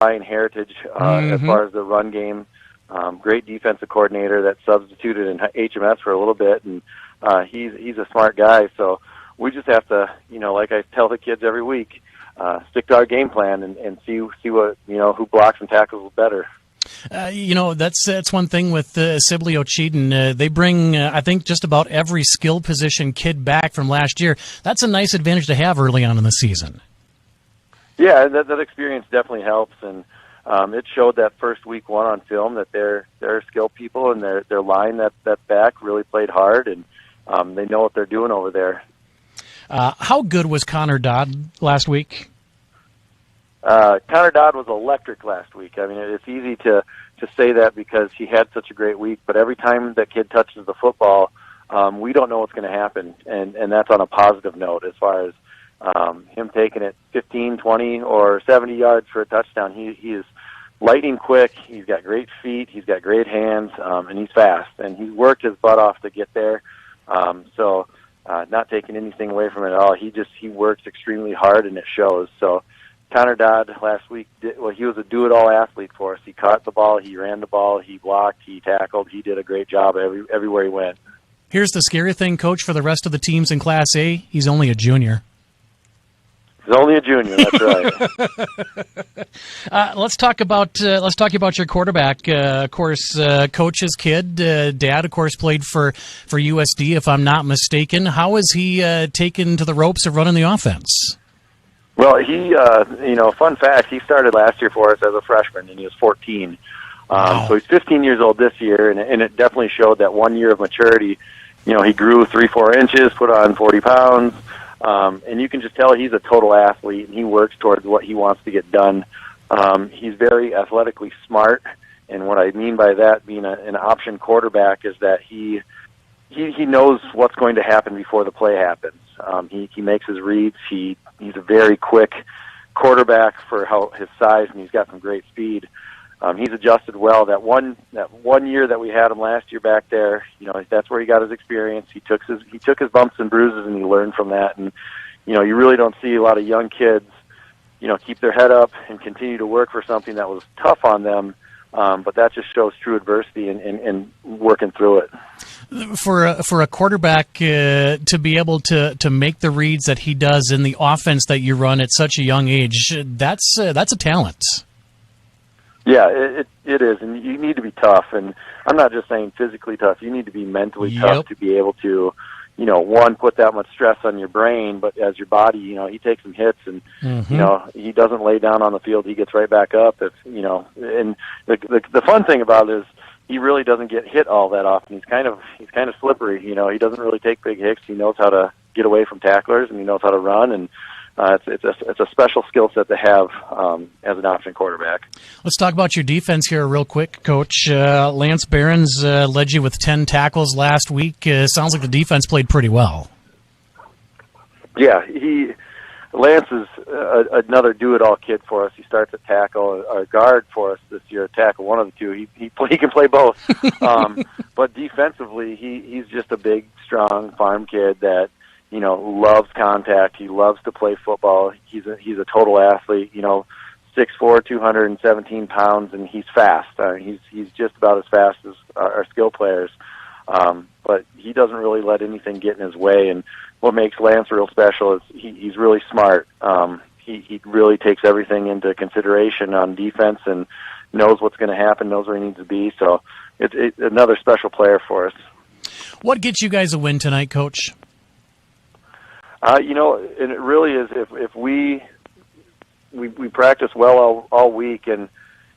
fine heritage as far as the run game. Great defensive coordinator that substituted in HMS for a little bit, and he's a smart guy. So we just have to, like I tell the kids every week, stick to our game plan and see what who blocks and tackles better. That's one thing with Sibley-Ocheyedan. They bring, I think, just about every skill position kid back from last year. That's a nice advantage to have early on in the season. Yeah, that experience definitely helps, and it showed that first week one on film that they're skill people, and their line that back really played hard, and they know what they're doing over there. How good was Connor Dodd last week? Connor Dodd was electric last week. I mean, it's easy to say that because he had such a great week, but every time that kid touches the football, we don't know what's going to happen, and that's on a positive note as far as him taking it 15, 20, or 70 yards for a touchdown. He is lightning quick. He's got great feet. He's got great hands, and he's fast. And he's worked his butt off to get there. So not taking anything away from it at all. He works extremely hard, and it shows. So Connor Dodd last week, he was a do-it-all athlete for us. He caught the ball, he ran the ball, he blocked, he tackled. He did a great job everywhere he went. Here's the scary thing, Coach, for the rest of the teams in Class A. He's only a junior. He's only a junior. That's right. Let's talk about your quarterback. Of course, Coach's kid, Dad, of course, played for USD, if I'm not mistaken. How is he taken to the ropes of running the offense? Well, he, fun fact, he started last year for us as a freshman, and he was 14. Wow. So he's 15 years old this year, and it definitely showed that 1 year of maturity. He grew 3-4 inches, put on 40 pounds. And you can just tell he's a total athlete, and he works towards what he wants to get done. He's very athletically smart, and what I mean by that, being an option quarterback, is that he knows what's going to happen before the play happens. He makes his reads. He's a very quick quarterback for his size, and he's got some great speed. He's adjusted well. That one year that we had him last year back there, that's where he got his experience. He took his bumps and bruises, and he learned from that. And you really don't see a lot of young kids, keep their head up and continue to work for something that was tough on them. But that just shows true adversity and working through it. For a quarterback to be able to make the reads that he does in the offense that you run at such a young age, that's a talent. Yeah, it is, and you need to be tough. And I'm not just saying physically tough. You need to be mentally tough to be able to, one, put that much stress on your brain, but as your body, he takes some hits, and he doesn't lay down on the field. He gets right back up. And the fun thing about it is he really doesn't get hit all that often. He's kind of slippery. He doesn't really take big hits. He knows how to get away from tacklers, and he knows how to run, and it's a special skill set to have as an option quarterback. Let's talk about your defense here real quick, Coach. Lance Behrens led you with 10 tackles last week. Sounds like the defense played pretty well. Yeah, Lance is another do-it-all kid for us. He starts at tackle, or guard for us this year. Tackle, one of the two. He can play both. But defensively, he's just a big, strong farm kid that loves contact. He loves to play football. He's a total athlete. 6'4", 217 pounds, and he's fast. He's just about as fast as our skill players. But he doesn't really let anything get in his way. And what makes Lance real special is he's really smart. He really takes everything into consideration on defense and knows what's going to happen, knows where he needs to be. So it's another special player for us. What gets you guys a win tonight, Coach? And it really is if we practice well all week, and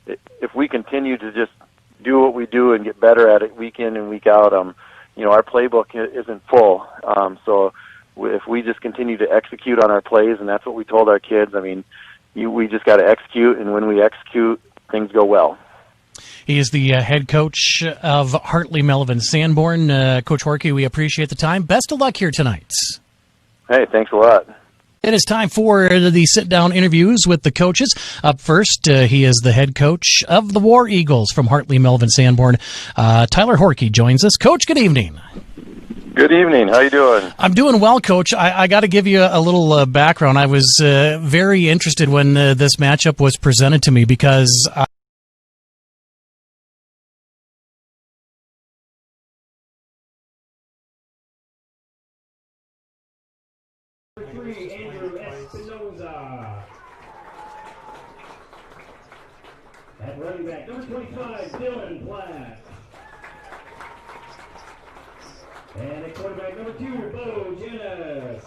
if we continue to just do what we do and get better at it week in and week out, our playbook isn't full. So if we just continue to execute on our plays, and that's what we told our kids, we just got to execute, and when we execute, things go well. He is the head coach of Hartley-Melvin-Sanborn. Coach Horkey, we appreciate the time. Best of luck here tonight. Hey, thanks a lot. It is time for the sit-down interviews with the coaches. Up first, he is the head coach of the War Eagles from Hartley-Melvin-Sanborn. Tyler Horkey joins us. Coach, good evening. Good evening. How you doing? I'm doing well, Coach. I got to give you a little background. I was very interested when this matchup was presented to me because At running back, number 25, Dylan Platt. And at quarterback, number 2, Bo Jennis.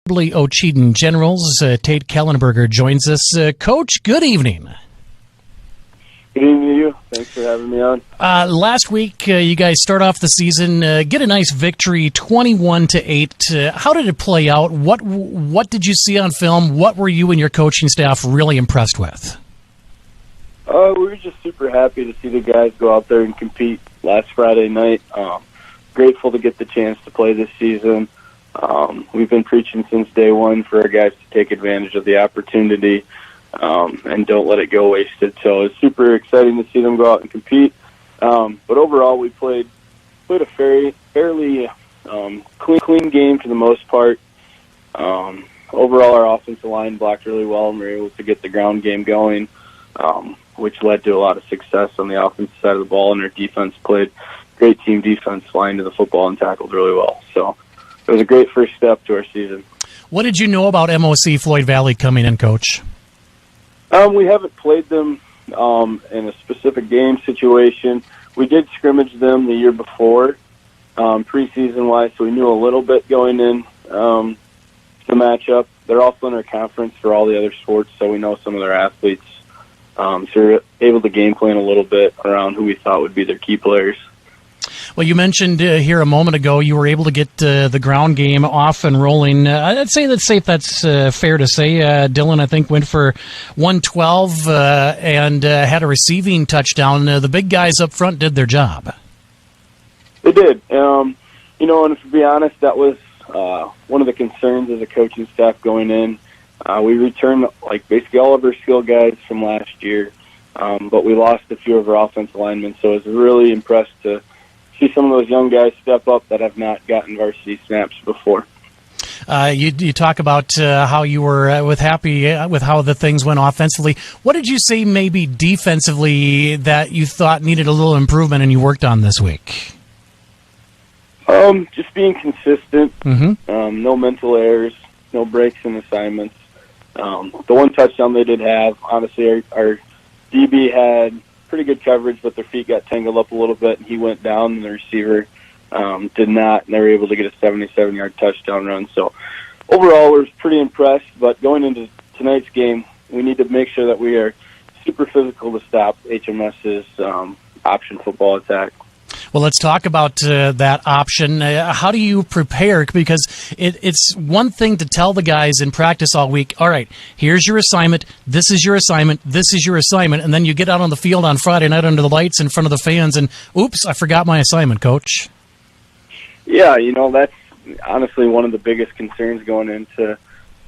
Sibley-Ocheyedan Generals, Tate Kellenberger joins us. Coach, good evening. Good evening to you. Thanks for having me on. Last week, you guys start off the season, get a nice victory, 21-8. How did it play out? What did you see on film? What were you and your coaching staff really impressed with? We were just super happy to see the guys go out there and compete last Friday night. Grateful to get the chance to play this season. We've been preaching since day one for our guys to take advantage of the opportunity and don't let it go wasted. So it's super exciting to see them go out and compete. But overall, we played a fairly clean game for the most part. Overall, our offensive line blocked really well, and we were able to get the ground game going, which led to a lot of success on the offensive side of the ball. And our defense played great team defense, flying to the football and tackled really well. So it was a great first step to our season. What did you know about MOC Floyd Valley coming in, Coach? We haven't played them in a specific game situation. We did scrimmage them the year before, preseason-wise, so we knew a little bit going in the matchup. They're also in our conference for all the other sports, so we know some of their athletes. So we're able to game plan a little bit around who we thought would be their key players. Well, you mentioned here a moment ago you were able to get the ground game off and rolling. I'd say that's safe. That's fair to say. Dylan, I think, went for 112 and had a receiving touchdown. The big guys up front did their job. They did. And to be honest, that was one of the concerns as a coaching staff going in. We returned basically all of our skill guys from last year, but we lost a few of our offensive linemen, so I was really impressed to see some of those young guys step up that have not gotten varsity snaps before. You talk about how you were happy with how the things went offensively. What did you say maybe defensively that you thought needed a little improvement and you worked on this week? Just being consistent, no mental errors, no breaks in assignments. The one touchdown they did have, honestly, our DB had pretty good coverage, but their feet got tangled up a little bit, and he went down, and the receiver did not, and they were able to get a 77-yard touchdown run. So overall, we're pretty impressed, but going into tonight's game, we need to make sure that we are super physical to stop HMS's option football attack. Well, let's talk about that option. How do you prepare? Because it's one thing to tell the guys in practice all week, all right, here's your assignment, this is your assignment, this is your assignment, and then you get out on the field on Friday night under the lights in front of the fans and, oops, I forgot my assignment, Coach. Yeah, that's honestly one of the biggest concerns going into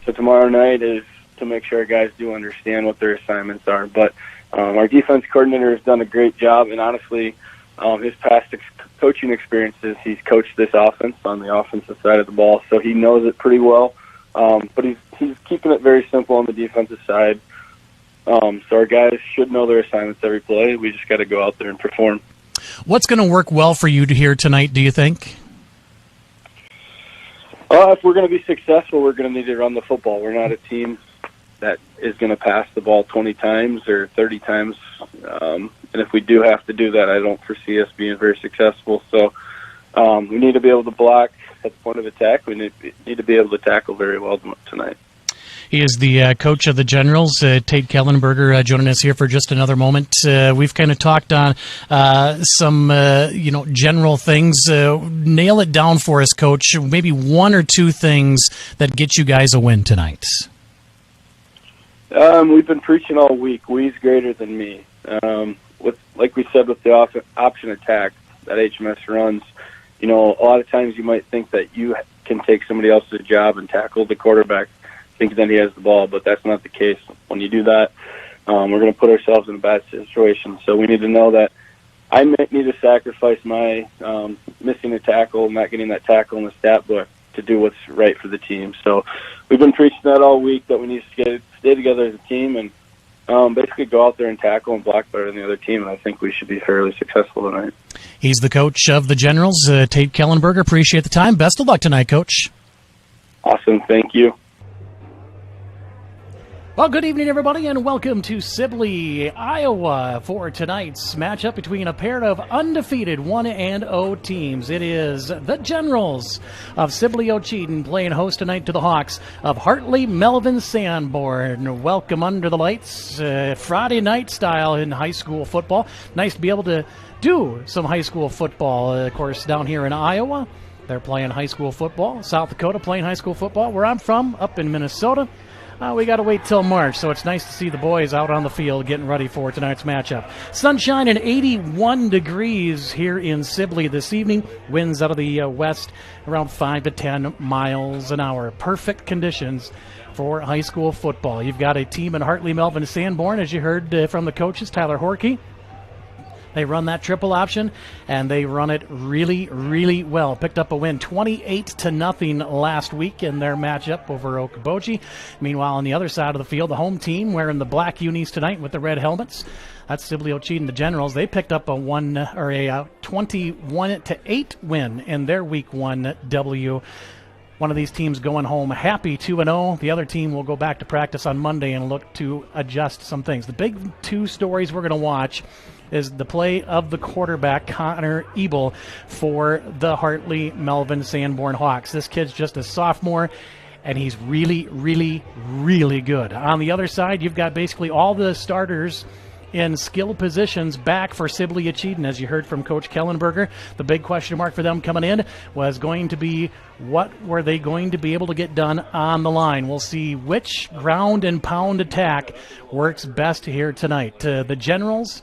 tomorrow night is to make sure our guys do understand what their assignments are. But our defense coordinator has done a great job, and honestly, his past coaching experiences, he's coached this offense on the offensive side of the ball, so he knows it pretty well. But he's keeping it very simple on the defensive side. So our guys should know their assignments every play. We just got to go out there and perform. What's going to work well for you to hear tonight, do you think? If we're going to be successful, we're going to need to run the football. We're not a team that is going to pass the ball 20 times or 30 times. And if we do have to do that, I don't foresee us being very successful. So we need to be able to block at the point of attack. We need to be able to tackle very well tonight. He is the coach of the Generals, Tate Kellenberger, joining us here for just another moment. We've kind of talked on some, general things. Nail it down for us, Coach. Maybe one or two things that get you guys a win tonight. We've been preaching all week. We's greater than me. Like we said with the option attack that HMS runs, a lot of times you might think that you can take somebody else's job and tackle the quarterback, thinking that he has the ball, but that's not the case. When you do that, we're going to put ourselves in a bad situation. So we need to know that I might need to sacrifice my missing a tackle, not getting that tackle in the stat book to do what's right for the team. So we've been preaching that all week, that we need to stay together as a team and basically go out there and tackle and block better than the other team, and I think we should be fairly successful tonight. He's the coach of the Generals, Tate Kellenberger. Appreciate the time. Best of luck tonight, Coach. Awesome. Thank you. Well, good evening, everybody, and welcome to Sibley, Iowa, for tonight's matchup between a pair of undefeated 1-0 teams. It is the Generals of Sibley-Ocheyedan playing host tonight to the Hawks of Hartley-Melvin-Sanborn. Welcome under the lights, Friday night style in high school football. Nice to be able to do some high school football, of course, down here in Iowa. They're playing high school football. South Dakota playing high school football. Where I'm from, up in Minnesota. We got to wait till March, so it's nice to see the boys out on the field getting ready for tonight's matchup. Sunshine and 81 degrees here in Sibley this evening. Winds out of the west around 5 to 10 miles an hour. Perfect conditions for high school football. You've got a team in Hartley-Melvin-Sanborn, as you heard from the coaches, Tyler Horkey. They run that triple option, and they run it really, really well. Picked up a win 28-0 last week in their matchup over Okoboji. Meanwhile, on the other side of the field, the home team wearing the black unis tonight with the red helmets. That's Sibley-Ocheyedan, the Generals. They picked up a 21-8 win in their Week 1 W. One of these teams going home happy 2-0. The other team will go back to practice on Monday and look to adjust some things. The big two stories we're going to watch is the play of the quarterback, Connor Ebel, for the Hartley-Melvin-Sanborn Hawks. This kid's just a sophomore, and he's really, really, really good. On the other side, you've got basically all the starters in skill positions back for Sibley-Ocheyedan, as you heard from Coach Kellenberger. The big question mark for them coming in was going to be, what were they going to be able to get done on the line? We'll see which ground and pound attack works best here tonight. The Generals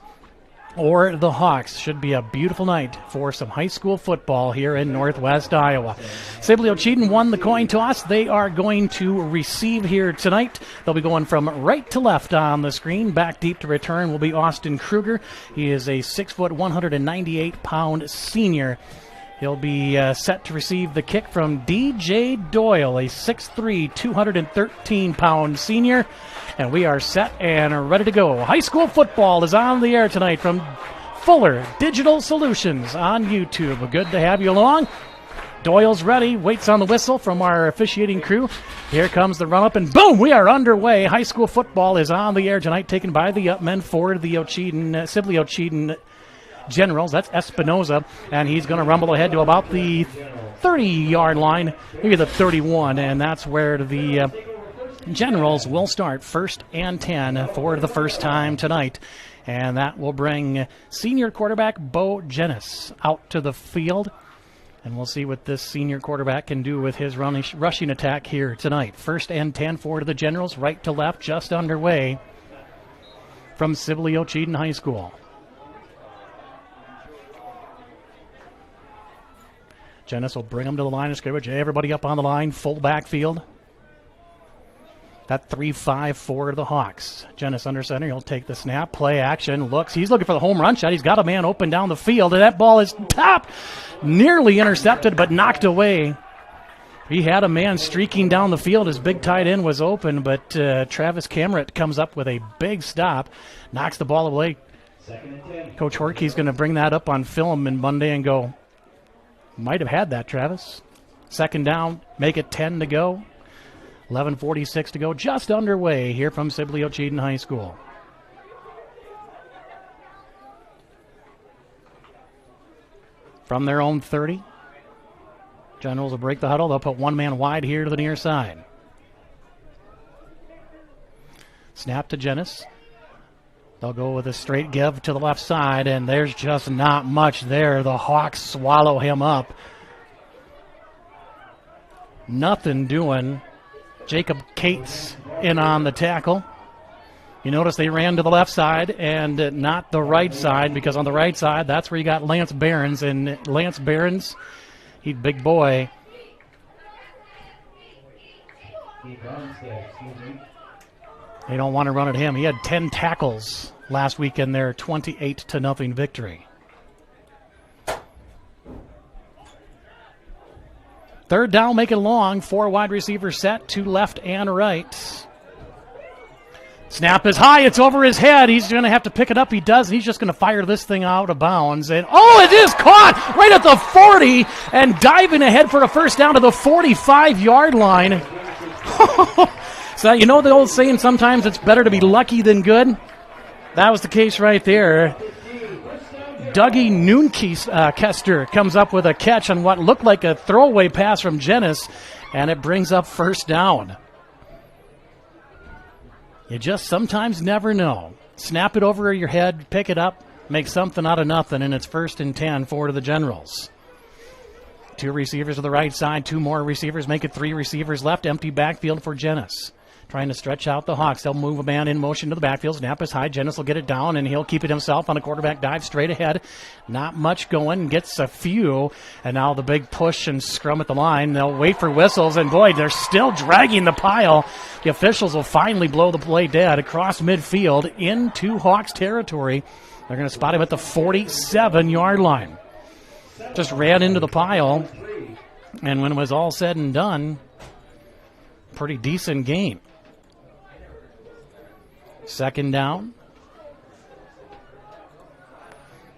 or the Hawks. Should be a beautiful night for some high school football here in Northwest Iowa. Sibley-Ocheyedan won the coin toss. They are going to receive here tonight. They'll be going from right to left on the screen. Back deep to return will be Austin Kruger. He is a 6', 198-pound senior. He'll be set to receive the kick from DJ Doyle, a 6'3", 213-pound senior. And we are set and ready to go. High school football is on the air tonight from Fuller Digital Solutions on YouTube. Good to have you along. Doyle's ready, waits on the whistle from our officiating crew. Here comes the run-up, and boom, we are underway. High school football is on the air tonight, taken by the Upmen for the Sibley-Ocheyedan Generals. That's Espinoza, and he's going to rumble ahead to about the 30-yard line, maybe the 31, and that's where the Generals will start 1st and 10 for the first time tonight. And that will bring senior quarterback Bo Jenis out to the field. And we'll see what this senior quarterback can do with his rushing attack here tonight. 1st and 10 for the Generals, right to left, just underway from Sibley-Ocheyedan High School. Jenis will bring them to the line of scrimmage. Everybody up on the line, full backfield. That 3-5 for the Hawks. Jenis under center. He'll take the snap. Play action. Looks. He's looking for the home run shot. He's got a man open down the field. And that ball is topped. Nearly intercepted, but knocked away. He had a man streaking down the field. His big tight end was open, but Travis Cameron comes up with a big stop. Knocks the ball away. Coach Horkey's going to bring that up on film on Monday and go, might have had that, Travis. 2nd down. Make it 10 to go. 11:46 to go, just underway here from Sibley-Ocheyedan High School. From their own 30, Generals will break the huddle. They'll put one man wide here to the near side. Snap to Jenis. They'll go with a straight give to the left side, and there's just not much there. The Hawks swallow him up. Nothing doing. Jacob Cates in on the tackle. You notice they ran to the left side and not the right side, because on the right side, that's where you got Lance Behrens. And Lance Behrens, he's a big boy. They don't want to run at him. He had 10 tackles last week in their 28-0 victory. Third down, make it long. 4 wide receivers set, 2 left and right. Snap is high. It's over his head. He's going to have to pick it up. He does. He's just going to fire this thing out of bounds. And it is caught right at the 40 and diving ahead for a first down to the 45-yard line. So you know the old saying, sometimes it's better to be lucky than good? That was the case right there. Dougie Noonkester comes up with a catch on what looked like a throwaway pass from Jennis, and it brings up first down. You just sometimes never know. Snap it over your head, pick it up, make something out of nothing, and it's 1st and 10 for the Generals. 2 receivers to the right side, 2 more receivers, make it 3 receivers left, empty backfield for Jennis. Trying to stretch out the Hawks. They'll move a man in motion to the backfield. Snap is high. Jennis will get it down, and he'll keep it himself on a quarterback dive straight ahead. Not much going. Gets a few. And now the big push and scrum at the line. They'll wait for whistles, and boy, they're still dragging the pile. The officials will finally blow the play dead across midfield into Hawks territory. They're going to spot him at the 47-yard line. Just ran into the pile, and when it was all said and done, pretty decent game. Second down.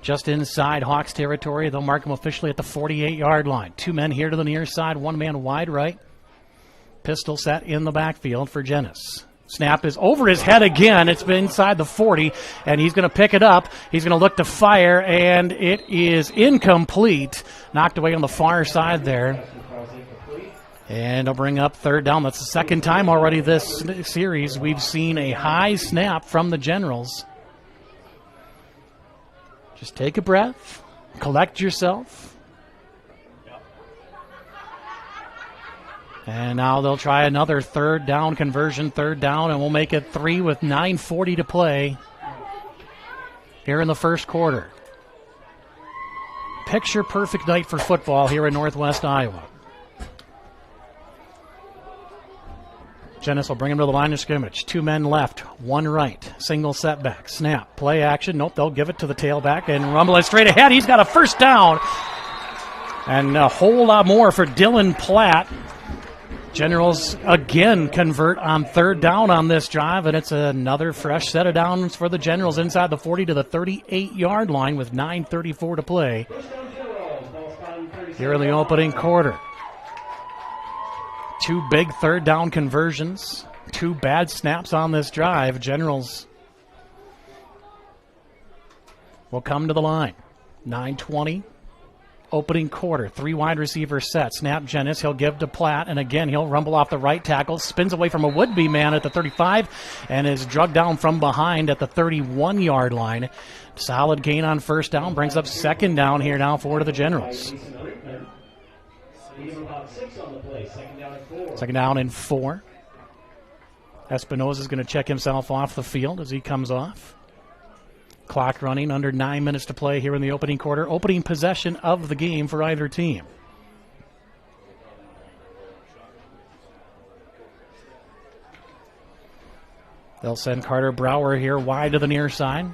Just inside Hawks territory. They'll mark him officially at the 48-yard line. 2 men here to the near side, 1 man wide right. Pistol set in the backfield for Jennis. Snap is over his head again. It's been inside the 40, and he's going to pick it up. He's going to look to fire, and it is incomplete. Knocked away on the far side there. And they'll bring up third down. That's the second time already this series we've seen a high snap from the Generals. Just take a breath, collect yourself. And now they'll try another third down conversion, third down, and we'll make it 3 with 9:40 to play here in the first quarter. Picture perfect night for football here in Northwest Iowa. Jennis will bring him to the line of scrimmage. 2 men left, 1 right. Single setback. Snap. Play action. Nope, they'll give it to the tailback and rumble it straight ahead. He's got a first down. And a whole lot more for Dylan Platt. Generals again convert on third down on this drive, and it's another fresh set of downs for the Generals inside the 40 to the 38-yard line with 9:34 to play here in the opening quarter. 2 big third down conversions, 2 bad snaps on this drive. Generals will come to the line. 9:20, opening quarter. 3 wide receiver set. Snap Jennis, he'll give to Platt, and again he'll rumble off the right tackle, spins away from a would-be man at the 35, and is drugged down from behind at the 31-yard line. Solid gain on first down, brings up second down here now for the Generals. Second down and 4. Espinoza is going to check himself off the field as he comes off. Clock running, under 9 minutes to play here in the opening quarter. Opening possession of the game for either team. They'll send Carter Brower here wide to the near side.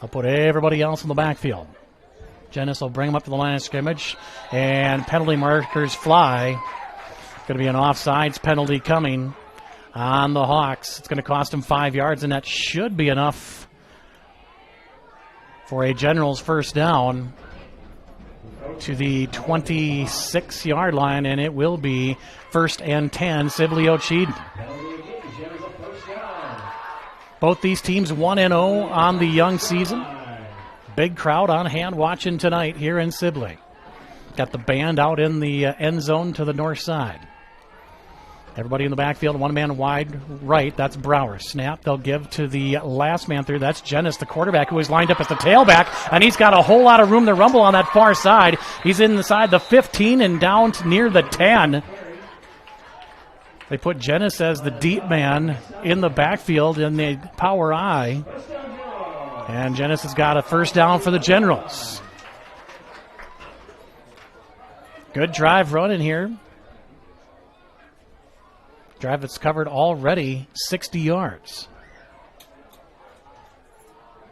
They'll put everybody else in the backfield. Jennis will bring him up to the line of scrimmage, and penalty markers fly. Going to be an offsides penalty coming on the Hawks. It's going to cost them 5 yards, and that should be enough for a Generals first down to the 26-yard line, and it will be 1st and 10, Sibley-Ocheyedan. Both these teams 1-0 on the young season. Big crowd on hand watching tonight here in Sibley. Got the band out in the end zone to the north side. Everybody in the backfield, 1 man wide right. That's Brower. Snap. They'll give to the last man through. That's Jennis, the quarterback, who is lined up at the tailback, and he's got a whole lot of room to rumble on that far side. He's inside the 15 and down to near the 10. They put Jenness as the deep man in the backfield in the power I. And Jenness has got a first down for the Generals. Good drive running here. Drive that's covered already 60 yards.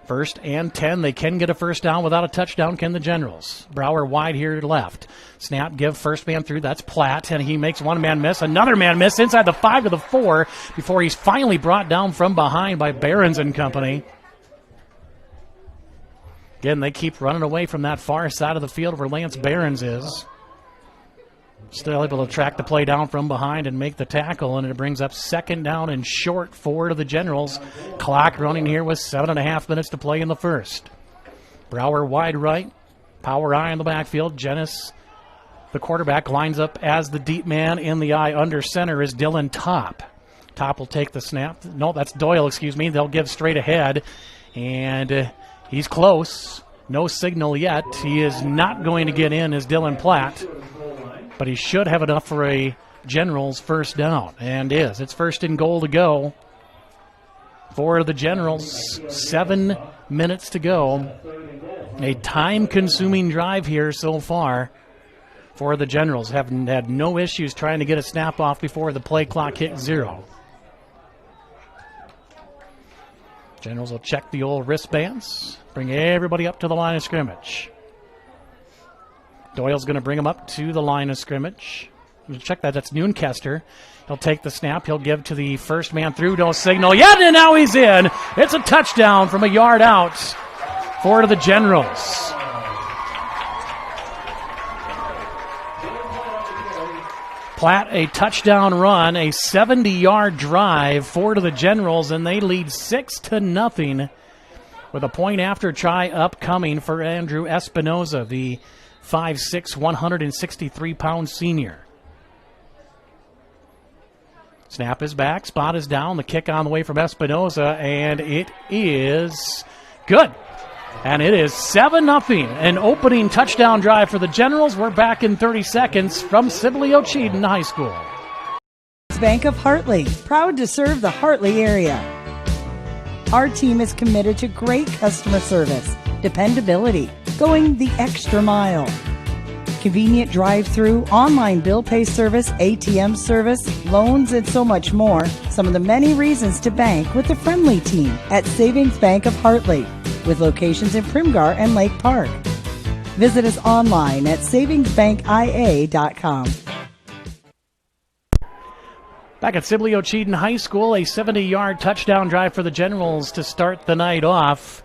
First and 10. They can get a first down without a touchdown, can the Generals. Brower wide here left. Snap, give first man through. That's Platt, and he makes one man miss. Another man miss inside the 5 to the 4 before he's finally brought down from behind by Behrens and company. Again, they keep running away from that far side of the field where Lance Behrens is. Still able to track the play down from behind and make the tackle, and it brings up second down and short for the Generals. Clock running here with 7.5 minutes to play in the first. Brower wide right, power I in the backfield. Jenness, the quarterback, lines up as the deep man in the I. Under center is Dylan Top. Top will take the snap. No, that's Doyle, excuse me. They'll give straight ahead, and he's close. No signal yet. He is not going to get in as Dylan Platt, but he should have enough for a Generals first down, and is. It's first and goal to go for the Generals. 7 minutes to go. A time-consuming drive here so far for the Generals. Haven't had no issues trying to get a snap off before the play clock hit 0. Generals will check the old wristbands, bring everybody up to the line of scrimmage. Doyle's going to bring him up to the line of scrimmage. Check that. That's Noonkester. He'll take the snap. He'll give to the first man through. No signal yet, and now he's in. It's a touchdown from a yard out for the Generals. Platt, a touchdown run, a 70-yard drive for the Generals, and they lead 6-0 with a point after try upcoming for Andrew Espinoza, the 5'6", 163-pound senior. Snap is back, spot is down, the kick on the way from Espinoza, and it is good. And it is 7-0, an opening touchdown drive for the Generals. We're back in 30 seconds from Sibley-Ocheyedan High School. Bank of Hartley, proud to serve the Hartley area. Our team is committed to great customer service, dependability, going the extra mile. Convenient drive-through, online bill pay service, ATM service, loans, and so much more. Some of the many reasons to bank with the friendly team at Savings Bank of Hartley, with locations in Primgar and Lake Park. Visit us online at savingsbankia.com. Back at Sibley-Ocheyedan High School, a 70-yard touchdown drive for the Generals to start the night off.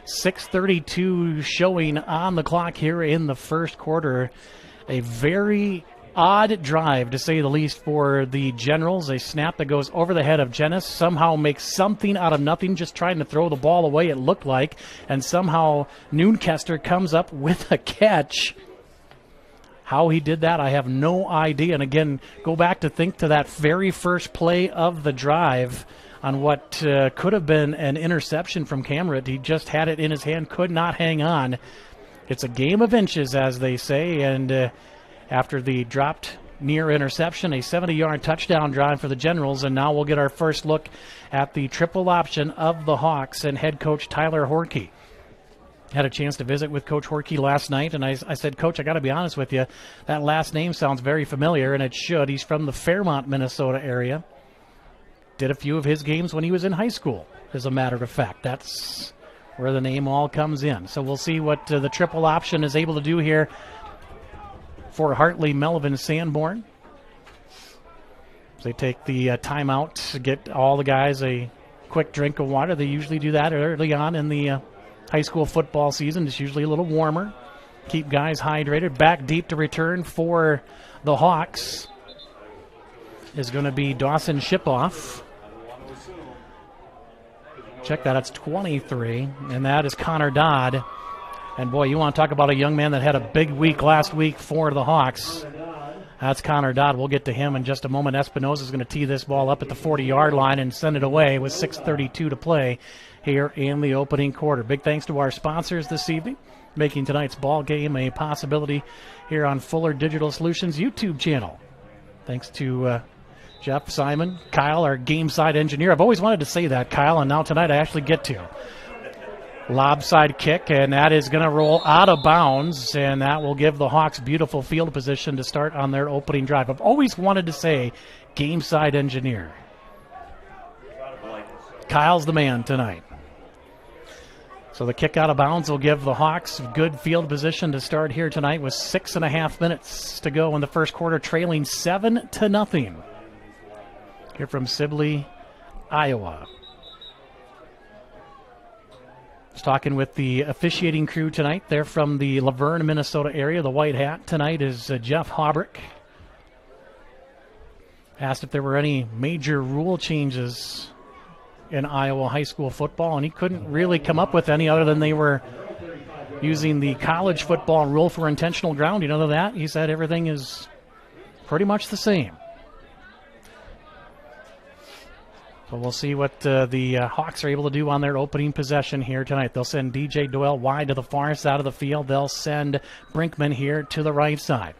6:32 showing on the clock here in the first quarter. A very odd drive, to say the least, for the Generals. A snap that goes over the head of Jenness, somehow makes something out of nothing, just trying to throw the ball away, it looked like, and somehow Noonkester comes up with a catch. How he did that, I have no idea. And again, go back to think to that very first play of the drive on what could have been an interception from Cameron. He just had it in his hand, could not hang on. It's a game of inches, as they say, and after the dropped near interception, a 70-yard touchdown drive for the Generals, and now we'll get our first look at the triple option of the Hawks and head coach Tyler Horkey. Had a chance to visit with Coach Horkey last night, and I said, Coach, I got to be honest with you, that last name sounds very familiar, and it should. He's from the Fairmont, Minnesota area. Did a few of his games when he was in high school, as a matter of fact. That's where the name all comes in. So we'll see what the triple option is able to do here for Hartley-Melvin-Sanborn. They take the timeout to get all the guys a quick drink of water. They usually do that early on in the high school football season. It's usually a little warmer. Keep guys hydrated. Back deep to return for the Hawks is going to be Dawson Shipoff. Check that, it's 23, and that is Connor Dodd. And boy, you want to talk about a young man that had a big week last week for the Hawks. That's Connor Dodd. We'll get to him in just a moment. Espinoza is going to tee this ball up at the 40-yard line and send it away with 6:32 to play here in the opening quarter. Big thanks to our sponsors this evening, making tonight's ball game a possibility here on Fuller Digital Solutions YouTube channel. Thanks to Jeff, Simon, Kyle, our game side engineer. I've always wanted to say that, Kyle, and now tonight I actually get to. Lob side kick, and that is going to roll out of bounds, and that will give the Hawks beautiful field position to start on their opening drive. I've always wanted to say game side engineer. Kyle's the man tonight. So the kick out of bounds will give the Hawks good field position to start here tonight with 6.5 minutes to go in the first quarter, trailing 7-0. Here from Sibley, Iowa. Just talking with the officiating crew tonight. They're from the Laverne, Minnesota area. The white hat tonight is Jeff Haubrick. Asked if there were any major rule changes in Iowa high school football, and he couldn't really come up with any other than they were using the college football rule for intentional grounding. Other than that, he said everything is pretty much the same. So we'll see what the Hawks are able to do on their opening possession here tonight. They'll send DJ Doyle wide to the far side of the field. They'll send Brinkman here to the right side.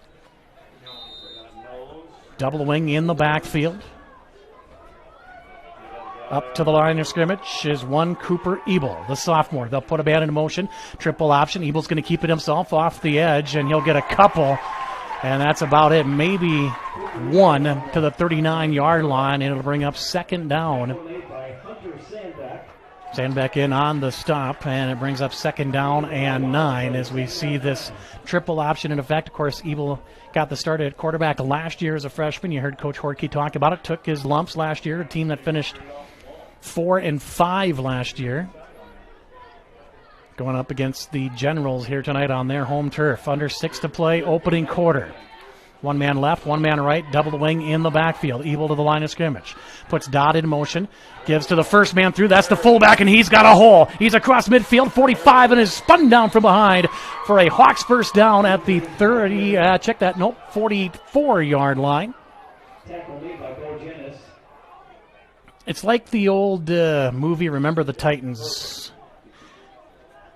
Double wing in the backfield. Up to the line of scrimmage is one Cooper Ebel, the sophomore. They'll put a man in motion. Triple option. Ebel's going to keep it himself off the edge, and he'll get a couple. And that's about it. Maybe one to the 39-yard line, and it'll bring up second down. Sandbeck in on the stop, and it brings up second down and 9 as we see this triple option in effect. Of course, Ebel got the start at quarterback last year as a freshman. You heard Coach Horkey talk about it. Took his lumps last year, a team that finished 4-5 last year. Going up against the Generals here tonight on their home turf. Under 6 to play, opening quarter. One man left, one man right, double the wing in the backfield. Ebel to the line of scrimmage. Puts Dodd in motion. Gives to the first man through. That's the fullback, and he's got a hole. He's across midfield, 45, and is spun down from behind for a Hawks first down at the 44-yard line. It's like the old movie, Remember the Titans.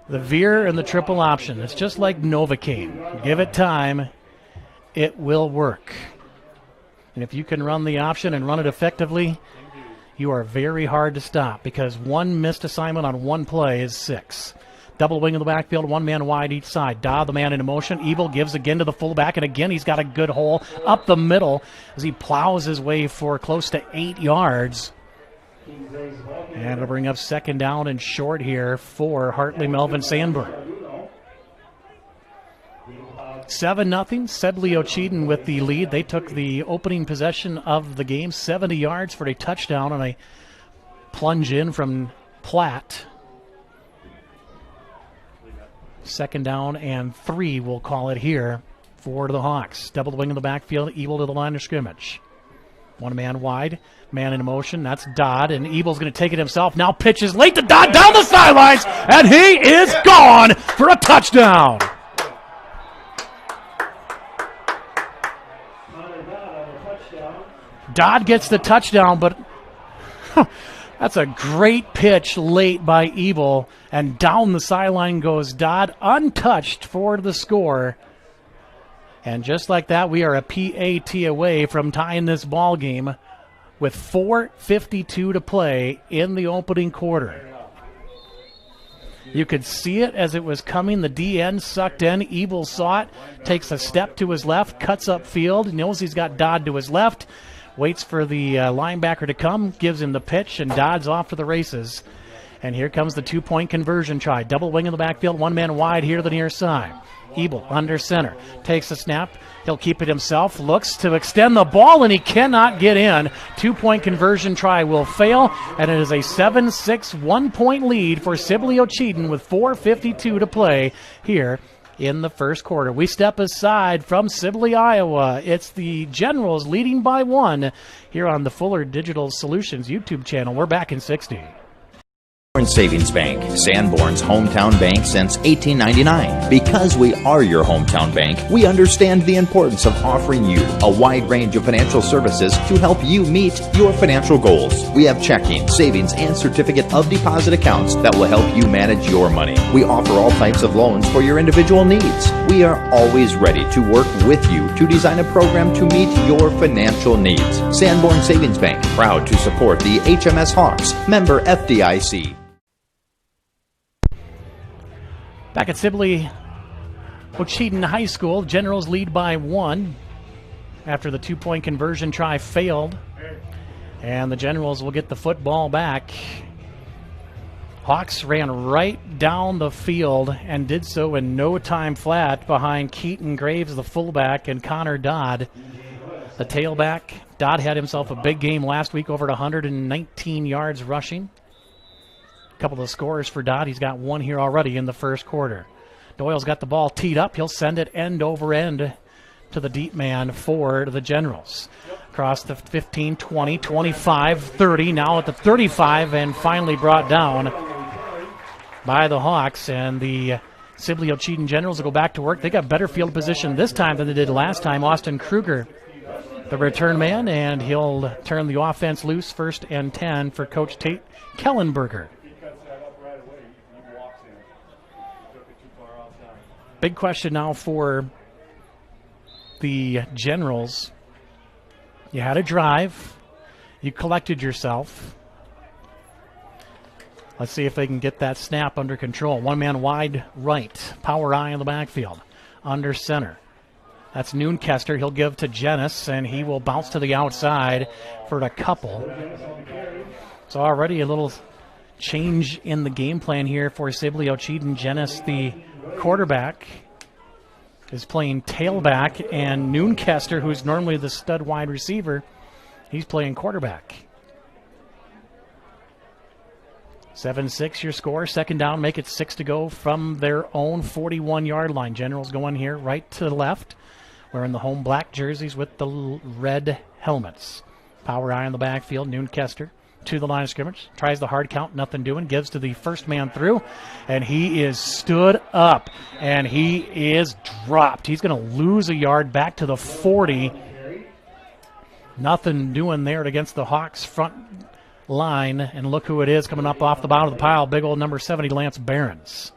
The veer and the triple option. It's just like Novocaine. Give it time, it will work. And if you can run the option and run it effectively, you are very hard to stop because one missed assignment on one play is 6. Double wing in the backfield, one man wide each side. Dodd, the man in motion. Ebel gives again to the fullback, and again he's got a good hole up the middle as he plows his way for close to 8 yards. And it'll bring up second down and short here for Hartley-Melvin-Sanborn. 7-0. Sibley-Ocheyedan with the lead. They took the opening possession of the game, 70 yards for a touchdown on a plunge in from Platt. Second down and 3, we'll call it here for the Hawks. Double the wing in the backfield, Ebel to the line of scrimmage. One man wide, man in motion. That's Dodd, and Ebel's going to take it himself. Now pitches late to Dodd down the sidelines, and he is gone for a touchdown. Dodd gets the touchdown, but that's a great pitch late by Ebel, and down the sideline goes Dodd, untouched for the score. And just like that, we are a PAT away from tying this ball game with 4:52 to play in the opening quarter. You could see it as it was coming. The DN sucked in. Ebel saw it, takes a step to his left, cuts upfield, knows he's got Dodd to his left, waits for the linebacker to come, gives him the pitch, and Dodd's off to the races. And here comes the 2-point conversion try. Double wing in the backfield, one man wide here to the near side. Ebel under center, takes a snap, he'll keep it himself, looks to extend the ball, and he cannot get in. 2-point conversion try will fail, and it is a 7-6 1-point lead for Sibley-Ocheyedan with 4:52 to play here in the first quarter. We step aside from Sibley, Iowa. It's the Generals leading by 1 here on the Fuller Digital Solutions YouTube channel. We're back in 60. Sanborn Savings Bank, Sanborn's hometown bank since 1899. Because we are your hometown bank, we understand the importance of offering you a wide range of financial services to help you meet your financial goals. We have checking, savings, and certificate of deposit accounts that will help you manage your money. We offer all types of loans for your individual needs. We are always ready to work with you to design a program to meet your financial needs. Sanborn Savings Bank, proud to support the HMS Hawks, member FDIC. Back at Sibley-Ocheyedan High School, Generals lead by 1 after the 2-point conversion try failed. And the Generals will get the football back. Hawks ran right down the field and did so in no time flat behind Keaton Graves, the fullback, and Connor Dodd, the tailback. Dodd had himself a big game last week, over 119 yards rushing. A couple of scores for Dodd. He's got 1 here already in the first quarter. Doyle's got the ball teed up. He'll send it end over end to the deep man for the Generals. Across the 15, 20, 25, 30, now at the 35, and finally brought down by the Hawks. And the Sibley-Ocheyedan Generals will go back to work. They got better field position this time than they did last time. Austin Kruger, the return man, and he'll turn the offense loose. 1st and 10 for Coach Tate Kellenberger. Big question now for the Generals. You had a drive. You collected yourself. Let's see if they can get that snap under control. 1 man wide right. Power I in the backfield. Under center. That's Noonkester. He'll give to Jenis, and he will bounce to the outside for a couple. So already a little change in the game plan here for Sibley-Ocheyedan. Jenis, the quarterback, is playing tailback, and Noonkester, who's normally the stud wide receiver, he's playing quarterback. 7-6 your score. 2nd down, make it 6 to go from their own 41-yard line. Generals going here right to the left, wearing the home black jerseys with the red helmets. Power I in the backfield. Noonkester to the line of scrimmage, tries the hard count, nothing doing, gives to the first man through, and he is stood up, and he is dropped. He's going to lose a yard back to the 40. Nothing doing there against the Hawks front line, and look who it is coming up off the bottom of the pile, big old number 70, Lance Behrens.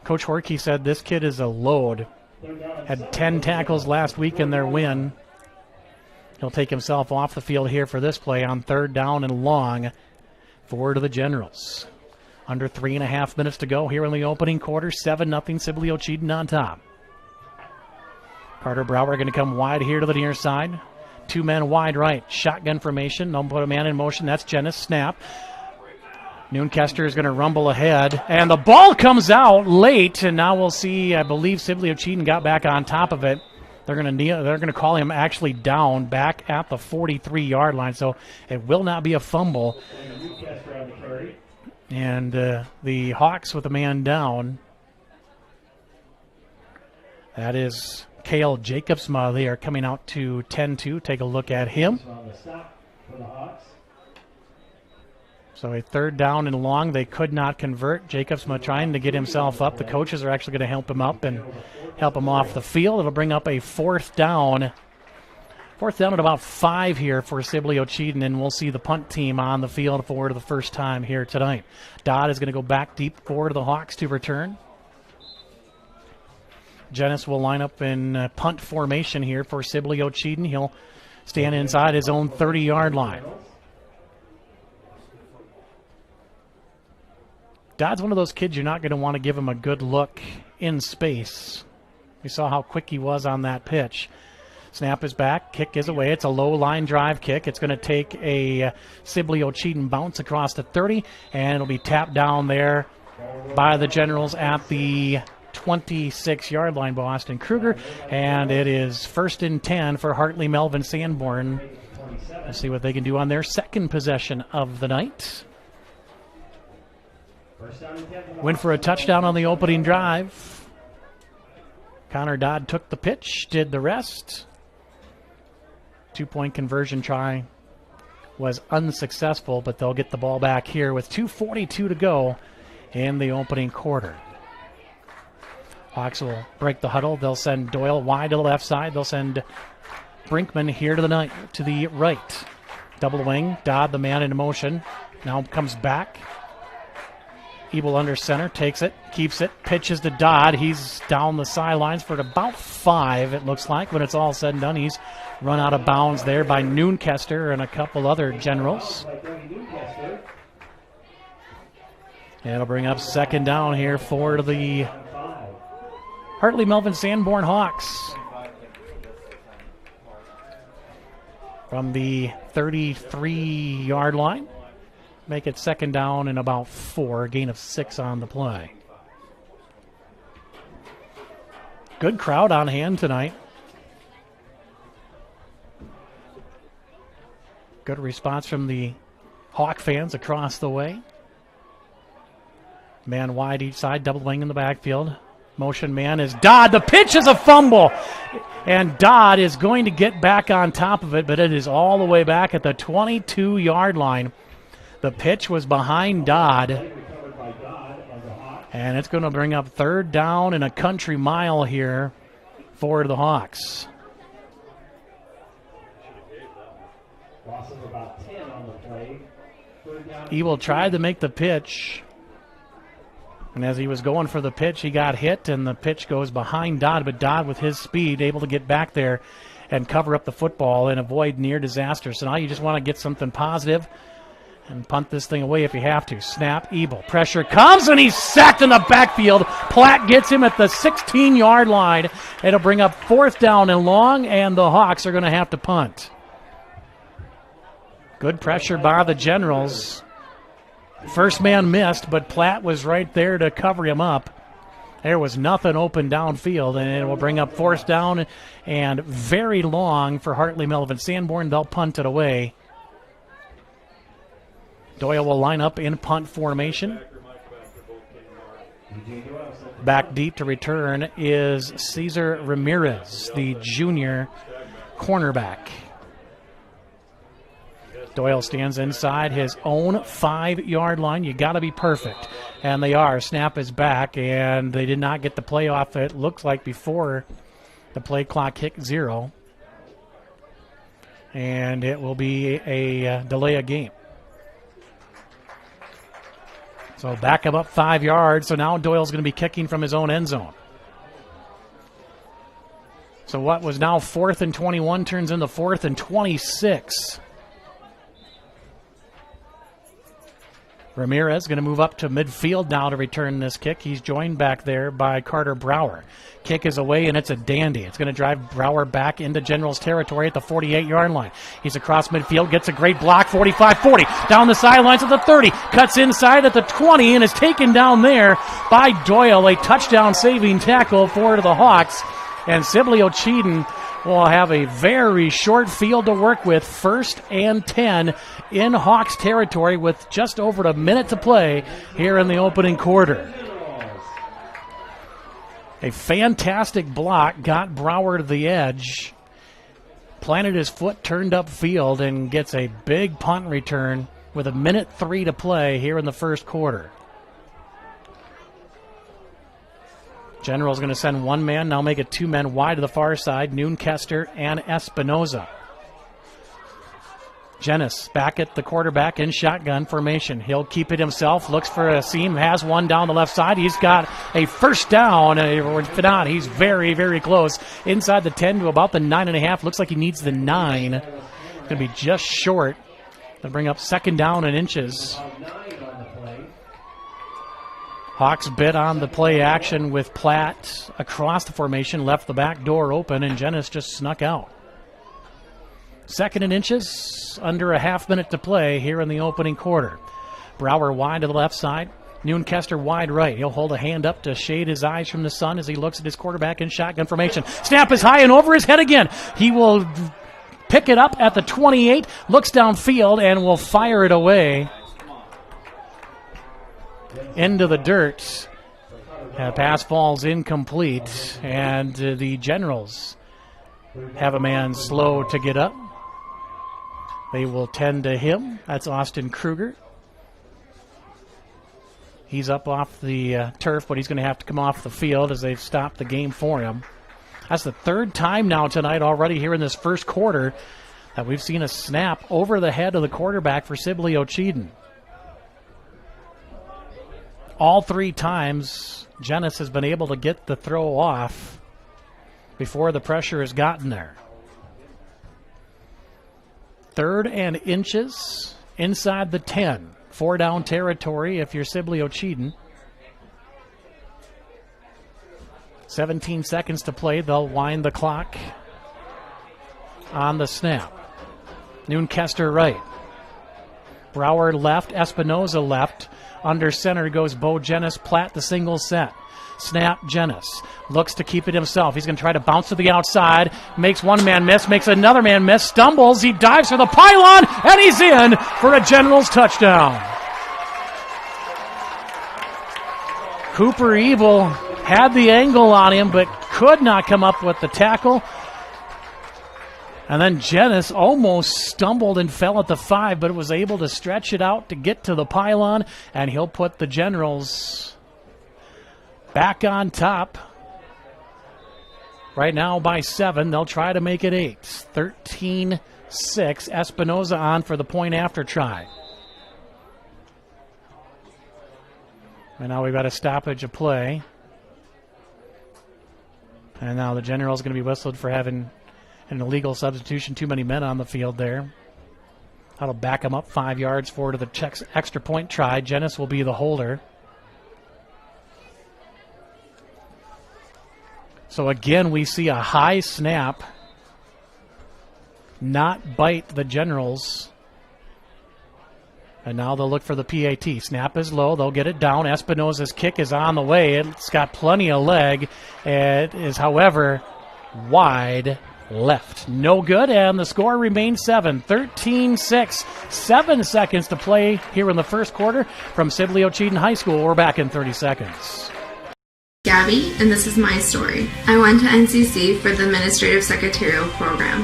Coach Horkey said this kid is a load. Had 10 tackles last week in their win. He'll take himself off the field here for this play on 3rd down and long forward to the Generals. Under 3.5 minutes to go here in the opening quarter. 7-0 Sibley-Ocheyedan on top. Carter Brower going to come wide here to the near side. 2 men wide right. Shotgun formation. Don't put a man in motion. That's Jenis. Snap. Noonkester is going to rumble ahead, and the ball comes out late, and now we'll see, I believe Sibley-Ocheyedan got back on top of it. They're going to call him actually down back at the 43-yard line, so it will not be a fumble. And the Hawks with a man down. That is Cale Jacobsma. They are coming out to 10-2. Take a look at him. So a 3rd down and long. They could not convert. Jacobsma trying to get himself up. The coaches are actually going to help him up and help him off the field. It'll bring up a 4th down. 4th down at about 5 here for Sibley-Ocheyedan, and we'll see the punt team on the field for the first time here tonight. Dodd is going to go back deep forward to the Hawks to return. Jenis will line up in punt formation here for Sibley-Ocheyedan. He'll stand inside his own 30-yard line. Dodd's one of those kids you're not going to want to give him a good look in space. We saw how quick he was on that pitch. Snap is back. Kick is away. It's a low line drive kick. It's going to take a Sibley-Ocheyedan bounce across the 30, and it'll be tapped down there by the Generals at the 26-yard line by Austin Kruger, and it is 1st and 10 for Hartley-Melvin-Sanborn. Let's see what they can do on their 2nd possession of the night. Went for a touchdown on the opening drive. Connor Dodd took the pitch, did the rest. 2-point conversion try was unsuccessful, but they'll get the ball back here with 2:42 to go in the opening quarter. Hawks will break the huddle. They'll send Doyle wide to the left side. They'll send Brinkman here to the right. Double wing. Dodd, the man in motion, now comes back. Ebel under center, takes it, keeps it, pitches to Dodd. He's down the sidelines for about 5, it looks like. When it's all said and done, he's run out of bounds there by Noonkester and a couple other Generals. It'll bring up second down here for the Hartley-Melvin-Sanborn Hawks. From the 33-yard line. Make it second down and about 4, gain of 6 on the play. Good crowd on hand tonight. Good response from the Hawk fans across the way. Man wide each side, double wing in the backfield. Motion man is Dodd. The pitch is a fumble. And Dodd is going to get back on top of it, but it is all the way back at the 22-yard line. The pitch was behind Dodd, and it's going to bring up third down and a country mile here for the Hawks. Ebel tried to make the pitch, and as he was going for the pitch, he got hit, and the pitch goes behind Dodd, but Dodd, with his speed, able to get back there and cover up the football and avoid near disaster. So now you just want to get something positive and punt this thing away if you have to. Snap, Ebel. Pressure comes, and he's sacked in the backfield. Platt gets him at the 16-yard line. It'll bring up fourth down and long, and the Hawks are going to have to punt. Good pressure by the Generals. First man missed, but Platt was right there to cover him up. There was nothing open downfield, and it will bring up fourth down and very long for Hartley-Melvin-Sanborn. They'll punt it away. Doyle will line up in punt formation. Back deep to return is Cesar Ramirez, the junior cornerback. Doyle stands inside his own 5-yard line. You got to be perfect. And they are. Snap is back, and they did not get the play off, it looks like, before the play clock hit 0. And it will be a delay of game. So back him up 5 yards. So now Doyle's going to be kicking from his own end zone. So what was now 4th and 21 turns into 4th and 26. Ramirez going to move up to midfield now to return this kick. He's joined back there by Carter Brower. Kick is away, and it's a dandy. It's going to drive Brower back into Generals territory at the 48-yard line. He's across midfield, gets a great block, 45-40. Down the sidelines at the 30. Cuts inside at the 20 and is taken down there by Doyle. A touchdown-saving tackle for the Hawks. And Sibley-Ocheyedan will have a very short field to work with. 1st and 10 in Hawks territory with just over a minute to play here in the opening quarter. A fantastic block got Brower to the edge. Planted his foot, turned upfield, and gets a big punt return with 1:03 to play here in the first quarter. General's going to send one man, now make it 2 men wide to the far side, Noonkester and Espinoza. Jenis back at the quarterback in shotgun formation. He'll keep it himself, looks for a seam, has one down the left side. He's got a first down. If not, he's very, very close. Inside the 10 to about the 9.5. Looks like he needs the 9. Going to be just short. They'll bring up second down and inches. Hawks bit on the play action with Platt across the formation, left the back door open, and Jenis just snuck out. Second and inches, under a half minute to play here in the opening quarter. Brower wide to the left side, Noonkester wide right. He'll hold a hand up to shade his eyes from the sun as he looks at his quarterback in shotgun formation. Snap is high and over his head again. He will pick it up at the 28, looks downfield, and will fire it away into the dirt. Pass falls incomplete, and the Generals have a man slow to get up. They will tend to him. That's Austin Kruger. He's up off the turf, but he's going to have to come off the field as they've stopped the game for him. That's the third time now tonight already here in this first quarter that we've seen a snap over the head of the quarterback for Sibley-Ocheyedan. All three times, Jenness has been able to get the throw off before the pressure has gotten there. 3rd and inches inside the 10. 4 down territory if you're Sibley-Ocheyedan. 17 seconds to play. They'll wind the clock on the snap. Noonkester right. Brower left. Espinoza left. Under center goes Bo Jenness. Platt the single set. Snap Jenness. Looks to keep it himself. He's going to try to bounce to the outside. Makes one man miss. Makes another man miss. Stumbles. He dives for the pylon. And he's in for a Generals touchdown. Cooper Evil had the angle on him, but could not come up with the tackle. And then Jenness almost stumbled and fell at the 5, but was able to stretch it out to get to the pylon, and he'll put the Generals back on top. Right now by 7. They'll try to make it 8. 13-6. Espinoza on for the point after try. And now we've got a stoppage of play. And now the General's going to be whistled for having an illegal substitution. Too many men on the field there. That'll back him up 5 yards forward to the extra point try. Jenness will be the holder. So again, we see a high snap not bite the Generals. And now they'll look for the PAT. Snap is low. They'll get it down. Espinoza's kick is on the way. It's got plenty of leg. It is, however, wide left. No good, and the score remains 7. 13-6. 7 seconds to play here in the first quarter from Sibley-Ocheyedan High School. We're back in 30 seconds. Gabby, and this is my story. I went to NCC for the Administrative Secretarial Program.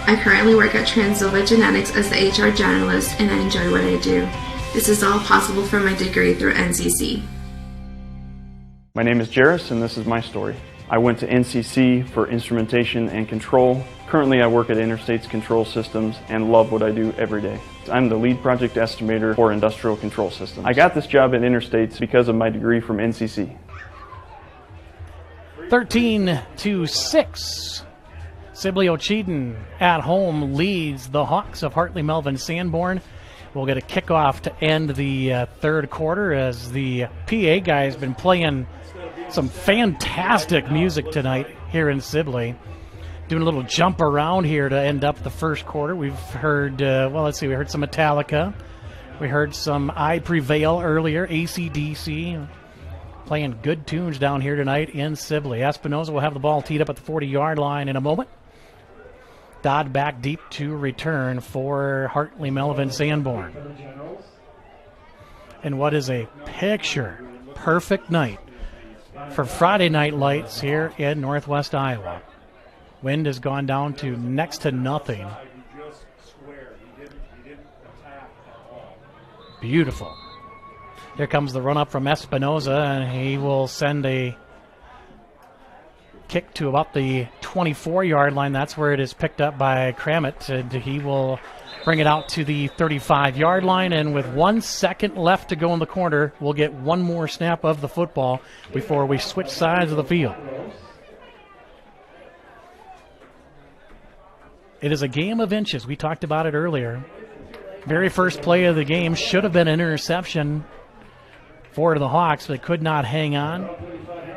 I currently work at Transilva Genetics as the HR generalist, and I enjoy what I do. This is all possible from my degree through NCC. My name is Jairus, and this is my story. I went to NCC for instrumentation and control. Currently, I work at Interstates Control Systems and love what I do every day. I'm the lead project estimator for industrial control systems. I got this job at Interstates because of my degree from NCC. 13-6. Sibley-Ocheyedan at home leads the Hawks of Hartley-Melvin-Sanborn. We'll get a kickoff to end the third quarter as the PA guy has been playing some fantastic music tonight here in Sibley. Doing a little jump around here to end up the first quarter. We've heard, we heard some Metallica. We heard some I Prevail earlier, AC/DC. Playing good tunes down here tonight in Sibley. Espinoza will have the ball teed up at the 40-yard line in a moment. Dodd back deep to return for Hartley-Melvin-Sanborn. And what is a picture perfect night for Friday night lights here in Northwest Iowa. Wind has gone down to next to nothing. Beautiful. Here comes the run up from Espinoza, and he will send a kick to about the 24-yard line. That's where it is picked up by Kramit, and he will bring it out to the 35-yard line. And with 1 second left to go in the corner, we'll get one more snap of the football before we switch sides of the field. It is a game of inches. We talked about it earlier. Very first play of the game should have been an interception for the Hawks, but could not hang on.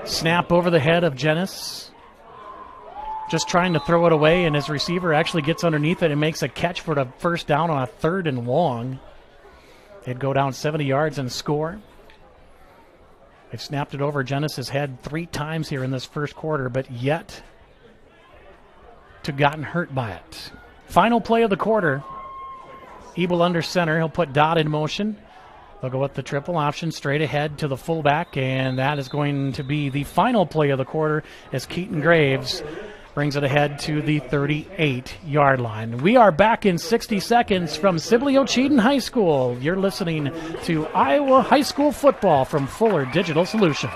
Snap over the head of Jenness. Just trying to throw it away, and his receiver actually gets underneath it and makes a catch for the first down on a 3rd and long. They'd go down 70 yards and score. They've snapped it over Jenness's head 3 times here in this first quarter, but yet to gotten hurt by it. Final play of the quarter. Ebel under center. He'll put Dodd in motion. They'll go with the triple option straight ahead to the fullback, and that is going to be the final play of the quarter as Keaton Graves brings it ahead to the 38-yard line. We are back in 60 seconds from Sibley-Ocheyedan High School. You're listening to Iowa High School football from Fuller Digital Solutions.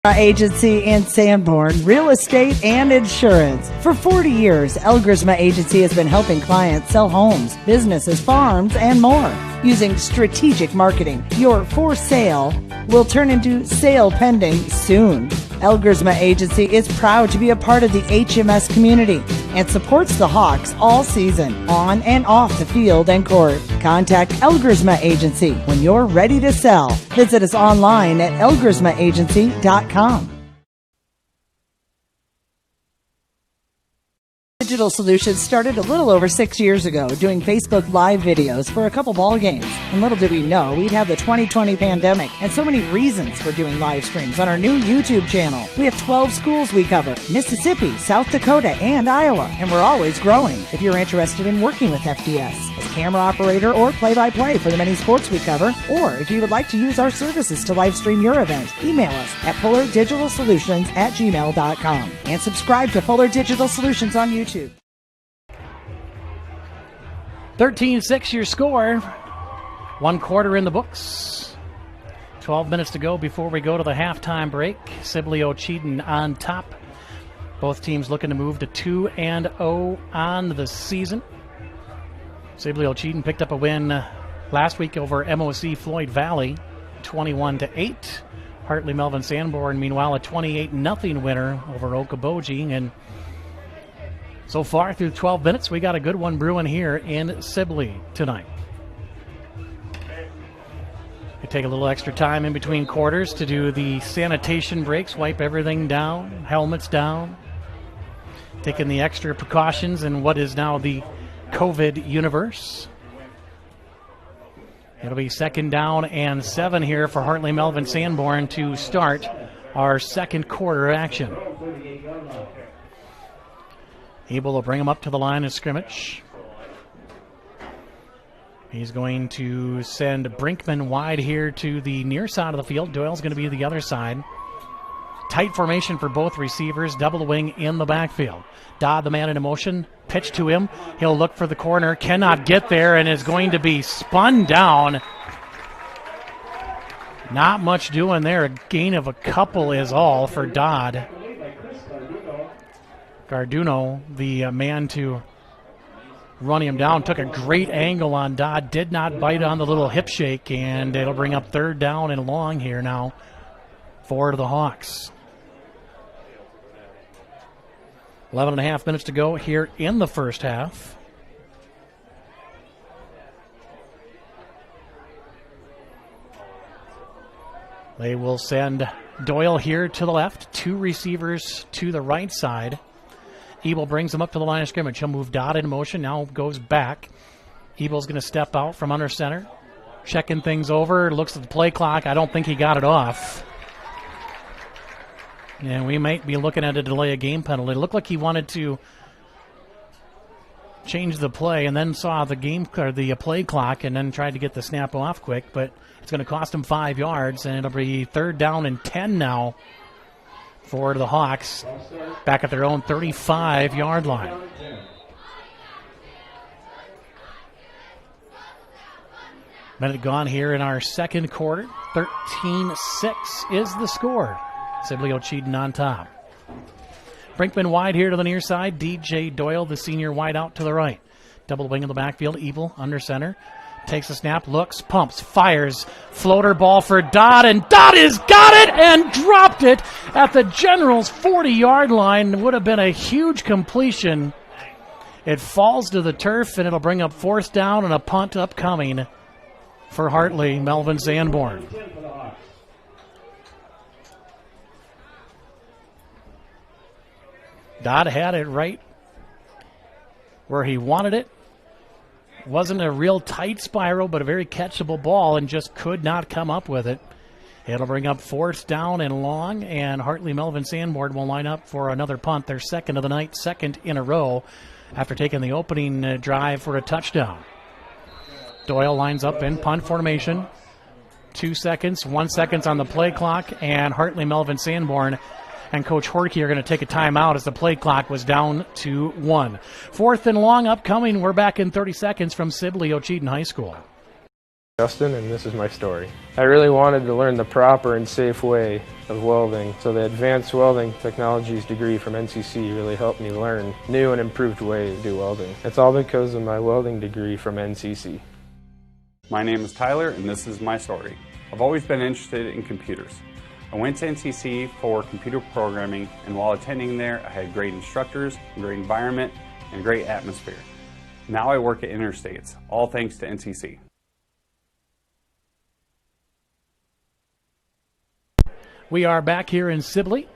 Agency in Sanborn, real estate and insurance. For 40 years, Elgersma Agency has been helping clients sell homes, businesses, farms, and more. Using strategic marketing, your for sale will turn into sale pending soon. Elgersma Agency is proud to be a part of the HMS community and supports the Hawks all season, on and off the field and court. Contact Elgersma Agency when you're ready to sell. Visit us online at elgersmaagency.com. Digital Solutions started a little over 6 years ago doing Facebook Live videos for a couple ball games. And little did we know we'd have the 2020 pandemic and so many reasons for doing live streams on our new YouTube channel. We have 12 schools we cover: Mississippi, South Dakota, and Iowa. And we're always growing. If you're interested in working with FDS as camera operator or play-by-play for the many sports we cover, or if you would like to use our services to live stream your event, email us at fullerdigitalsolutions@gmail.com and subscribe to Fuller Digital Solutions on YouTube. 13-6 your score. 1 quarter in the books. 12 minutes to go before we go to the halftime break. Sibley-Ocheyedan on top. Both teams looking to move to 2-0 on the season. Sibley-Ocheyedan picked up a win last week over MOC Floyd Valley, 21-8. Hartley-Melvin-Sanborn, meanwhile, a 28-0 winner over Okoboji. And so far through 12 minutes, we got a good one brewing here in Sibley tonight. We take a little extra time in between quarters to do the sanitation breaks, wipe everything down, helmets down, taking the extra precautions in what is now the COVID universe. It'll be 2nd down and 7 here for Hartley-Melvin-Sanborn to start our second quarter action. Abel will bring him up to the line of scrimmage. He's going to send Brinkman wide here to the near side of the field. Doyle's going to be the other side. Tight formation for both receivers, double wing in the backfield. Dodd, the man in motion, pitch to him. He'll look for the corner, cannot get there, and is going to be spun down. Not much doing there. A gain of a couple is all for Dodd. Garduno, the man to run him down, took a great angle on Dodd, did not bite on the little hip shake, and it'll bring up 3rd down and long here now for the Hawks. 11.5 minutes to go here in the first half. They will send Doyle here to the left, 2 receivers to the right side. Ebel brings him up to the line of scrimmage. He'll move Dodd in motion, now goes back. Ebel's going to step out from under center, checking things over, looks at the play clock. I don't think he got it off. And we might be looking at a delay of game penalty. It looked like he wanted to change the play and then saw the play clock and then tried to get the snap off quick, but it's going to cost him 5 yards, and it'll be 3rd down and 10 now for the Hawks, back at their own 35-yard line. Minute gone here in our second quarter. 13-6 is the score. Sibley-Ocheyedan on top. Brinkman wide here to the near side. DJ Doyle, the senior, wide out to the right. Double wing in the backfield. Ebel under center. Takes a snap, looks, pumps, fires. Floater ball for Dodd, and Dodd has got it and dropped it at the Generals' 40-yard line. Would have been a huge completion. It falls to the turf, and it'll bring up 4th down and a punt upcoming for Hartley-Melvin-Sanborn. Dodd had it right where he wanted it. Wasn't a real tight spiral, but a very catchable ball, and just could not come up with it. It'll bring up 4th down and long, and Hartley-Melvin-Sanborn will line up for another punt, their 2nd of the night, 2nd in a row, after taking the opening drive for a touchdown. Doyle lines up in punt formation. 2 seconds, 1 second on the play clock, and Hartley-Melvin-Sanborn and Coach Horkey are going to take a timeout as the play clock was down to 1. 4th and long upcoming. We're back in 30 seconds from Sibley-Ocheyedan High School. Justin, and this is my story. I really wanted to learn the proper and safe way of welding, so the Advanced Welding Technologies degree from NCC really helped me learn new and improved ways to do welding. It's all because of my welding degree from NCC. My name is Tyler, and this is my story. I've always been interested in computers. I went to NCC for computer programming, and while attending there, I had great instructors, a great environment, and a great atmosphere. Now I work at Interstates, all thanks to NCC. We are back here in Sibley,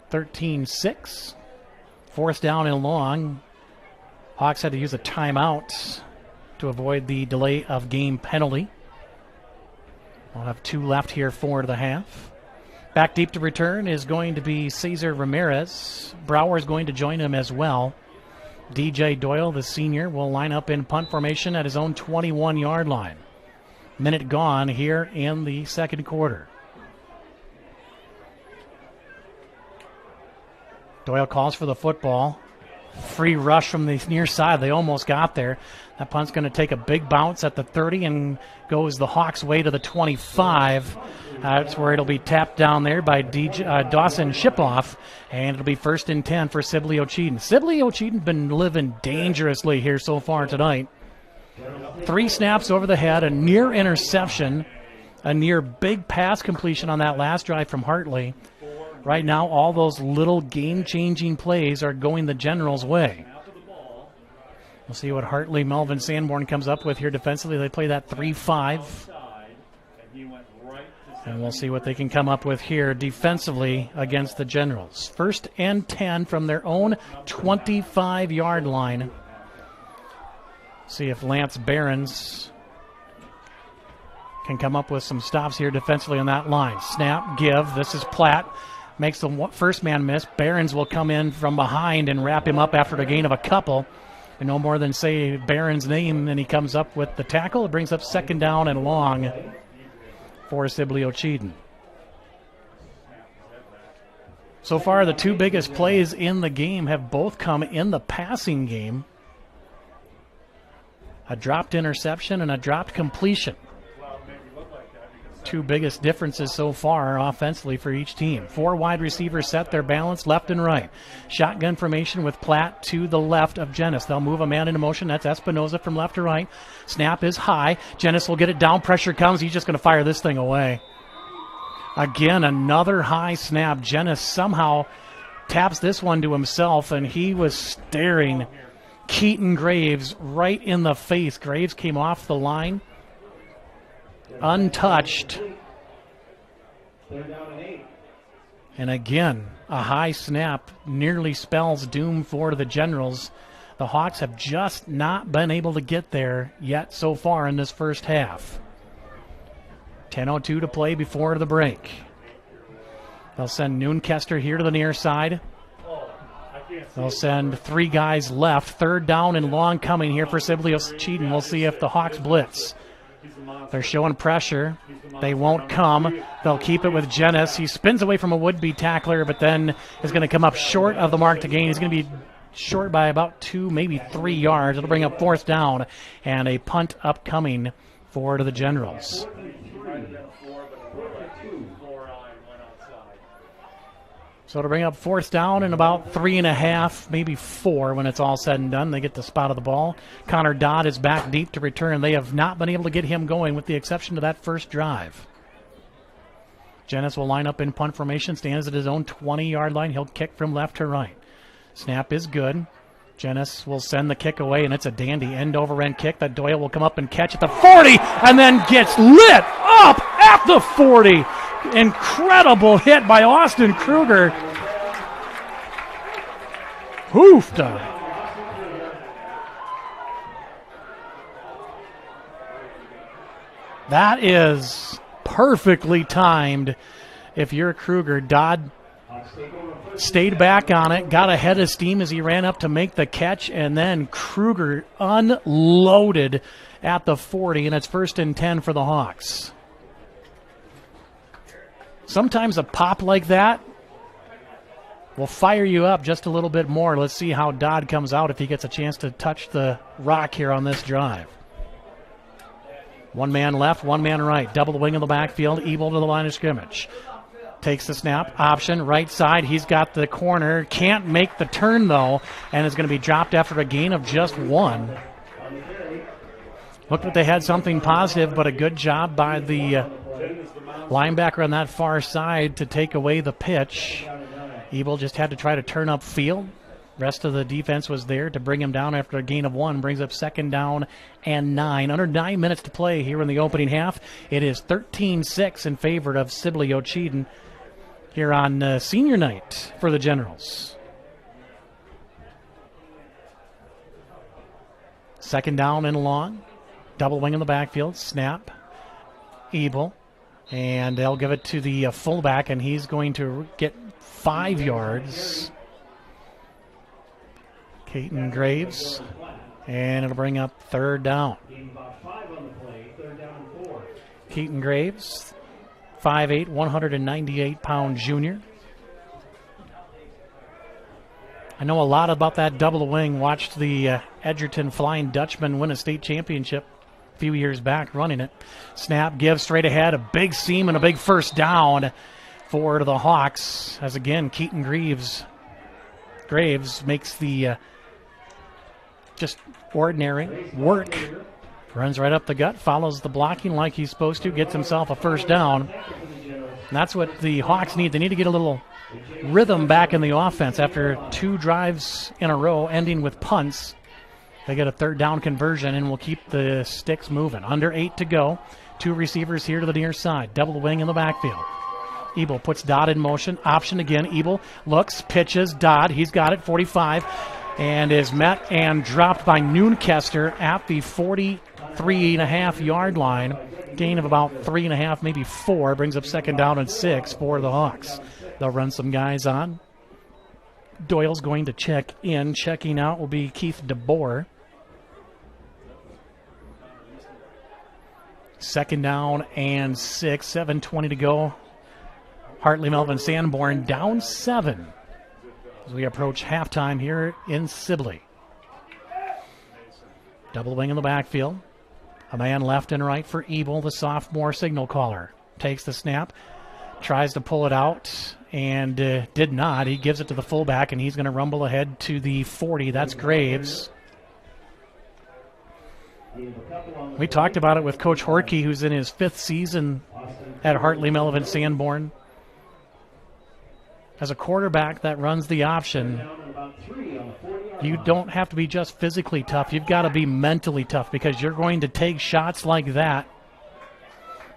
13-6. 4th down and long. Hawks had to use a timeout to avoid the delay of game penalty. We'll have 2 left here for the half. Back deep to return is going to be Cesar Ramirez. Brower is going to join him as well. DJ Doyle, the senior, will line up in punt formation at his own 21-yard line. Minute gone here in the second quarter. Doyle calls for the football. Free rush from the near side. They almost got there. That punt's going to take a big bounce at the 30 and goes the Hawks' way to the 25. That's where it'll be tapped down there by Dawson Shipoff, and it'll be 1st and 10 for Sibley-Ocheyedan. Sibley-Ocheyedan's been living dangerously here so far tonight. 3 snaps over the head, a near interception, a near big pass completion on that last drive from Hartley. Right now, all those little game-changing plays are going the Generals' way. We'll see what Hartley-Melvin-Sanborn comes up with here defensively. They play that 3-5. And we'll see what they can come up with here defensively against the Generals. 1st and 10 from their own 25-yard line. See if Lance Behrens can come up with some stops here defensively on that line. Snap, give. This is Platt. Makes the first man miss. Behrens will come in from behind and wrap him up after a gain of a couple. And no more than say Behrens' name, and he comes up with the tackle. It brings up 2nd down and long for Sibley-Ocheyedan. So far, the 2 biggest plays in the game have both come in the passing game. A dropped interception and a dropped completion. 2 biggest differences so far offensively for each team. 4 wide receivers set their balance left and right. Shotgun formation with Platt to the left of Jennis. They'll move a man into motion. That's Espinoza from left to right. Snap is high. Jennis will get it down. Pressure comes. He's just going to fire this thing away. Again, another high snap. Jennis somehow taps this one to himself, and he was staring Keaton Graves right in the face. Graves came off the line untouched. And again, a high snap nearly spells doom for the Generals. The Hawks have just not been able to get there yet so far in this first half. 10:02 to play before the break. They'll send Noonkester here to the near side. They'll send 3 guys left. 3rd down and long coming here for Sibley-Ocheyedan. We'll see if the Hawks blitz. They're showing pressure. They won't come. They'll keep it with Jennis. He spins away from a would-be tackler, but then is going to come up short of the mark to gain. He's going to be short by about 2, maybe 3 yards. It'll bring up 4th down and a punt upcoming for the Generals. So it'll bring up 4th down and about 3.5, maybe 4 when it's all said and done. They get the spot of the ball. Connor Dodd is back deep to return. They have not been able to get him going with the exception of that first drive. Jennis will line up in punt formation, stands at his own 20-yard line. He'll kick from left to right. Snap is good. Jennis will send the kick away, and it's a dandy end-over-end kick that Doyle will come up and catch at the 40 and then gets lit up at the 40. Incredible hit by Austin Kruger. Hoofda. That is perfectly timed. If you're Kruger, Dodd stayed back on it, got ahead of steam as he ran up to make the catch, and then Kruger unloaded at the 40, and it's 1st and 10 for the Hawks. Sometimes a pop like that We'll fire you up just a little bit more. Let's see how Dodd comes out if he gets a chance to touch the rock here on this drive. One man left, one man right. Double the wing in the backfield. Ebel to the line of scrimmage. Takes the snap. Option, right side. He's got the corner. Can't make the turn, though, and is going to be dropped after a gain of just 1. Looked like they had something positive, but a good job by the linebacker on that far side to take away the pitch. Ebel just had to try to turn up field. Rest of the defense was there to bring him down after a gain of 1. Brings up 2nd down and 9. Under 9 minutes to play here in the opening half. It is 13-6 in favor of Sibley-Ocheyedan here on senior night for the Generals. 2nd down and long. Double wing in the backfield. Snap. Ebel. And they'll give it to the fullback, and he's going to get 5 yards. Caton Graves. And it'll bring up 3rd down. Caton Graves, 5'8", 198-pound junior. I know a lot about that double wing. Watched the Edgerton Flying Dutchman win a state championship a few years back running it. Snap, give straight ahead, a big seam and a big 1st down for the Hawks. As again, Caton Graves makes the just ordinary work. Runs right up the gut, follows the blocking like he's supposed to, gets himself a 1st down. And that's what the Hawks need. They need to get a little rhythm back in the offense after 2 drives in a row ending with punts. They get a 3rd down conversion and will keep the sticks moving. Under 8 to go. 2 receivers here to the near side. Double wing in the backfield. Ebel puts Dodd in motion. Option again. Ebel looks, pitches. Dodd, he's got it, 45, and is met and dropped by Noonkester at the 43.5-yard line. Gain of about 3.5, maybe 4. Brings up 2nd down and 6 for the Hawks. They'll run some guys on. Doyle's going to check in. Checking out will be Keith DeBoer. 2nd down and 6. 7:20 to go. Hartley-Melvin-Sanborn down 7 as we approach halftime here in Sibley. Double wing in the backfield. A man left and right for Ebel, the sophomore signal caller. Takes the snap, tries to pull it out, and did not. He gives it to the fullback, and he's going to rumble ahead to the 40. That's Graves. We talked about it with Coach Horkey, who's in his 5th season at Hartley-Melvin-Sanborn. As a quarterback that runs the option, you don't have to be just physically tough. You've got to be mentally tough, because you're going to take shots like that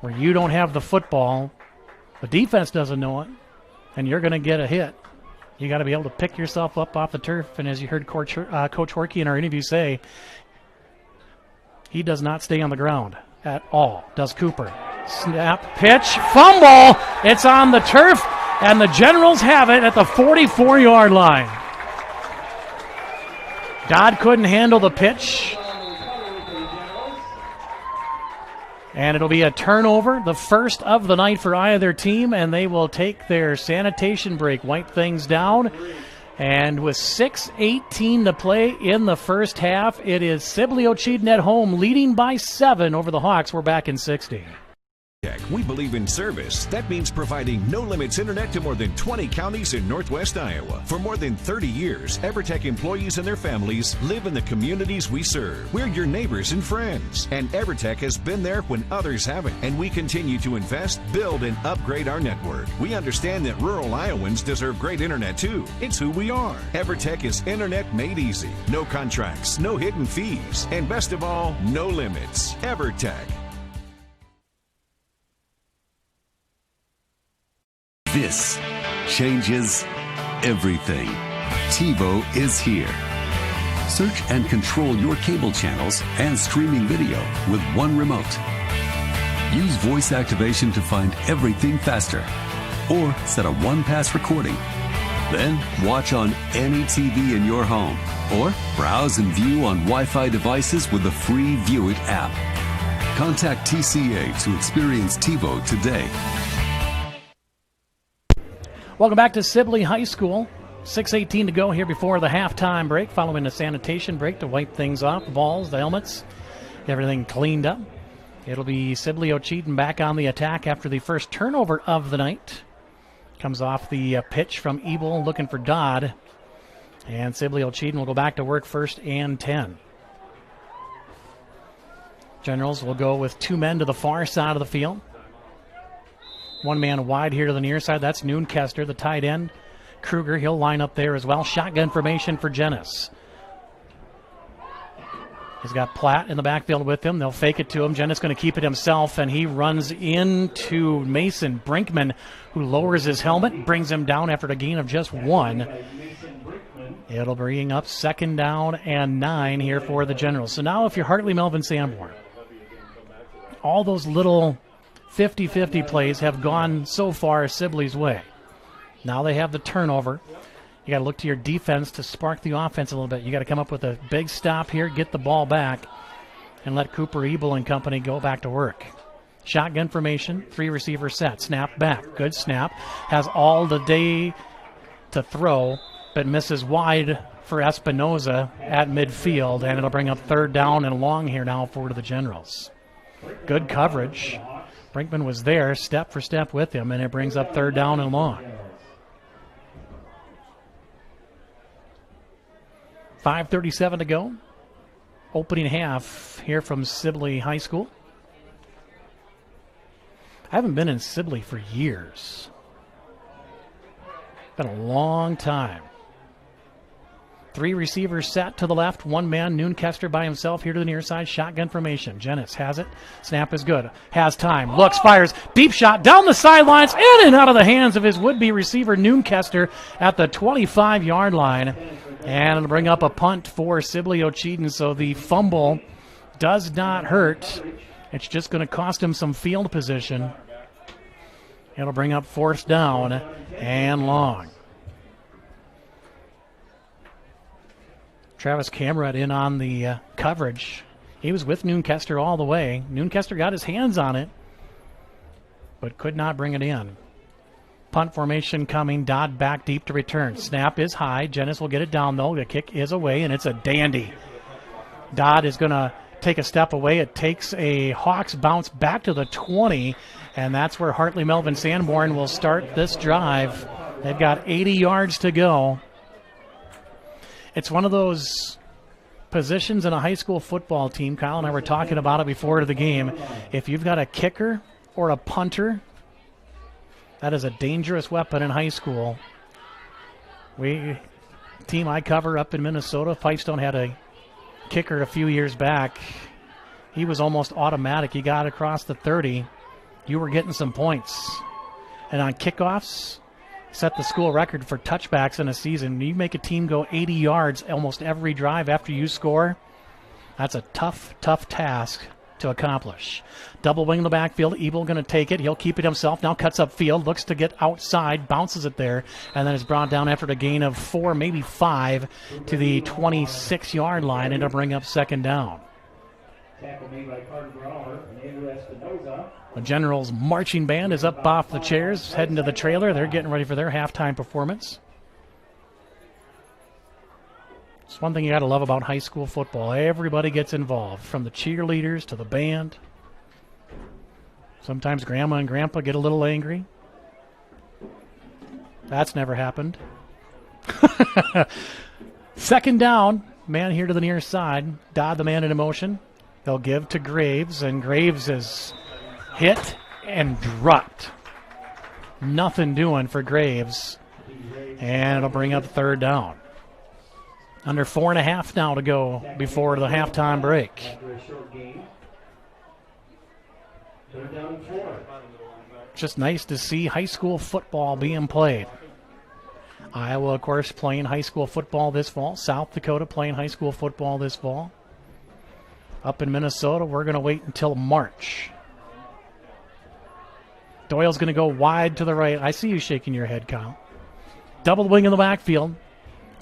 where you don't have the football. The defense doesn't know it, and you're going to get a hit. You got to be able to pick yourself up off the turf. And as you heard Coach Horkey in our interview say, he does not stay on the ground at all, does Cooper. Snap, pitch, fumble. It's on the turf, and the Generals have it at the 44-yard line. Dodd couldn't handle the pitch. And it'll be a turnover, the first of the night for either team, and they will take their sanitation break, wipe things down. And with 6:18 to play in the first half, it is Sibley-Ocheyedan at home leading by 7 over the Hawks. We're back in 60. We believe in service. That means providing no-limits internet to more than 20 counties in northwest Iowa. For more than 30 years, EverTech employees and their families live in the communities we serve. We're your neighbors and friends. And EverTech has been there when others haven't. And we continue to invest, build, and upgrade our network. We understand that rural Iowans deserve great internet too. It's who we are. EverTech is internet made easy. No contracts, no hidden fees, and best of all, no limits. EverTech. This changes everything. TiVo is here. Search and control your cable channels and streaming video with one remote. Use voice activation to find everything faster. Or set a one-pass recording. Then watch on any TV in your home. Or browse and view on Wi-Fi devices with the free View It app. Contact TCA to experience TiVo today. Welcome back to Sibley High School. 6:18 to go here before the halftime break, following the sanitation break to wipe things off, the balls, the helmets, everything cleaned up. It'll be Sibley-Ocheyedan back on the attack after the first turnover of the night. Comes off the pitch from Ebel looking for Dodd. And Sibley-Ocheyedan will go back to work 1st and 10. Generals will go with 2 men to the far side of the field. 1 man wide here to the near side. That's Noonkester, the tight end. Kruger, he'll line up there as well. Shotgun formation for Jennis. He's got Platt in the backfield with him. They'll fake it to him. Jennis going to keep it himself, and he runs into Mason Brinkman, who lowers his helmet, brings him down after a gain of just 1. It'll bring up 2nd down and 9 here for the Generals. So now if you're Hartley-Melvin-Sanborn, all those little 50-50 plays have gone so far Sibley's way. Now they have the turnover. You got to look to your defense to spark the offense a little bit. You got to come up with a big stop here, get the ball back, and let Cooper Ebel and company go back to work. Shotgun formation, 3 receiver set. Snap back. Good snap. Has all the day to throw, but misses wide for Espinoza at midfield, and it'll bring up 3rd down and long here now for the Generals. Good coverage. Brinkman was there step for step with him, and it brings up 3rd down and long. 5:37 to go. Opening half here from Sibley High School. I haven't been in Sibley for years. Been a long time. 3 receivers set to the left. 1 man, Noonkester by himself here to the near side. Shotgun formation. Jennis has it. Snap is good. Has time. Looks, fires. Deep shot down the sidelines. In and out of the hands of his would-be receiver, Noonkester, at the 25-yard line. And it'll bring up a punt for Sibley-Ocheyedan. So the fumble does not hurt. It's just going to cost him some field position. It'll bring up 4th down and long. Travis Cameron in on the coverage. He was with Noonkester all the way. Noonkester got his hands on it, but could not bring it in. Punt formation coming. Dodd back deep to return. Snap is high. Jennis will get it down, though. The kick is away, and it's a dandy. Dodd is going to take a step away. It takes a Hawks bounce back to the 20, and that's where Hartley-Melvin-Sanborn will start this drive. They've got 80 yards to go. It's one of those positions in a high school football team. Kyle and I were talking about it before the game. If you've got a kicker or a punter, that is a dangerous weapon in high school. Team I cover up in Minnesota, Pipestone had a kicker a few years back. He was almost automatic. He got across the 30. You were getting some points. And on kickoffs, set the school record for touchbacks in a season. You make a team go 80 yards almost every drive after you score. That's a tough task to accomplish. Double wing in the backfield. Ebel going to take it. He'll keep it himself. Now cuts upfield. Looks to get outside. Bounces it there. And then is brought down after a gain of 4, maybe 5 to the 26-yard line. And it'll bring up 2nd down. The Generals marching band is up off the chairs, heading to the trailer. They're getting ready for their halftime performance. It's one thing you got to love about high school football. Everybody gets involved, from the cheerleaders to the band. Sometimes Grandma and Grandpa get a little angry. That's never happened. 2nd down. Man here to the near side. Dodd, the man in motion. They'll give to Graves, and Graves is hit and dropped. Nothing doing for Graves. And it'll bring up 3rd down. Under 4.5 now to go before the halftime break. Just nice to see high school football being played. Iowa, of course, playing high school football this fall. South Dakota playing high school football this fall. Up in Minnesota, we're going to wait until March. Doyle's going to go wide to the right. I see you shaking your head, Kyle. Double wing in the backfield.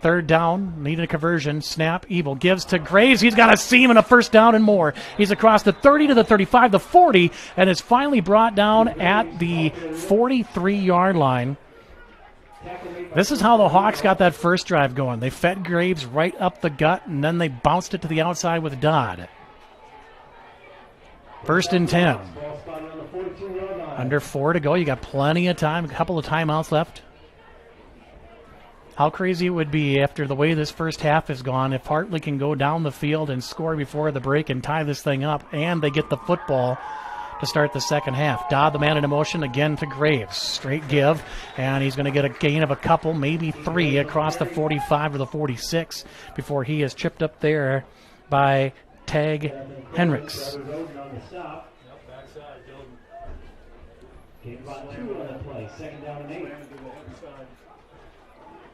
3rd down, needed a conversion. Snap, Ebel gives to Graves. He's got a seam and a 1st down and more. He's across the 30 to the 35, the 40, and is finally brought down at the 43-yard line. This is how the Hawks got that first drive going. They fed Graves right up the gut, and then they bounced it to the outside with Dodd. 1st and 10. Under 4 to go. You got plenty of time, a couple of timeouts left. How crazy it would be after the way this first half has gone if Hartley can go down the field and score before the break and tie this thing up, and they get the football to start the second half. Dodd, the man in motion, again to Graves. Straight give, and he's going to get a gain of a couple, maybe 3, across the 45 or the 46 before he is tripped up there by Tag Henricks.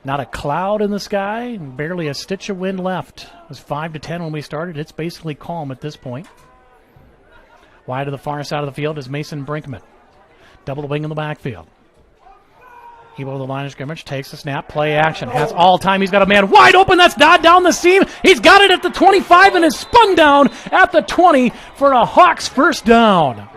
Not a cloud in the sky, barely a stitch of wind left. It was 5 to 10 when we started. It's basically calm at this point. Wide to the far side of the field is Mason Brinkman. Double the wing in the backfield. Ebel to the line of scrimmage, takes the snap, play action, has all time. He's got a man wide open. That's Dodd down the seam. He's got it at the 25 and is spun down at the 20 for a Hawks first down.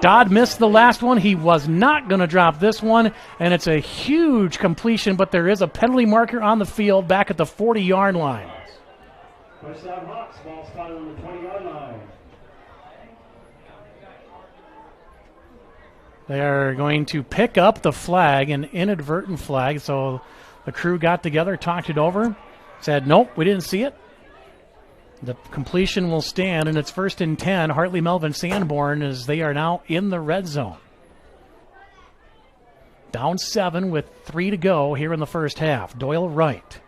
Dodd missed the last one. He was not going to drop this one, and it's a huge completion, but there is a penalty marker on the field back at the 40-yard line. First down Hawks, ball spotted on the 20-yard line. They are going to pick up the flag, an inadvertent flag, so the crew got together, talked it over, said, nope, we didn't see it. The completion will stand, and it's 1st and 10. Hartley-Melvin-Sanborn, as they are now in the red zone. Down 7 with 3 to go here in the first half. Doyle right.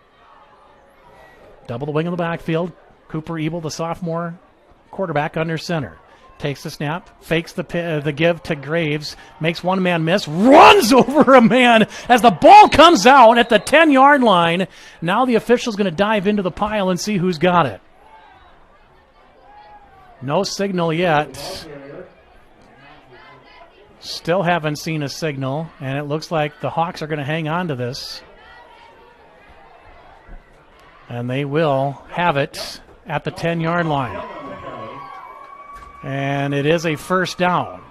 Double the wing in the backfield. Cooper Ebel, the sophomore quarterback, under center. Takes the snap, fakes the give to Graves, makes one man miss, runs over a man as the ball comes out at the 10-yard line. Now the official's going to dive into the pile and see who's got it. No signal yet. Still haven't seen a signal, and it looks like the Hawks are going to hang on to this. And they will have it at the 10-yard line. And it is a first down.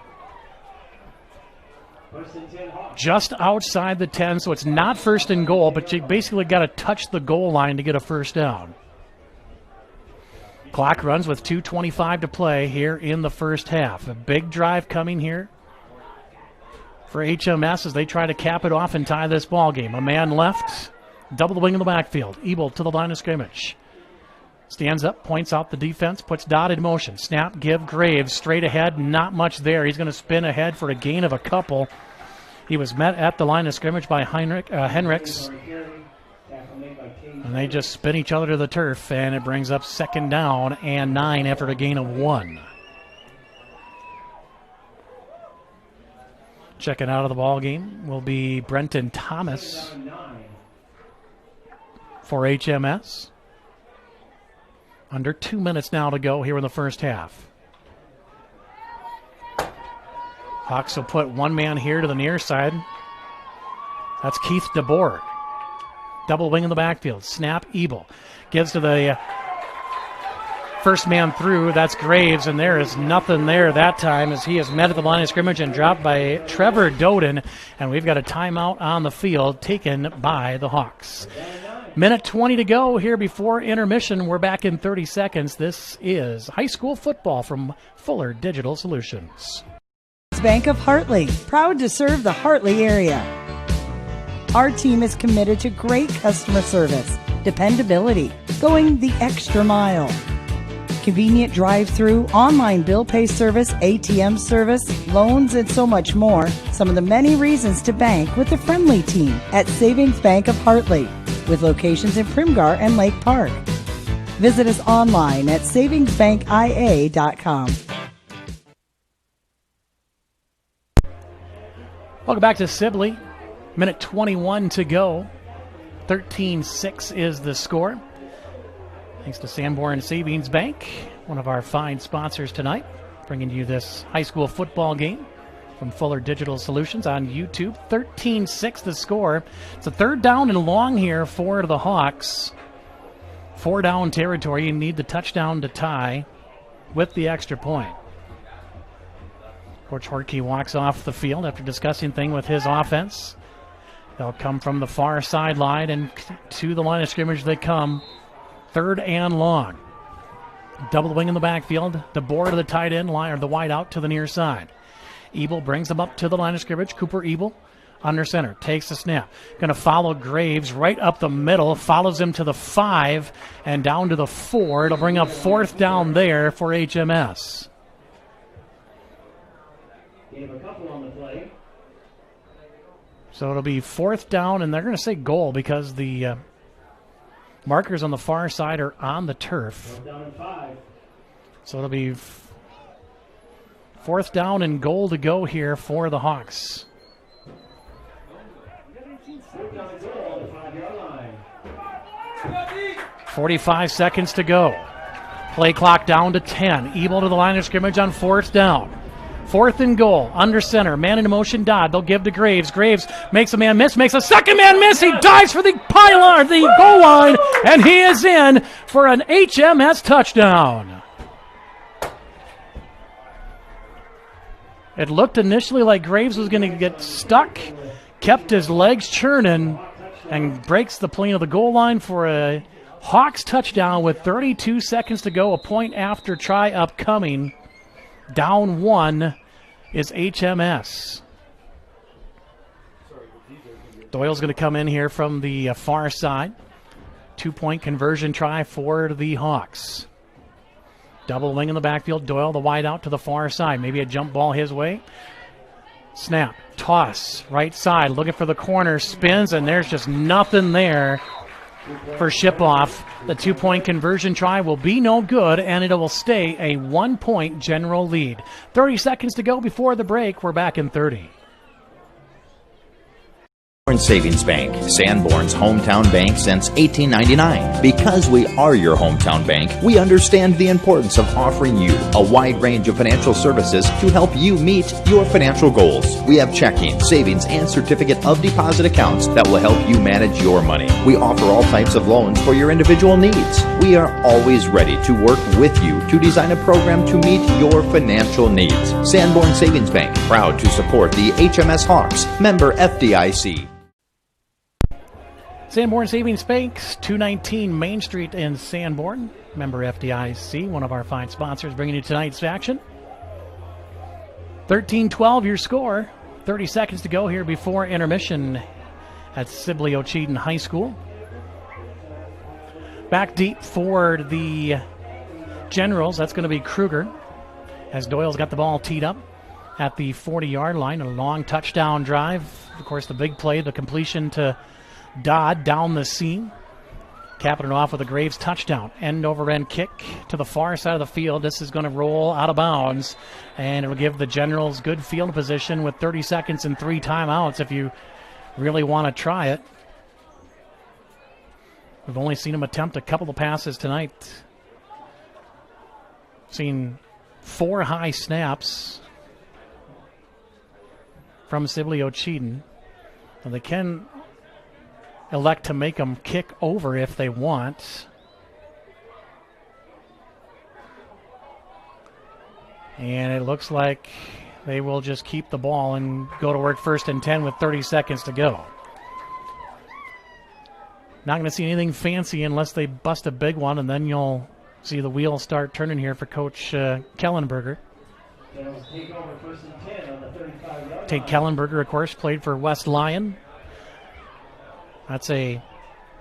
Just outside the 10, so it's not 1st and goal, but you basically got to touch the goal line to get a first down. Clock runs with 2:25 to play here in the first half. A big drive coming here for HMS as they try to cap it off and tie this ball game. A man left, double the wing in the backfield. Ebel to the line of scrimmage. Stands up, points out the defense, puts Dodd in motion. Snap, give, Graves, straight ahead, not much there. He's going to spin ahead for a gain of a couple. He was met at the line of scrimmage by Henricks. And they just spin each other to the turf, and it brings up 2nd down and 9 after a gain of 1. Checking out of the ball game will be Brenton Thomas for HMS. Under 2 minutes now to go here in the first half. Hawks will put one man here to the near side. That's Keith DeBoer. Double wing in the backfield. Snap, Ebel. Gives to the first man through. That's Graves, and there is nothing there that time as he is met at the line of scrimmage and dropped by Trevor Doden. And we've got a timeout on the field taken by the Hawks. Minute 20 to go here before intermission. We're back in 30 seconds. This is high school football from Fuller Digital Solutions. Bank of Hartley, proud to serve the Hartley area. Our team is committed to great customer service, dependability, going the extra mile. Convenient drive-through, online bill pay service, ATM service, loans, and so much more. Some of the many reasons to bank with the friendly team at Savings Bank of Hartley, with locations in Primgar and Lake Park. Visit us online at savingsbankia.com. Welcome back to Sibley. Minute 21 to go. 13-6 is the score. Thanks to Sanborn Savings Bank, one of our fine sponsors tonight, bringing you this high school football game from Fuller Digital Solutions on YouTube. 13-6 the score. It's a 3rd down and long here for the Hawks. 4 down territory. You need the touchdown to tie with the extra point. Coach Horkey walks off the field after discussing things with his offense. They'll come from the far sideline, and to the line of scrimmage they come. 3rd and long. Double wing in the backfield. DeBoer to the tight end line, or the wide out to the near side. Ebel brings them up to the line of scrimmage. Cooper Ebel under center. Takes the snap. Going to follow Graves right up the middle. Follows him to the 5 and down to the 4. It'll bring up 4th down there for HMS. Gave a couple on the play. So it'll be 4th down, and they're going to say goal because the markers on the far side are on the turf. Down in 5. So it'll be 4th down and goal to go here for the Hawks. 45 seconds to go. Play clock down to 10. Ebel to the line of scrimmage on 4th down. 4th and goal, under center, man in motion, Dodd. They'll give to Graves. Graves makes a man miss, makes a second man miss. He dives for the pylon, the goal line, and he is in for an HMS touchdown. It looked initially like Graves was going to get stuck, kept his legs churning, and breaks the plane of the goal line for a Hawks touchdown with 32 seconds to go, a point after try upcoming. Down 1 is HMS. Doyle's going to come in here from the far side. 2-point conversion try for the Hawks. Double wing in the backfield. Doyle, the wide out to the far side. Maybe a jump ball his way. Snap. Toss. Right side. Looking for the corner. Spins, and there's just nothing there for Shipoff. The 2-point conversion try will be no good, and it will stay a 1-point general lead. 30 seconds to go before the break. We're back in 30. Savings Bank, Sanborn's hometown bank since 1899. Because we are your hometown bank, we understand the importance of offering you a wide range of financial services to help you meet your financial goals. We have checking, savings, and certificate of deposit accounts that will help you manage your money. We offer all types of loans for your individual needs. We are always ready to work with you to design a program to meet your financial needs. Sanborn Savings Bank, proud to support the HMS Hawks, member FDIC. Sanborn Savings Bank, 219 Main Street in Sanborn. Member FDIC, one of our fine sponsors, bringing you tonight's action. 13-12 your score. 30 seconds to go here before intermission at Sibley-Ocheyedan High School. Back deep for the Generals. That's going to be Kruger, as Doyle's got the ball teed up at the 40-yard line. A long touchdown drive. Of course, the big play, the completion to Dodd down the seam, capping it off with a Graves touchdown. End-over-end kick to the far side of the field. This is going to roll out of bounds, and it'll give the Generals good field position with 30 seconds and 3 timeouts if you really want to try it. We've only seen them attempt a couple of passes tonight. Seen 4 high snaps from Sibley-Ocheyedan. Well, they can elect to make them kick over if they want. And it looks like they will just keep the ball and go to work 1st and 10 with 30 seconds to go. Not going to see anything fancy unless they bust a big one, and then you'll see the wheels start turning here for Coach Kellenberger. Take over 1st and 10 on the 35-yard Tate Kellenberger, of course, played for West Lyon. That's a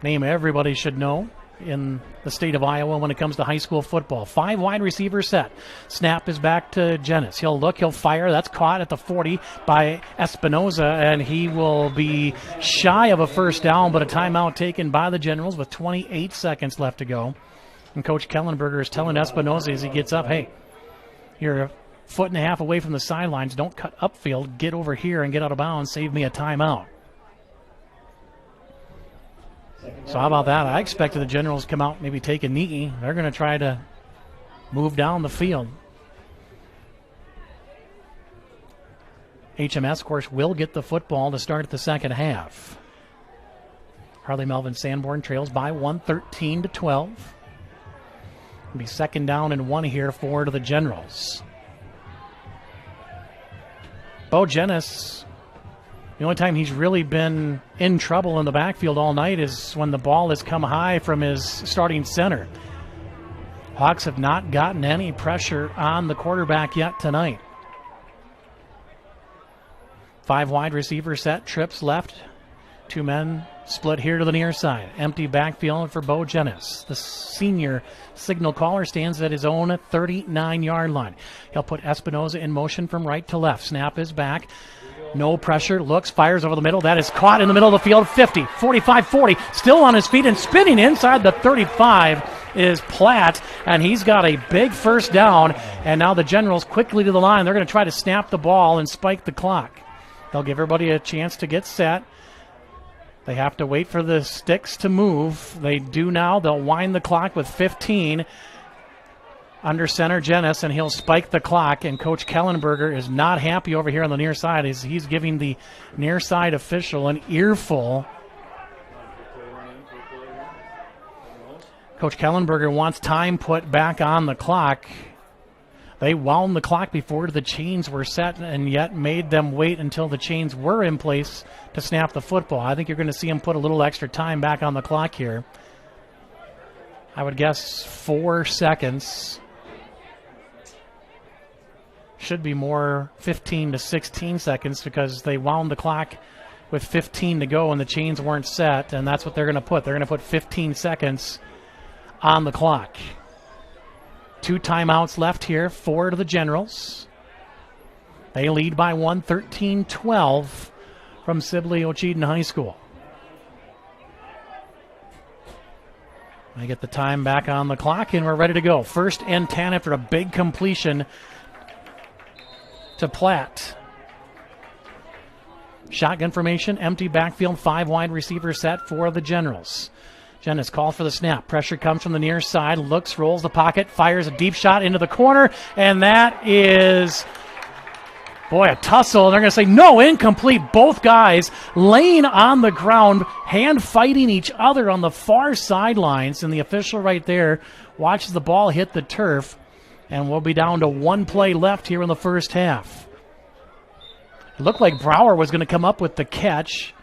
name everybody should know in the state of Iowa when it comes to high school football. 5 wide receivers set. Snap is back to Jennis. He'll look, he'll fire. That's caught at the 40 by Espinoza, and he will be shy of a 1st down, but a timeout taken by the Generals with 28 seconds left to go. And Coach Kellenberger is telling Espinoza as he gets up, hey, you're a 1.5 feet away from the sidelines. Don't cut upfield. Get over here and get out of bounds. Save me a timeout. So how about that? I expected the Generals to come out, maybe take a knee. They're going to try to move down the field. HMS, of course, will get the football to start the second half. Hartley-Melvin-Sanborn trails by 1, 13-12. It'll be 2nd down and 1 here for the Generals. Bo Jennis The only time he's really been in trouble in the backfield all night is when the ball has come high from his starting center. Hawks have not gotten any pressure on the quarterback yet tonight. 5 wide receiver set, trips left. 2 men split here to the near side. Empty backfield for Bo Jennis. The senior signal caller stands at his own 39-yard line. He'll put Espinoza in motion from right to left. Snap is back. No pressure. Looks, fires over the middle. That is caught in the middle of the field. 50, 45, 40. Still on his feet and spinning inside the 35 is Platt, and he's got a big first down. And now the Generals quickly to the line. They're going to try to snap the ball and spike the clock. They'll give everybody a chance to get set. They have to wait for the sticks to move. They do now. They'll wind the clock with 15. Under center, Jennis, and he'll spike the clock. And Coach Kellenberger is not happy over here on the near side. He's giving the near side official an earful. Coach Kellenberger wants time put back on the clock. They wound the clock before the chains were set and yet made them wait until the chains were in place to snap the football. I think you're going to see him put a little extra time back on the clock here. I would guess 4 seconds. Should be more 15 to 16 seconds because they wound the clock with 15 to go and the chains weren't set, and that's what they're going to put. They're going to put 15 seconds on the clock. 2 timeouts left here, 4 to the Generals. They lead by 1, 13-12 from Sibley-Ocheyedan High School. They get the time back on the clock, and we're ready to go. 1st and 10 after a big completion to Platt. Shotgun formation, empty backfield, 5 wide receiver set for the Generals. Jennis calls for the snap. Pressure comes from the near side. Looks, rolls the pocket, fires a deep shot into the corner, and that is, boy, a tussle. They're going to say no, incomplete. Both guys laying on the ground, hand fighting each other on the far sidelines, and the official right there watches the ball hit the turf, and we'll be down to 1 play left here in the first half. It looked like Brower was going to come up with the catch.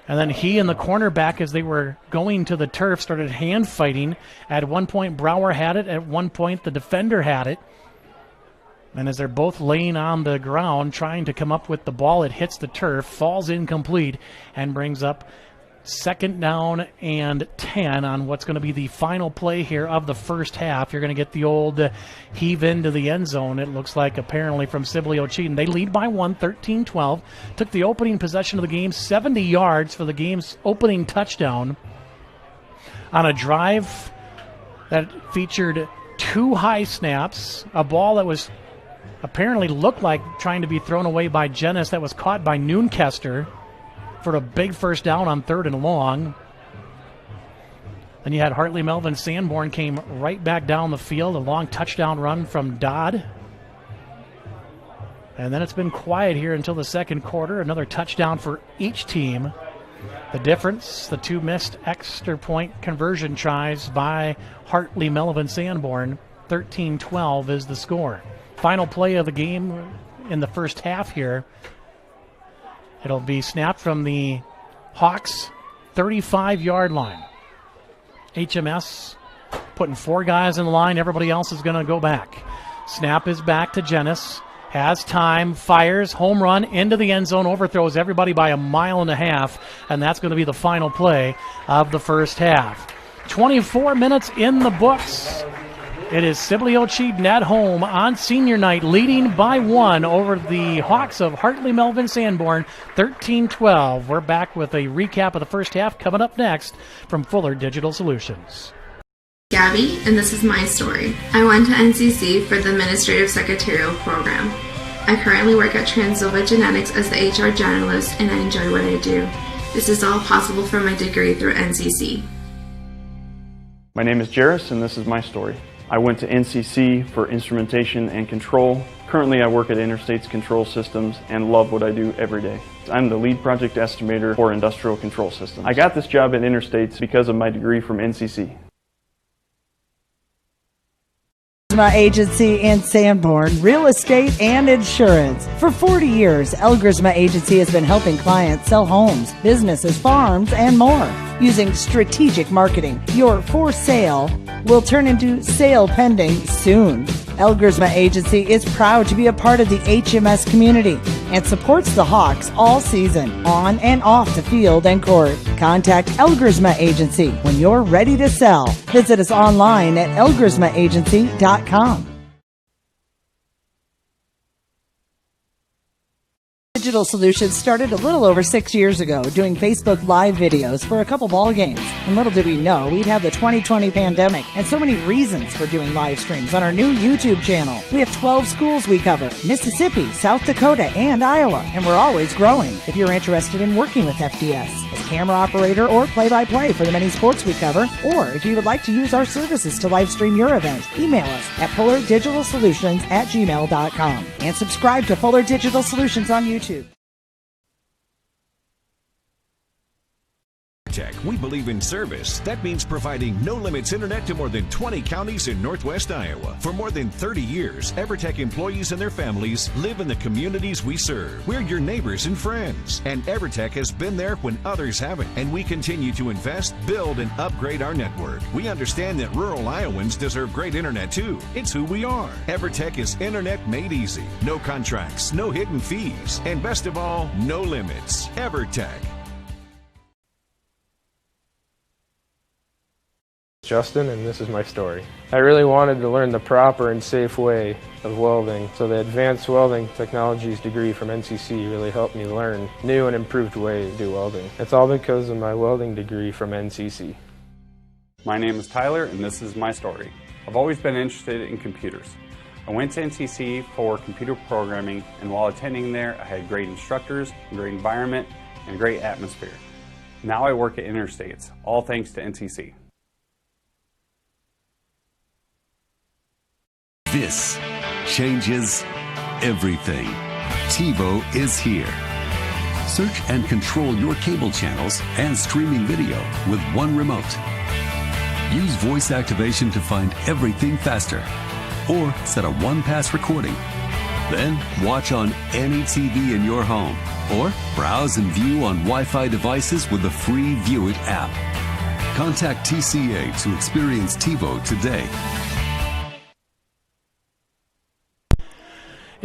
And then he and the cornerback, as they were going to the turf, started hand fighting. At one point, Brower had it. At one point, the defender had it. And as they're both laying on the ground, trying to come up with the ball, it hits the turf, falls incomplete, and brings up 2nd down and 10 on what's going to be the final play here of the first half. You're going to get the old heave into the end zone, it looks like, apparently, from Sibley-Ocheyedan. They lead by 1, 13-12. Took the opening possession of the game, 70 yards for the game's opening touchdown on a drive that featured 2 high snaps, a ball that was apparently looked like trying to be thrown away by Jennis that was caught by Noonkester for a big first down on 3rd and long. Then you had Hartley-Melvin-Sanborn came right back down the field, a long touchdown run from Dodd. And then it's been quiet here until the second quarter. Another touchdown for each team. The difference, the 2 missed extra point conversion tries by Hartley-Melvin-Sanborn. 13-12 is the score. Final play of the game in the first half here. It'll be snapped from the Hawks' 35-yard line. HMS putting 4 guys in the line. Everybody else is going to go back. Snap is back to Jennis. Has time, fires, home run into the end zone, overthrows everybody by 1.5 miles, and that's going to be the final play of the first half. 24 minutes in the books. It is Sibley-Ocheyedan at home on senior night, leading by 1 over the Hawks of Hartley-Melvin-Sanborn, 13-12. We're back with a recap of the first half coming up next from Fuller Digital Solutions. Gabby, and this is my story. I went to NCC for the Administrative Secretarial program. I currently work at Transilva Genetics as the HR generalist, and I enjoy what I do. This is all possible from my degree through NCC. My name is Jairus, and this is my story. I went to NCC for instrumentation and control. Currently, I work at Interstates Control Systems and love what I do every day. I'm the lead project estimator for industrial control systems. I got this job at Interstates because of my degree from NCC. My agency in Sanborn, real estate and insurance. For 40 years, Elgersma Agency has been helping clients sell homes, businesses, farms, and more. Using strategic marketing, your for sale will turn into sale pending soon. Elgersma Agency is proud to be a part of the HMS community and supports the Hawks all season, on and off the field and court. Contact Elgersma Agency when you're ready to sell. Visit us online at elgersmaagency.com. Digital Solutions started a little over 6 years ago doing Facebook Live videos for a couple ball games. And little did we know we'd have the 2020 pandemic and so many reasons for doing live streams on our new YouTube channel. We have 12 schools we cover: Mississippi, South Dakota, and Iowa. And we're always growing. If you're interested in working with FDS as camera operator or play-by-play for the many sports we cover, or if you would like to use our services to live stream your event, email us at fullerdigitalsolutions@gmail.com and subscribe to Fuller Digital Solutions on YouTube. We believe in service. That means providing no limits internet to more than 20 counties in Northwest Iowa. For more than 30 years, EverTech employees and their families live in the communities we serve. We're your neighbors and friends. And EverTech has been there when others haven't. And we continue to invest, build, and upgrade our network. We understand that rural Iowans deserve great internet too. It's who we are. EverTech is internet made easy. No contracts, no hidden fees, and best of all, no limits. EverTech. Justin, and this is my story. I really wanted to learn the proper and safe way of welding, so the Advanced Welding Technologies degree from NCC really helped me learn new and improved ways to do welding. It's all because of my welding degree from NCC. My name is Tyler, and this is my story. I've always been interested in computers. I went to NCC for computer programming, and while attending there, I had great instructors, a great environment, and a great atmosphere. Now I work at Interstates, all thanks to NCC. This changes everything. TiVo is here. Search and control your cable channels and streaming video with one remote. Use voice activation to find everything faster, or set a one-pass recording. Then watch on any TV in your home, or browse and view on Wi-Fi devices with the free View It app. Contact TCA to experience TiVo today.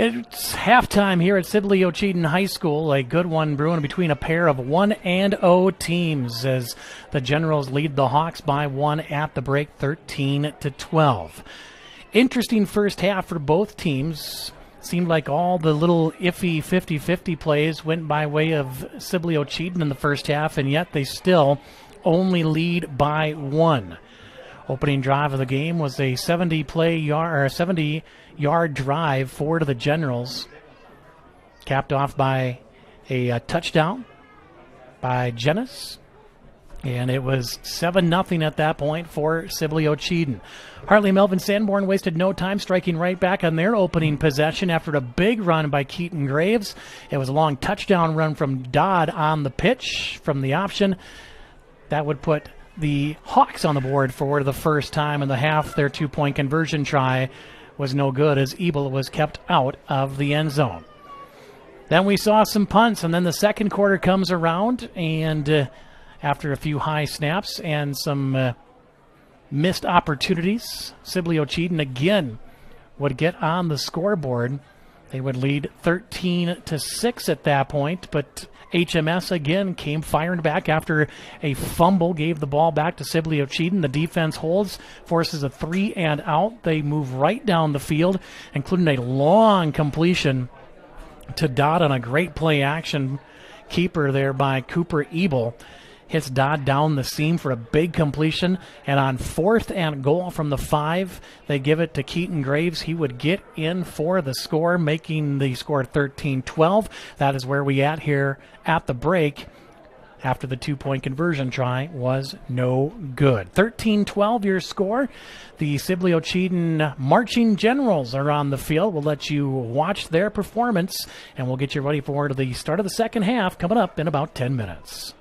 It's halftime here at Sibley-Ocheyedan High School. A good one brewing between a pair of 1-0 teams as the Generals lead the Hawks by 1 at the break, 13-12. Interesting first half for both teams. Seemed like all the little iffy 50-50 plays went by way of Sibley-Ocheyedan in the first half, and yet they still only lead by 1. Opening drive of the game was a 70-yard drive forward to the Generals, capped off by a touchdown by Jenis, and it was 7-0 at that point for Sibley-Ocheyedan. Hartley-Melvin-Sanborn wasted no time, striking right back on their opening possession after a big run by Keaton Graves. It was a long touchdown run from Dodd on the pitch from the option. That would put the Hawks on the board for the first time in the half. Their two-point conversion try was no good as Ebel was kept out of the end zone. Then we saw some punts, and then the second quarter comes around, and after a few high snaps and some missed opportunities, Sibley-Ocheyedan again would get on the scoreboard. They would lead 13-6 at that point, but HMS again came firing back after a fumble, gave the ball back to Sibley-Ocheyedan. The defense holds, forces a 3-and-out. They move right down the field, including a long completion to Dodd on a great play action keeper there by Cooper Ebel. Hits Dodd down the seam for a big completion, and on 4th and goal from the 5, they give it to Keaton Graves. He would get in for the score, making the score 13-12. That is where we at here at the break after the two-point conversion try was no good. 13-12 your score. The Sibley-Ocheyedan Marching Generals are on the field. We'll let you watch their performance, and we'll get you ready for the start of the second half coming up in about 10 minutes.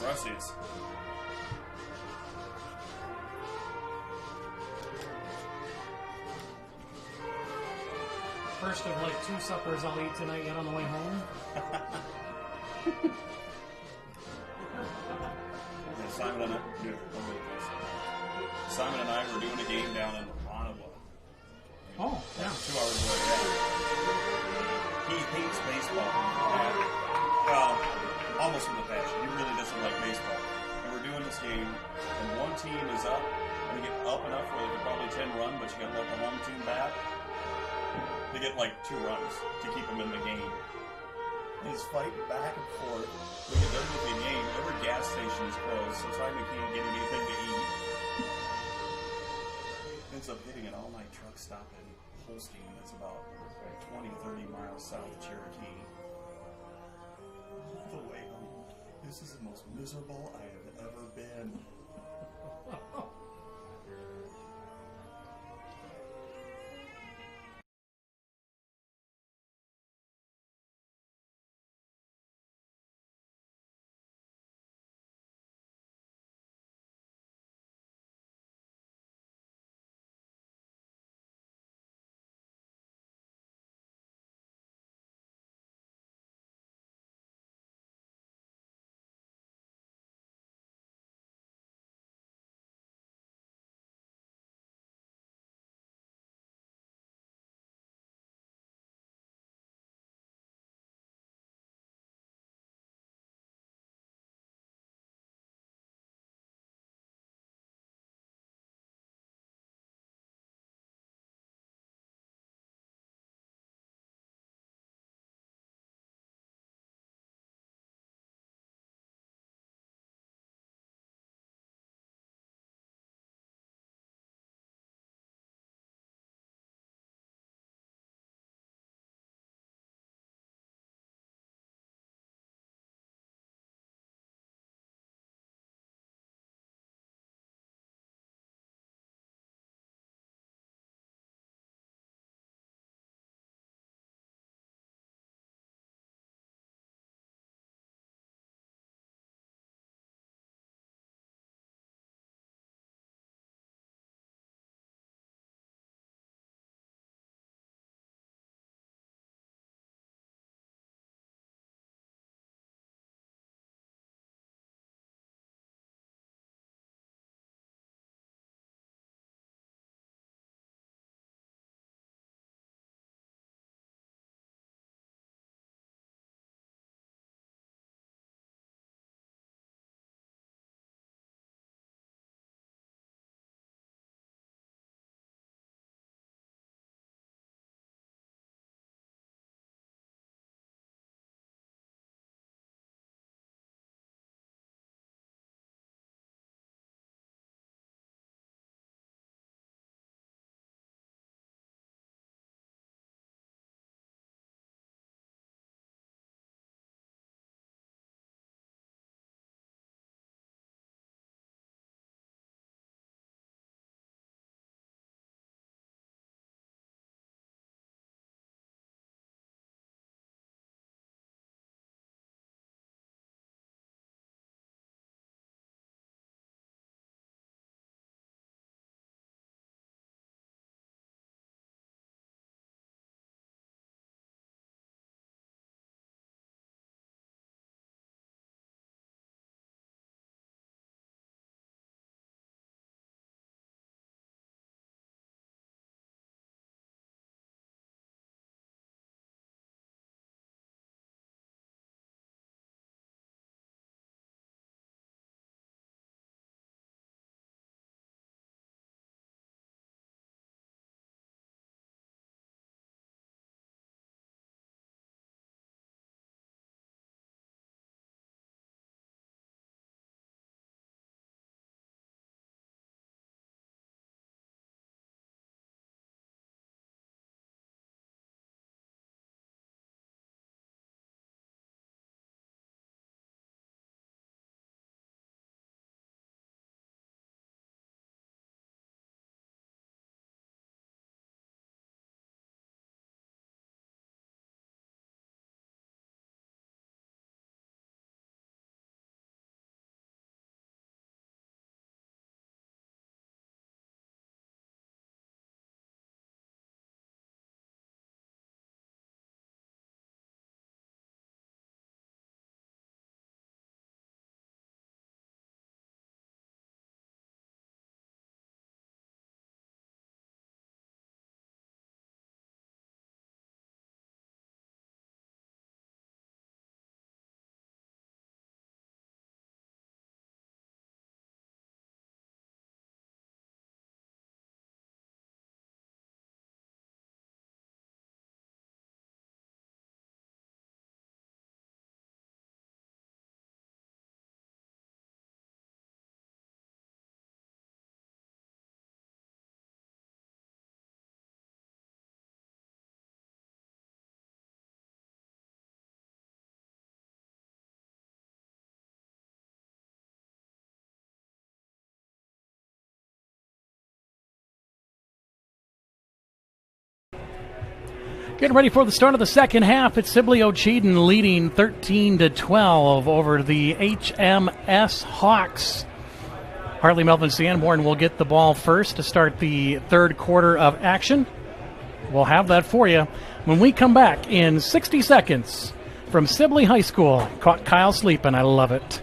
Russies. First of like 2 suppers I'll eat tonight yet on the way home. Simon and I were doing a game down in Ottawa. Oh, yeah. 2 hours away. Yeah. He hates baseball. Almost with a passion. He really doesn't like baseball. And we're doing this game, and one team is up, and they get up enough where they can probably 10 run, but you got to let the home team bat. They get like 2 runs to keep them in the game. He's fighting back and forth. We get done with the game. Every gas station is closed, so Simon can't get anything to eat. Ends up hitting an all-night truck stop in Holstein. That's about 20-30 miles south of Cherokee. The way home. This is the most miserable I have ever been. Getting ready for the start of the second half. It's Sibley-Ocheyedan leading 13-12 over the HMS Hawks. Hartley-Melvin-Sanborn will get the ball first to start the third quarter of action. We'll have that for you when we come back in 60 seconds from Sibley High School. Caught Kyle sleeping. I love it.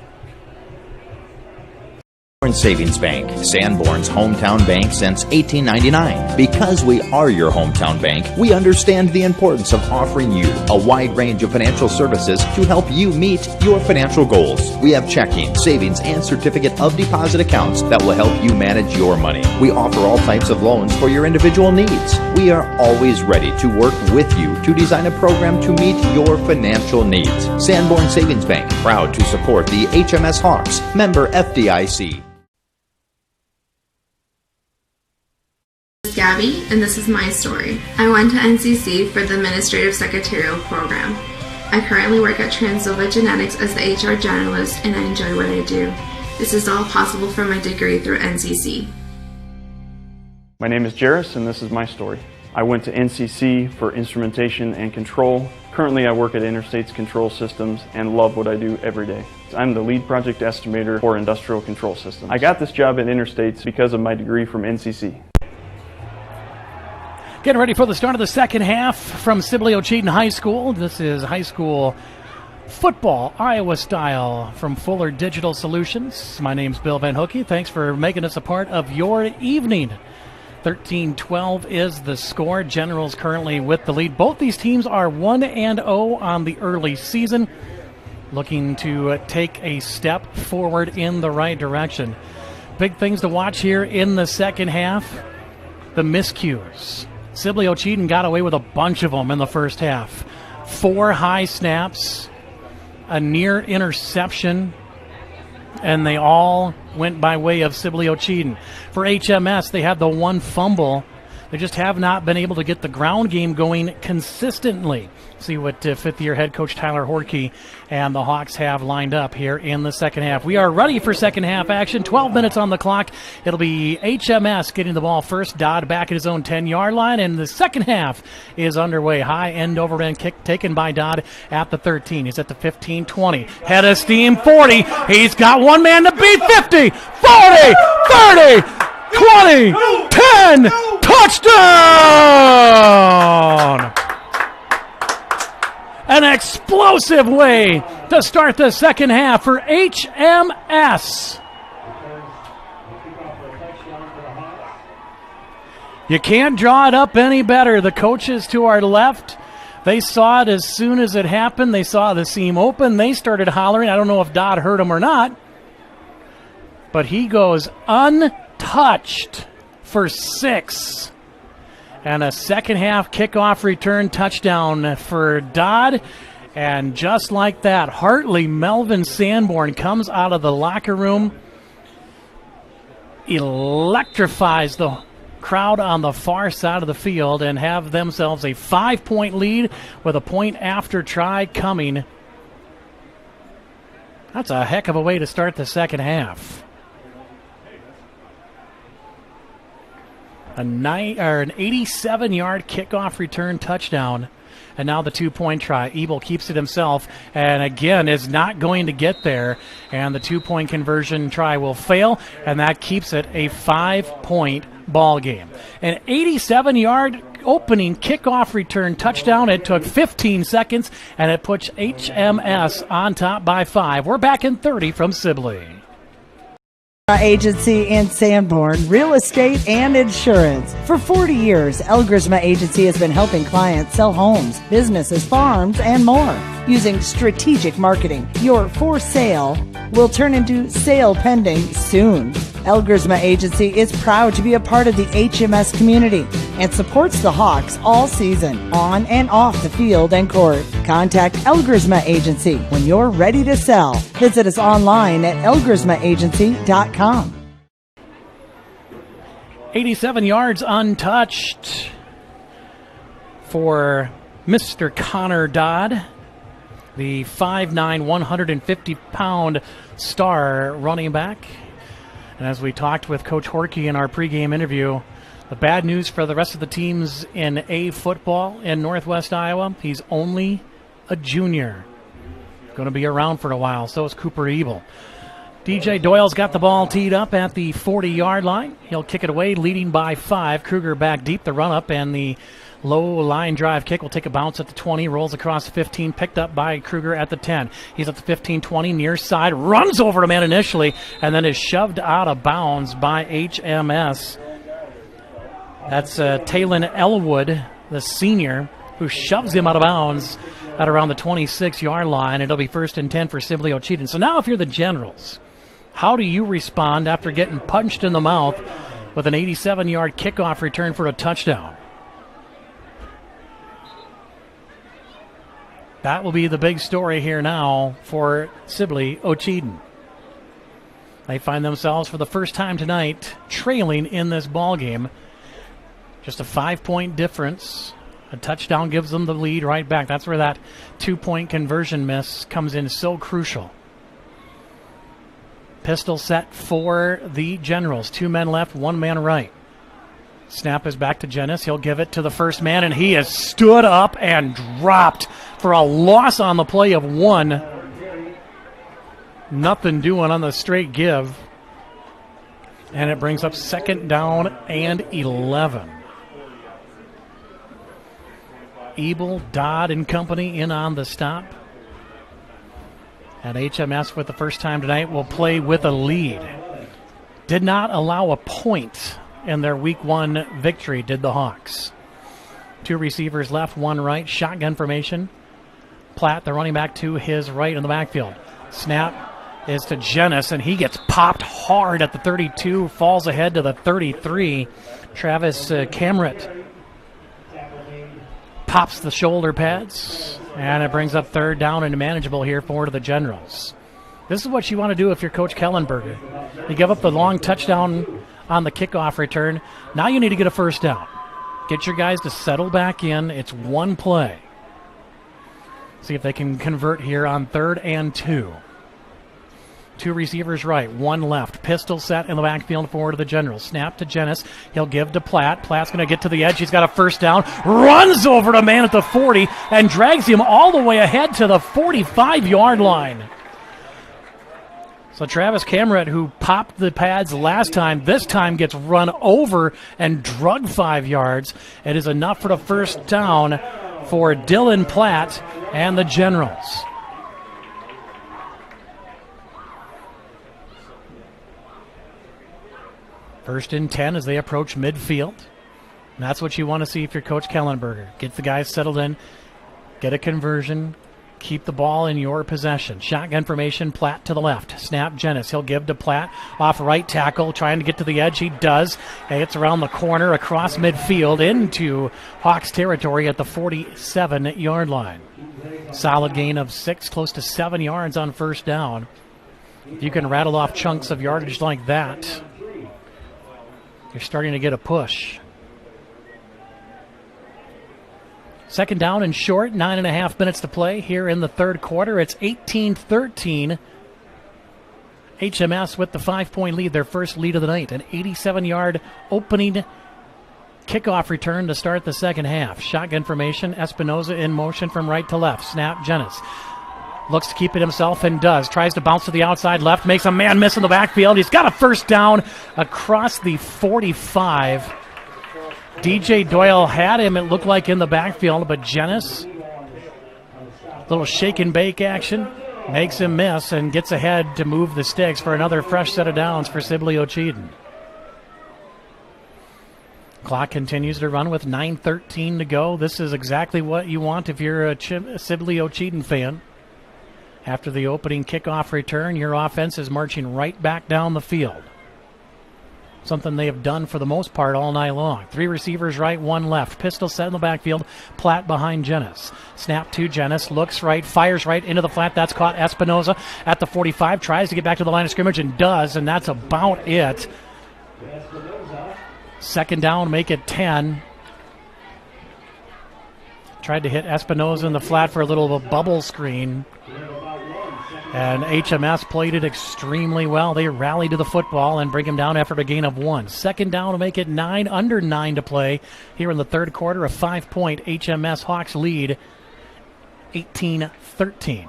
Savings Bank, Sanborn's hometown bank since 1899. Because we are your hometown bank, we understand the importance of offering you a wide range of financial services to help you meet your financial goals. We have checking, savings, and certificate of deposit accounts that will help you manage your money. We offer all types of loans for your individual needs. We are always ready to work with you to design a program to meet your financial needs. Sanborn Savings Bank, proud to support the HMS Hawks, member FDIC. Gabby, and this is my story. I went to NCC for the Administrative Secretarial program. I currently work at Transylva Genetics as the HR generalist, and I enjoy what I do. This is all possible from my degree through NCC. My name is Jairus, and this is my story. I went to NCC for instrumentation and control. Currently, I work at Interstates Control Systems and love what I do every day. I'm the lead project estimator for industrial control systems. I got this job at Interstates because of my degree from NCC. Getting ready for the start of the second half from Sibley-Ocheyedan High School. This is high school football, Iowa style, from Fuller Digital Solutions. My name's Bill Van Hookey. Thanks for making us a part of your evening. 13-12 is the score. Generals currently with the lead. Both these teams are 1-0 on the early season, looking to take a step forward in the right direction. Big things to watch here in the second half. The miscues. Sibley-Ocheyedan got away with a bunch of them in the first half. 4 high snaps, a near interception, and they all went by way of Sibley-Ocheyedan. For HMS, they had the 1 fumble. They just have not been able to get the ground game going consistently. See what fifth-year head coach Tyler Horkey and the Hawks have lined up here in the second half. We are ready for second half action. 12 minutes on the clock. It'll be HMS getting the ball first. Dodd back at his own 10-yard line, and the second half is underway. High end-over-end kick taken by Dodd at the 13. He's at the 15, 20. Head of steam, 40. He's got one man to beat. 50, 40, 30, 20, 10. Touchdown! An explosive way to start the second half for HMS. You can't draw it up any better. The coaches to our left, they saw it as soon as it happened. They saw the seam open. They started hollering. I don't know if Dodd heard him or not, but he goes untouched for 6. And a second half kickoff return touchdown for Dodd. And just like that, Hartley-Melvin-Sanborn comes out of the locker room, electrifies the crowd on the far side of the field, and have themselves a 5-point lead with a point after try coming. That's a heck of a way to start the second half. An 87-yard kickoff return touchdown. And now the 2-point try. Ebel keeps it himself and again is not going to get there. And the 2-point conversion try will fail, and that keeps it a 5-point ball game. An 87-yard opening kickoff return touchdown. It took 15 seconds, and it puts HMS on top by 5. We're back in 30 from Sibley. Agency in Sanborn, real estate and insurance. For 40 years, Elgersma Agency has been helping clients sell homes, businesses, farms, and more. Using strategic marketing, your for sale will turn into sale pending soon. Elgersma Agency is proud to be a part of the HMS community and supports the Hawks all season, on and off the field and court. Contact Elgersma Agency when you're ready to sell. Visit us online at elgersmaagency.com. 87 yards untouched for Mr. Connor Dodd, the 5'9", 150-pound star running back. And as we talked with Coach Horkey in our pregame interview, The bad news for the rest of the teams in A football in Northwest Iowa, he's only a junior. Going to be around for a while. So is Cooper Ebel. DJ Doyle's got the ball teed up at the 40-yard line. He'll kick it away, leading by 5. Kruger back deep, the run-up, and the low line drive kick will take a bounce at the 20, rolls across the 15, picked up by Kruger at the 10. He's at the 15-20, near side, runs over the man initially, and then is shoved out of bounds by HMS. That's Talon Elwood, the senior, who shoves him out of bounds at around the 26-yard line. It'll be 1st and 10 for Sibley-Ocheyedan. So now if you're the Generals, how do you respond after getting punched in the mouth with an 87-yard kickoff return for a touchdown? That will be the big story here now for Sibley-Ocheyedan. They find themselves for the first time tonight trailing in this ball game. Just a 5-point difference. A touchdown gives them the lead right back. That's where that 2-point conversion miss comes in so crucial. Pistol set for the Generals. 2 men left, 1 man right. Snap is back to Jennis. He'll give it to the first man, and he is stood up and dropped for a loss on the play of 1. Nothing doing on the straight give. And it brings up 2nd down and 11. Ebel, Dodd, and company in on the stop. And HMS, for the first time tonight, will play with a lead. Did not allow a point in their Week 1 victory, did the Hawks. 2 receivers left, 1 right. Shotgun formation. Platt, the running back, to his right in the backfield. Snap is to Jennis, and he gets popped hard at the 32, falls ahead to the 33. Travis Camrett pops the shoulder pads, and it brings up 3rd down and manageable here for the Generals. This is what you want to do if you're Coach Kellenberger. You give up the long touchdown on the kickoff return. Now you need to get a 1st down. Get your guys to settle back in. It's 1 play. See if they can convert here on 3rd and 2. 2 receivers right, 1 left. Pistol set in the backfield forward to the Generals. Snap to Jennis. He'll give to Platt. Platt's going to get to the edge. He's got a 1st down. Runs over the man at the 40 and drags him all the way ahead to the 45-yard line. So Travis Camrett, who popped the pads last time, this time gets run over and drugged 5 yards. It is enough for the 1st down for Dylan Platt and the Generals. First and 10 as they approach midfield. And that's what you want to see if you're Coach Kellenberger. Get the guys settled in, get a conversion, keep the ball in your possession. Shotgun formation, Platt to the left. Snap, Jennis. He'll give to Platt off right tackle, trying to get to the edge. He does. It's around the corner, across midfield, into Hawks territory at the 47-yard line. Solid gain of 6, close to 7 yards on 1st down. If you can rattle off chunks of yardage like that, you're starting to get a push. 2nd down and short, 9.5 minutes to play here in the 3rd quarter. It's 18-13. HMS with the 5-point lead, their first lead of the night. An 87-yard opening kickoff return to start the 2nd half. Shotgun formation, Espinoza in motion from right to left. Snap, Jennis. Looks to keep it himself and does. Tries to bounce to the outside left. Makes a man miss in the backfield. He's got a 1st down across the 45. DJ Doyle had him, it looked like, in the backfield, but Jennis, little shake and bake action, makes him miss and gets ahead to move the sticks for another fresh set of downs for Sibley-Ocheyedan. Clock continues to run with 9:13 to go. This is exactly what you want if you're a Sibley-Ocheyedan fan. After the opening kickoff return, your offense is marching right back down the field. Something they have done for the most part all night long. 3 receivers right, 1 left. Pistol set in the backfield. Platt behind Jennis. Snap to Jennis. Looks right, fires right into the flat. That's caught. Espinoza at the 45. Tries to get back to the line of scrimmage and does, and that's about it. 2nd down, make it 10. Tried to hit Espinoza in the flat for a little of a bubble screen. And HMS played it extremely well. They rallied to the football and bring him down after a gain of 1. Second down to make it 9, under 9 to play here in the third quarter. A 5-point HMS Hawks lead, 18-13.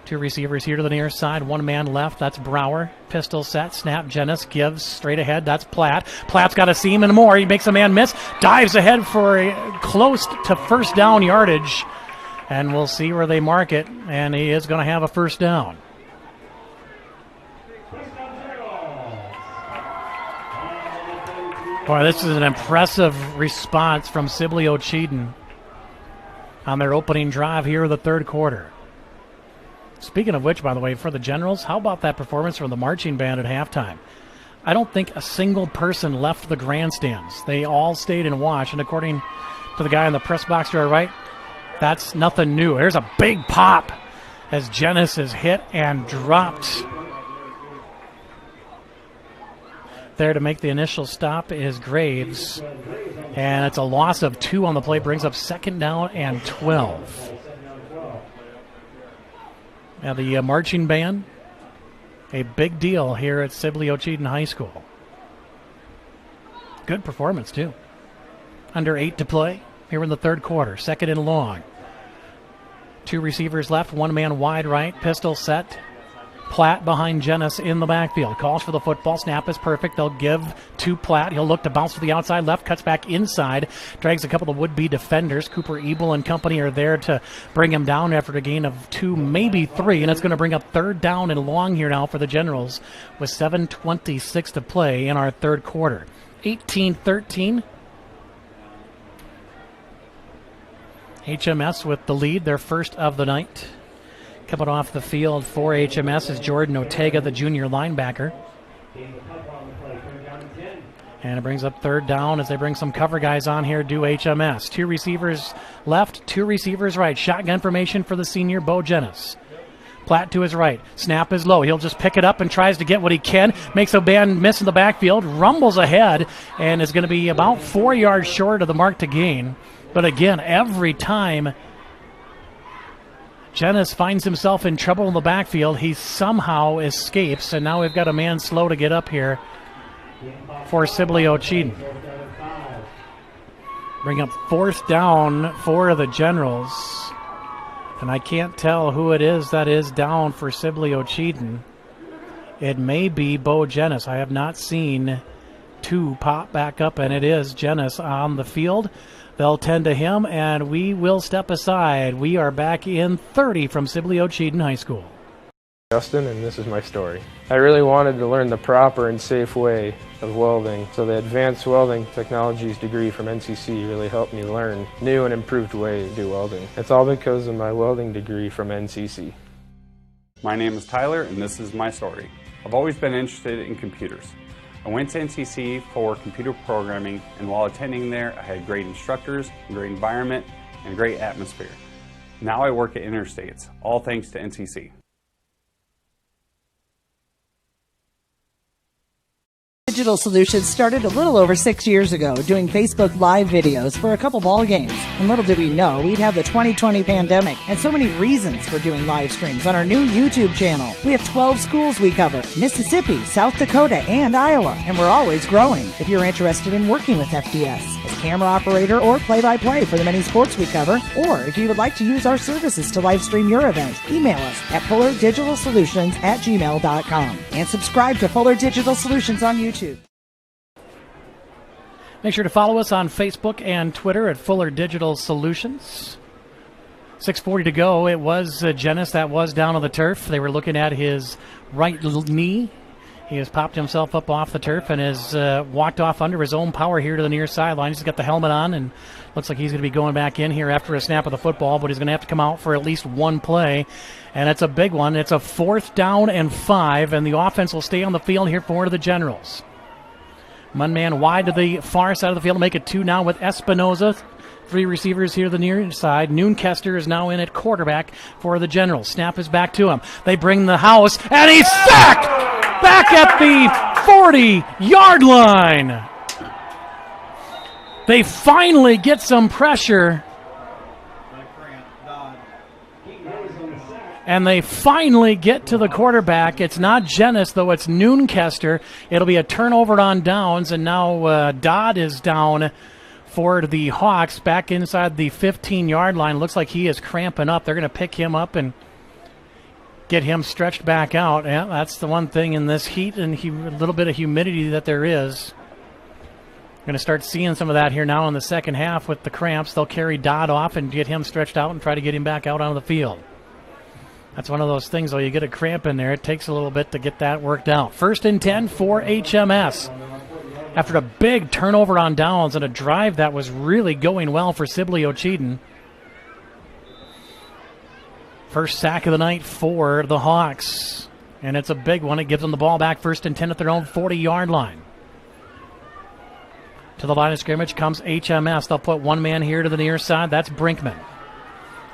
2 receivers here to the near side. 1 man left. That's Brower. Pistol set. Snap. Jennis gives straight ahead. That's Platt. Platt's got a seam and more. He makes a man miss. Dives ahead for close to first down yardage. And we'll see where they mark it. And he is going to have a first down. Boy, this is an impressive response from Sibley-Ocheyedan on their opening drive here in the third quarter. Speaking of which, by the way, for the Generals, how about that performance from the marching band at halftime? I don't think a single person left the grandstands. They all stayed and watched, and according to the guy in the press box to our right, that's nothing new. There's a big pop as Jennis is hit and dropped. There to make the initial stop is Graves, and it's a loss of 2 on the play, brings up second down and 12. Now the marching band, a big deal here at Sibley-Ocheyedan High School. Good performance, too. Under 8 to play here in the third quarter. Second and long. 2 receivers left, 1 man wide right. Pistol set. Platt behind Jennis in the backfield. Calls for the football. Snap is perfect. They'll give to Platt. He'll look to bounce to the outside left. Cuts back inside. Drags a couple of would-be defenders. Cooper Ebel and company are there to bring him down after a gain of 2, maybe 3. And it's going to bring up third down and long here now for the Generals with 7:26 to play in our third quarter. 18-13. HMS with the lead, their first of the night. Coming off the field for HMS is Jordan Ortega, the junior linebacker. And it brings up third down as they bring some cover guys on here, do HMS. 2 receivers left, 2 receivers right. Shotgun formation for the senior, Bo Jennis. Platt to his right. Snap is low. He'll just pick it up and tries to get what he can. Makes a man miss in the backfield. Rumbles ahead and is going to be about 4 yards short of the mark to gain. But again, every time Jennis finds himself in trouble in the backfield, he somehow escapes, and now we've got a man slow to get up here for Sibley-Ocheyedan. Bring up fourth down for the Generals, and I can't tell who it is that is down for Sibley-Ocheyedan. It may be Bo Jennis. I have not seen 2 pop back up, and it is Jennis on the field. They'll tend to him, and we will step aside. We are back in 30 from Sibley-Ocheyedan High School. Justin, and this is my story. I really wanted to learn the proper and safe way of welding, so the Advanced Welding Technologies degree from NCC really helped me learn new and improved way to do welding. It's all because of my welding degree from NCC. My name is Tyler, and this is my story. I've always been interested in computers. I went to NCC for computer programming, and while attending there, I had great instructors, a great environment, and a great atmosphere. Now I work at Interstates, all thanks to NCC. Digital Solutions started a little over 6 years ago doing Facebook Live videos for a couple ball games. And little did we know we'd have the 2020 pandemic and so many reasons for doing live streams on our new YouTube channel. We have 12 schools we cover: Mississippi, South Dakota, and Iowa. And we're always growing. If you're interested in working with FDS as camera operator or play-by-play for the many sports we cover, or if you would like to use our services to live stream your event, email us at fullerdigitalsolutions@gmail.com and subscribe to Fuller Digital Solutions on YouTube. Make sure to follow us on Facebook and Twitter at Fuller Digital Solutions. 6:40 to go. It was Jennis that was down on the turf. They were looking at his right knee. He has popped himself up off the turf and has walked off under his own power here to the near sideline. He's got the helmet on and looks like he's going to be going back in here after a snap of the football, but he's going to have to come out for at least one play, and it's a big one. It's a 4th down and 5, and the offense will stay on the field here for the Generals. One man wide to the far side of the field to make it 2 now with Espinoza. 3 receivers here to the near side. Noonkester is now in at quarterback for the Generals. Snap is back to him. They bring the house, and he's sacked back at the 40-yard line. They finally get some pressure. And they finally get to the quarterback. It's not Jenis, though. It's Noonkester. It'll be a turnover on downs, and now Dodd is down for the Hawks back inside the 15-yard line. Looks like he is cramping up. They're going to pick him up and get him stretched back out. Yeah, that's the one thing in this heat and a little bit of humidity that there is. Going to start seeing some of that here now in the second half with the cramps. They'll carry Dodd off and get him stretched out and try to get him back out onto the field. That's one of those things, though. You get a cramp in there, it takes a little bit to get that worked out. 1st and 10 for HMS. After a big turnover on downs and a drive that was really going well for Sibley-Ocheyedan. First sack of the night for the Hawks. And it's a big one. It gives them the ball back 1st and 10 at their own 40-yard line. To the line of scrimmage comes HMS. They'll put one man here to the near side. That's Brinkman.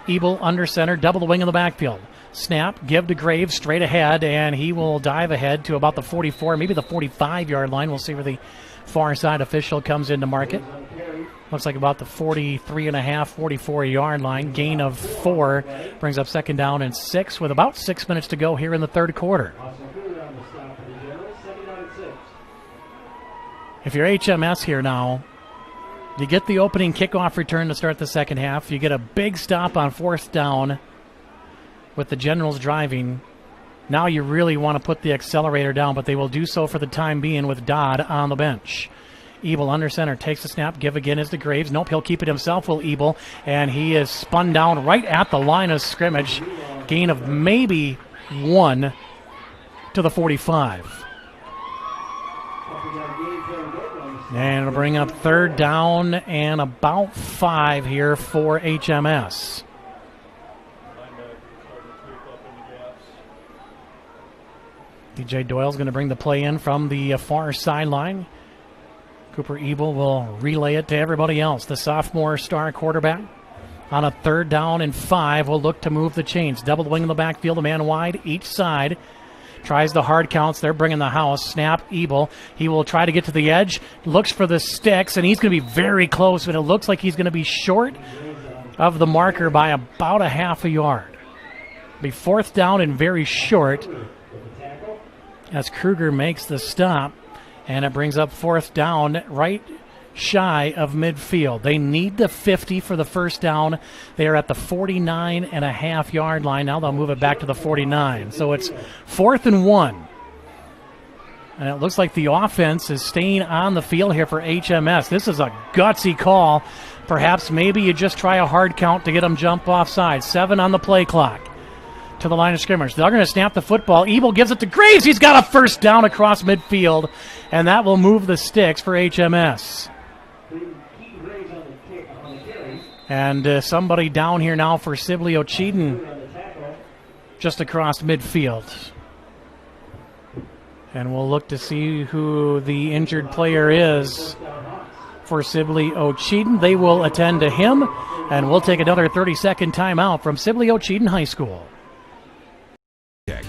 Ebel under center, double the wing in the backfield. Snap, give to Graves straight ahead, and he will dive ahead to about the 44, maybe the 45-yard line. We'll see where the far side official comes into market. Looks like about the 43.5, 44-yard line. Gain of 4 brings up 2nd down and 6 with about 6 minutes to go here in the third quarter. If you're HMS here now, you get the opening kickoff return to start the second half. You get a big stop on 4th down with the Generals driving. Now you really want to put the accelerator down, but they will do so for the time being with Dodd on the bench. Ebel under center takes the snap. Give again is to Graves. Nope, he'll keep it himself, will Ebel. And he is spun down right at the line of scrimmage. Gain of maybe 1 to the 45. And it'll bring up 3rd down and about 5 here for HMS. DJ Doyle's going to bring the play in from the far sideline. Cooper Ebel will relay it to everybody else. The sophomore star quarterback on a 3rd down and 5 will look to move the chains. Double the wing in the backfield, a man wide each side. Tries the hard counts. They're bringing the house. Snap, Ebel. He will try to get to the edge. Looks for the sticks, and he's going to be very close, but it looks like he's going to be short of the marker by about a half a yard. Be 4th down and very short as Kruger makes the stop, and it brings up 4th down right shy of midfield. They need the 50 for the 1st down. They are at the 49.5-yard line. Now they'll move it back to the 49. So it's 4th and 1. And it looks like the offense is staying on the field here for HMS. This is a gutsy call. Perhaps maybe you just try a hard count to get them jump offside. 7 on the play clock. To the line of scrimmage. They're going to snap the football. Ebel gives it to Graves. He's got a 1st down across midfield, and that will move the sticks for HMS. And somebody down here now for Sibley-Ocheyedan just across midfield. And we'll look to see who the injured player is for Sibley-Ocheyedan. They will attend to him, and we'll take another 30-second timeout from Sibley-Ocheyedan High School.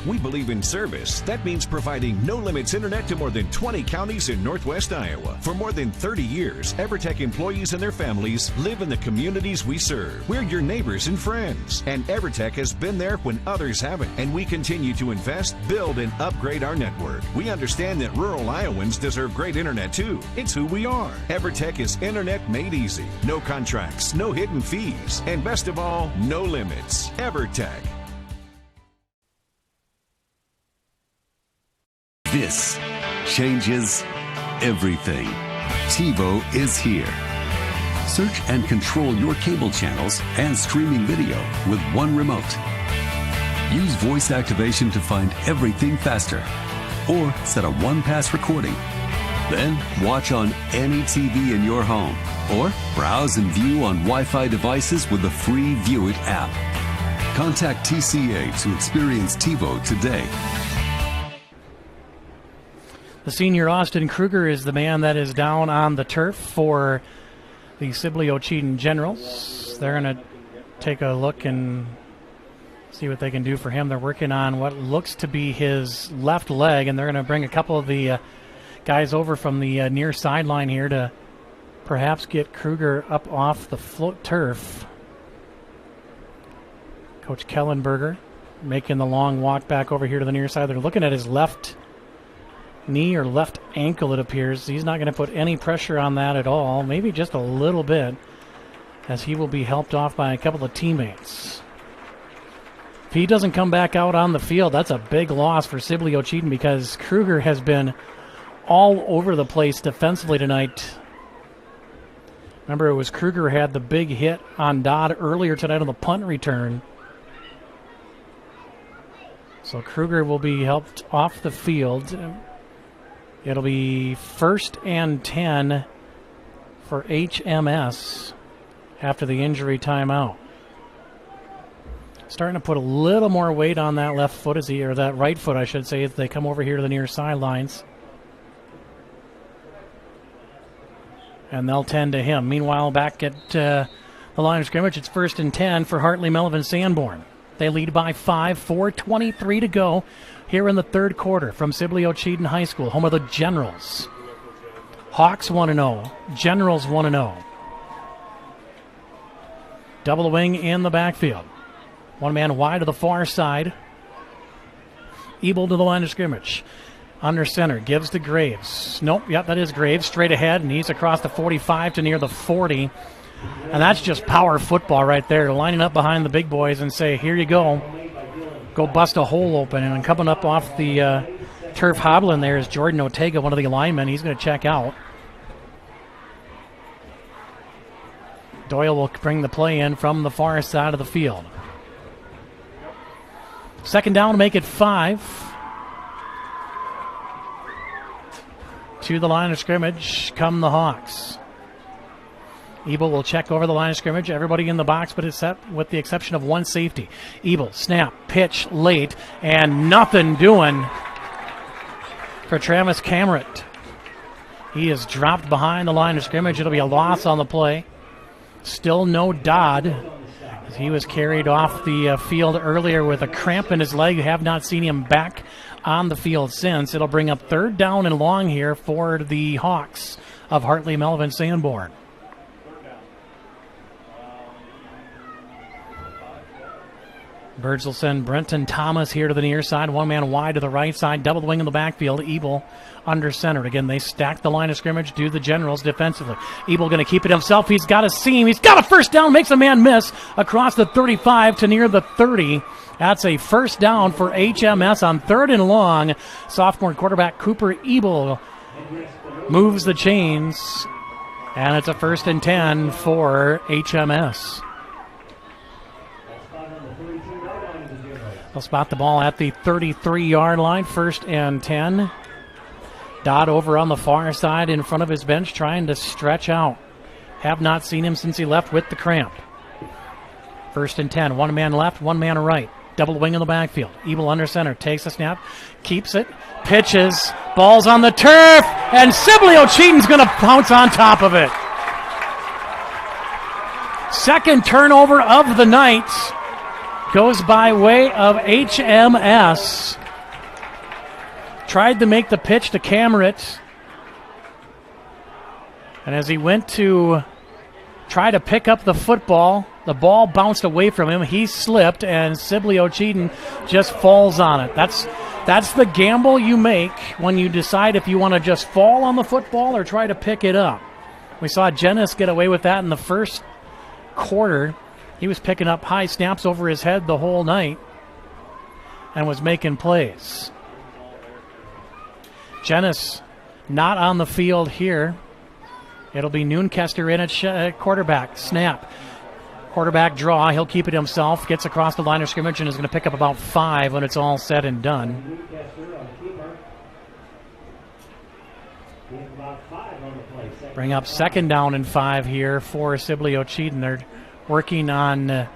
We believe in service. That means providing no-limits internet to more than 20 counties in Northwest Iowa. For more than 30 years, EverTech employees and their families live in the communities we serve. We're your neighbors and friends. And EverTech has been there when others haven't. And we continue to invest, build, and upgrade our network. We understand that rural Iowans deserve great internet too. It's who we are. EverTech is internet made easy. No contracts, no hidden fees, and best of all, no limits. EverTech. This changes everything. TiVo is here. Search and control your cable channels and streaming video with one remote. Use voice activation to find everything faster, or set a one-pass recording. Then watch on any TV in your home, or browse and view on Wi-Fi devices with the free View It app. Contact TCA to experience TiVo today. The senior Austin Kruger is the man that is down on the turf for the Sibley-Ocheyedan Generals. They're going to take a look and see what they can do for him. They're working on what looks to be his left leg, and they're going to bring a couple of the guys over from the near sideline here to perhaps get Kruger up off the float turf. Coach Kellenberger making the long walk back over here to the near side. They're looking at his left knee or left ankle, it appears. He's not going to put any pressure on that at all, maybe just a little bit, as he will be helped off by a couple of teammates. If he doesn't come back out on the field, that's a big loss for Sibley-Ocheyedan, because Kruger has been all over the place defensively tonight. Remember, it was Kruger had the big hit on Dodd earlier tonight on the punt return. So Kruger will be helped off the field. It'll be 1st and 10 for HMS after the injury timeout. Starting to put a little more weight on that left foot, or that right foot, I should say, as they come over here to the near sidelines. And they'll tend to him. Meanwhile, back at the line of scrimmage, it's 1st and 10 for Hartley-Melvin-Sanborn. They lead by 5, 4:23 to go here in the third quarter from Sibley-Ocheyedan High School, home of the Generals. Hawks 1-0, Generals 1-0. Double wing in the backfield. One man wide to the far side. Ebel to the line of scrimmage. Under center, gives to Graves. Nope, yep, that is Graves. Straight ahead, and he's across the 45 to near the 40. And that's just power football right there, lining up behind the big boys and say, here you go. Go bust a hole open. And coming up off the turf hobbling there is Jordan Ortega, one of the linemen. He's going to check out. Doyle will bring the play in from the far side of the field. Second down to make it 5. To the line of scrimmage come the Hawks. Ebel will check over the line of scrimmage. Everybody in the box, but it's set with the exception of one safety. Ebel, snap, pitch, late, and nothing doing for Travis Camerett. He is dropped behind the line of scrimmage. It'll be a loss on the play. Still no Dodd. He was carried off the field earlier with a cramp in his leg. Have not seen him back on the field since. It'll bring up 3rd down and long here for the Hawks of Hartley-Melvin-Sanborn. Birds will send Brenton Thomas here to the near side. One man wide to the right side. Double wing in the backfield. Ebel under center. Again, they stack the line of scrimmage. Do the Generals defensively. Ebel going to keep it himself. He's got a seam. He's got a first down. Makes a man miss across the 35 to near the 30. That's a first down for HMS on 3rd and long. Sophomore quarterback Cooper Ebel moves the chains. And it's a 1st and 10 for HMS. They'll spot the ball at the 33-yard line, 1st and 10. Dodd over on the far side in front of his bench trying to stretch out. Have not seen him since he left with the cramp. 1st and 10, one man left, one man right. Double wing in the backfield. Ebel under center, takes a snap, keeps it, pitches, ball's on the turf, and Sibley-Ocheyedan's going to pounce on top of it. Second turnover of the night. Goes by way of HMS. Tried to make the pitch to Camerett. And as he went to try to pick up the football, the ball bounced away from him. He slipped, and Sibley-Ocheyedan just falls on it. That's the gamble you make when you decide if you want to just fall on the football or try to pick it up. We saw Jennis get away with that in the first quarter. He was picking up high snaps over his head the whole night and was making plays. Jennis not on the field here. It'll be Noonkester in at quarterback. Snap. Quarterback draw. He'll keep it himself. Gets across the line of scrimmage and is going to pick up about 5 when it's all said and done. Bring up 2nd down and 5 here for Sibley-Ocheyedan. They're working on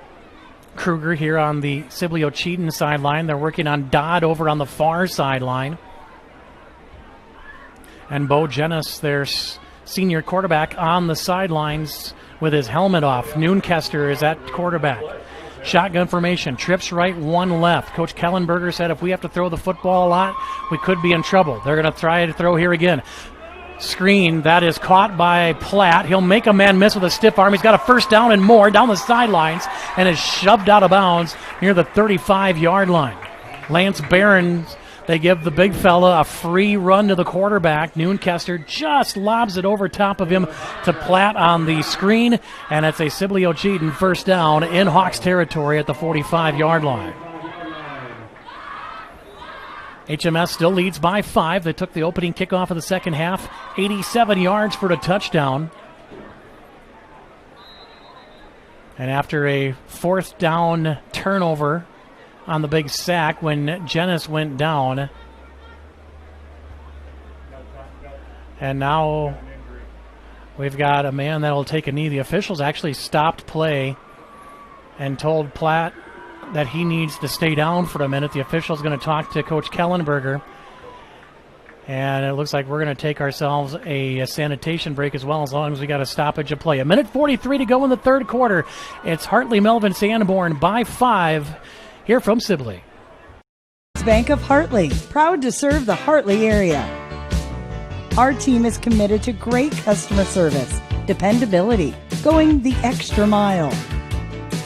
Kruger here on the Sibley-Ocheyedan sideline. They're working on Dodd over on the far sideline. And Bo Jennis, their senior quarterback, on the sidelines with his helmet off. Noonkester is at quarterback. Shotgun formation, trips right, 1 left. Coach Kellenberger said if we have to throw the football a lot, we could be in trouble. They're going to try to throw here again. Screen that is caught by Platt. He'll make a man miss with a stiff arm. He's got a first down and more down the sidelines and is shoved out of bounds near the 35-yard line. Lance Barons, they give the big fella a free run to the quarterback. Noonkester just lobs it over top of him to Platt on the screen, and it's a Sibley-Ocheyedan first down in Hawks territory at the 45-yard line. HMS still leads by 5. They took the opening kickoff of the second half, 87 yards for the touchdown. And after a fourth down turnover on the big sack when Jenness went down. And now we've got a man that will take a knee. The officials actually stopped play and told Platt that he needs to stay down for a minute. The official's going to talk to Coach Kellenberger. And it looks like we're going to take ourselves a sanitation break as well, as long as we got a stoppage of play. 1:43 to go in the third quarter. It's Hartley-Melvin-Sanborn by 5 here from Sibley. Bank of Hartley, proud to serve the Hartley area. Our team is committed to great customer service, dependability, going the extra mile.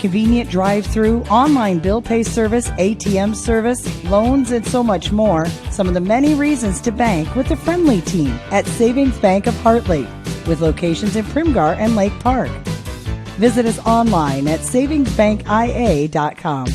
Convenient drive-through, online bill pay service, ATM service, loans, and so much more. Some of the many reasons to bank with a friendly team at Savings Bank of Hartley, with locations in Primgar and Lake Park. Visit us online at savingsbankia.com.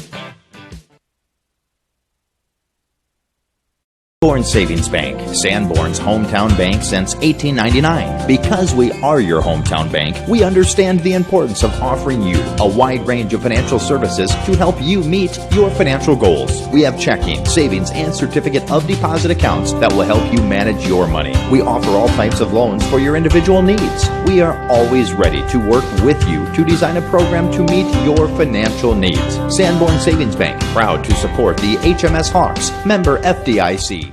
Sanborn Savings Bank, Sanborn's hometown bank since 1899. Because we are your hometown bank, we understand the importance of offering you a wide range of financial services to help you meet your financial goals. We have checking, savings, and certificate of deposit accounts that will help you manage your money. We offer all types of loans for your individual needs. We are always ready to work with you to design a program to meet your financial needs. Sanborn Savings Bank, proud to support the HMS Hawks, member FDIC.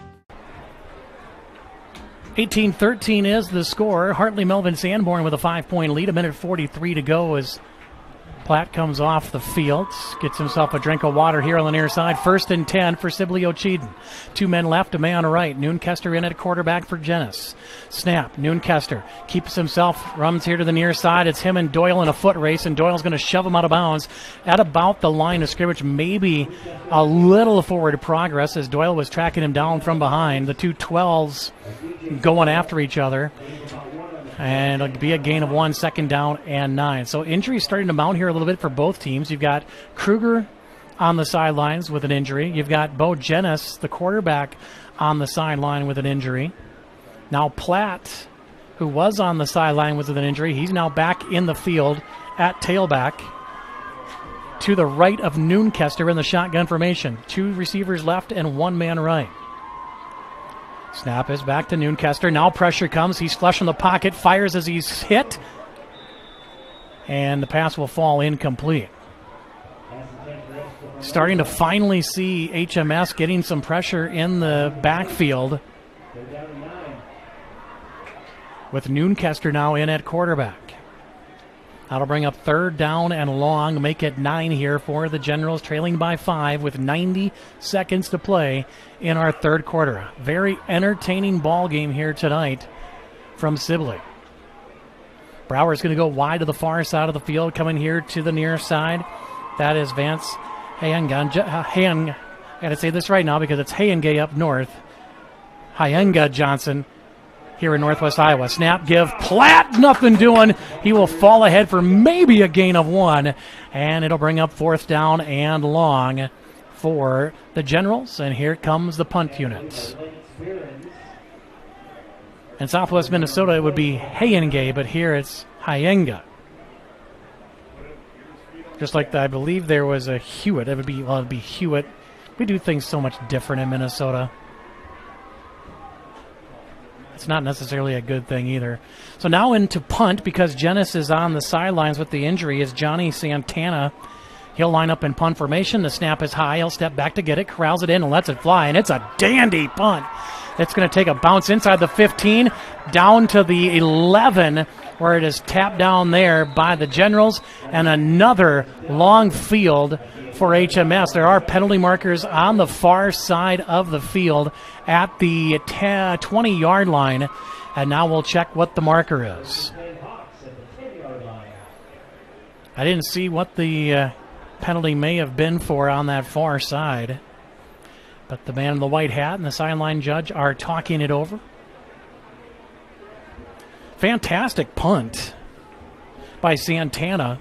18-13 is the score. Hartley-Melvin-Sanborn with a 5-point lead. 1:43 to go as Platt comes off the field. Gets himself a drink of water here on the near side. 1st and 10 for Sibley-Ocheyedan. 2 men left, a man right. Noonkester in at quarterback for Jenness. Snap. Noonkester keeps himself, runs here to the near side. It's him and Doyle in a foot race, and Doyle's going to shove him out of bounds at about the line of scrimmage. Maybe a little forward progress as Doyle was tracking him down from behind. The two 12s going after each other. And it'll be a gain of 1, 2nd down and 9. So injuries starting to mount here a little bit for both teams. You've got Kruger on the sidelines with an injury. You've got Bo Jenness, the quarterback, on the sideline with an injury. Now Platt, who was on the sideline with an injury, he's now back in the field at tailback to the right of Noonkester in the shotgun formation. 2 receivers left and 1 man right. Snap is back to Noonkester. Now pressure comes. He's flush in the pocket. Fires as he's hit. And the pass will fall incomplete. Starting to finally see HMS getting some pressure in the backfield. With Noonkester now in at quarterback. That'll bring up 3rd down and long. Make it 9 here for the Generals, trailing by 5 with 90 seconds to play in our third quarter. Very entertaining ball game here tonight from Sibley. Brower's going to go wide to the far side of the field, coming here to the near side. That is Vance Hayenga. I got to say this right now because it's Hayengay up north. Hayenga Johnson here in Northwest Iowa. Snap, give, Platt, nothing doing. He will fall ahead for maybe a gain of 1, and it'll bring up 4th down and long for the Generals, and here comes the punt units. In Southwest Minnesota, it would be Hayengay, but here it's Hayenga. Just like I believe there was a Hewitt. It'd be Hewitt. We do things so much different in Minnesota. It's not necessarily a good thing either. So now into punt because Jenness is on the sidelines with the injury is Johnny Santana. He'll line up in punt formation. The snap is high. He'll step back to get it, corrals it in, and lets it fly. And it's a dandy punt. It's going to take a bounce inside the 15, down to the 11, where it is tapped down there by the Generals. And another long field for HMS. There are penalty markers on the far side of the field at the 20-yard line. And now we'll check what the marker is. I didn't see what the penalty may have been for on that far side. But the man in the white hat and the sideline judge are talking it over. Fantastic punt by Santana.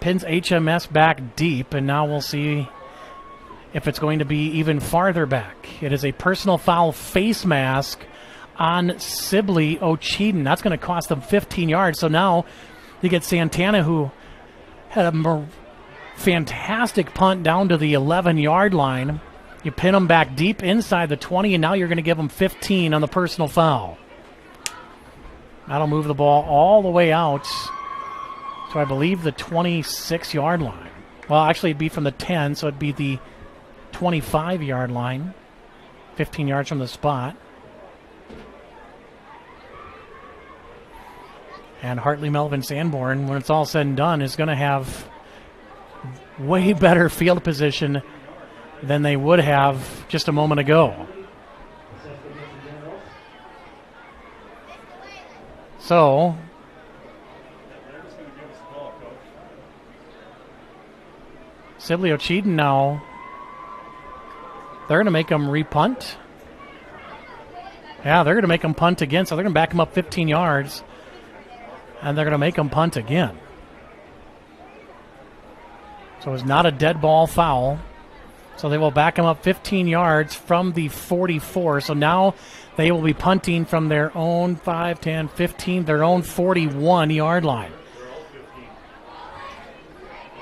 Pins HMS back deep, and now we'll see if it's going to be even farther back. It is a personal foul face mask on Sibley-Ocheyedan. That's going to cost them 15 yards. So now you get Santana, who had a fantastic punt down to the 11-yard line. You pin him back deep inside the 20, and now you're going to give him 15 on the personal foul. That'll move the ball all the way out to, I believe, the 26-yard line. Well, actually, it'd be from the 10, so it'd be the 25-yard line, 15 yards from the spot. And Hartley-Melvin-Sanborn, when it's all said and done, is going to have way better field position than they would have just a moment ago. So, Sibley-Ocheyedan now, they're going to make them repunt. Yeah, they're going to make them punt again, so they're going to back them up 15 yards. And they're going to make them punt again. So it's not a dead ball foul. So they will back them up 15 yards from the 44. So now they will be punting from their own 5, 10, 15, their own 41-yard line.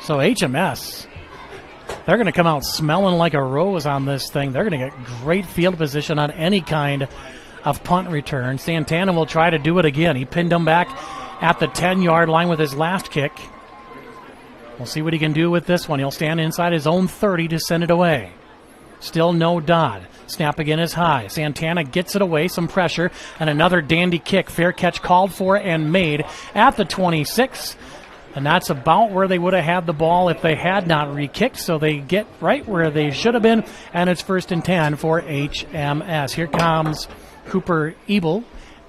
So HMS, they're going to come out smelling like a rose on this thing. They're going to get great field position on any kind of punt return. Santana will try to do it again. He pinned them back at the 10-yard line with his last kick. We'll see what he can do with this one. He'll stand inside his own 30 to send it away. Still no Dodd. Snap again is high. Santana gets it away, some pressure, and another dandy kick. Fair catch called for and made at the 26. And that's about where they would have had the ball if they had not re-kicked. So they get right where they should have been, and it's 1st and 10 for HMS. Here comes Cooper Ebel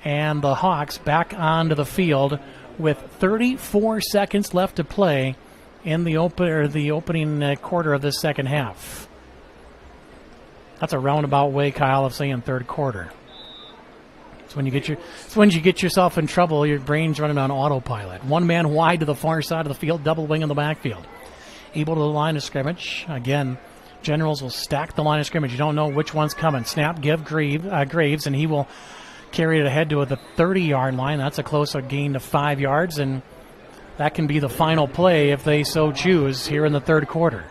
and the Hawks back onto the field with 34 seconds left to play in the opening quarter of the second half. That's a roundabout way, Kyle, of saying third quarter. It's when you get yourself in trouble, your brain's running on autopilot. One man wide to the far side of the field, double wing in the backfield. Able to the line of scrimmage. Again, Generals will stack the line of scrimmage. You don't know which one's coming. Snap, give Graves, and he will carry it ahead to the 30-yard line. That's a closer gain to 5 yards, and that can be the final play if they so choose here in the third quarter.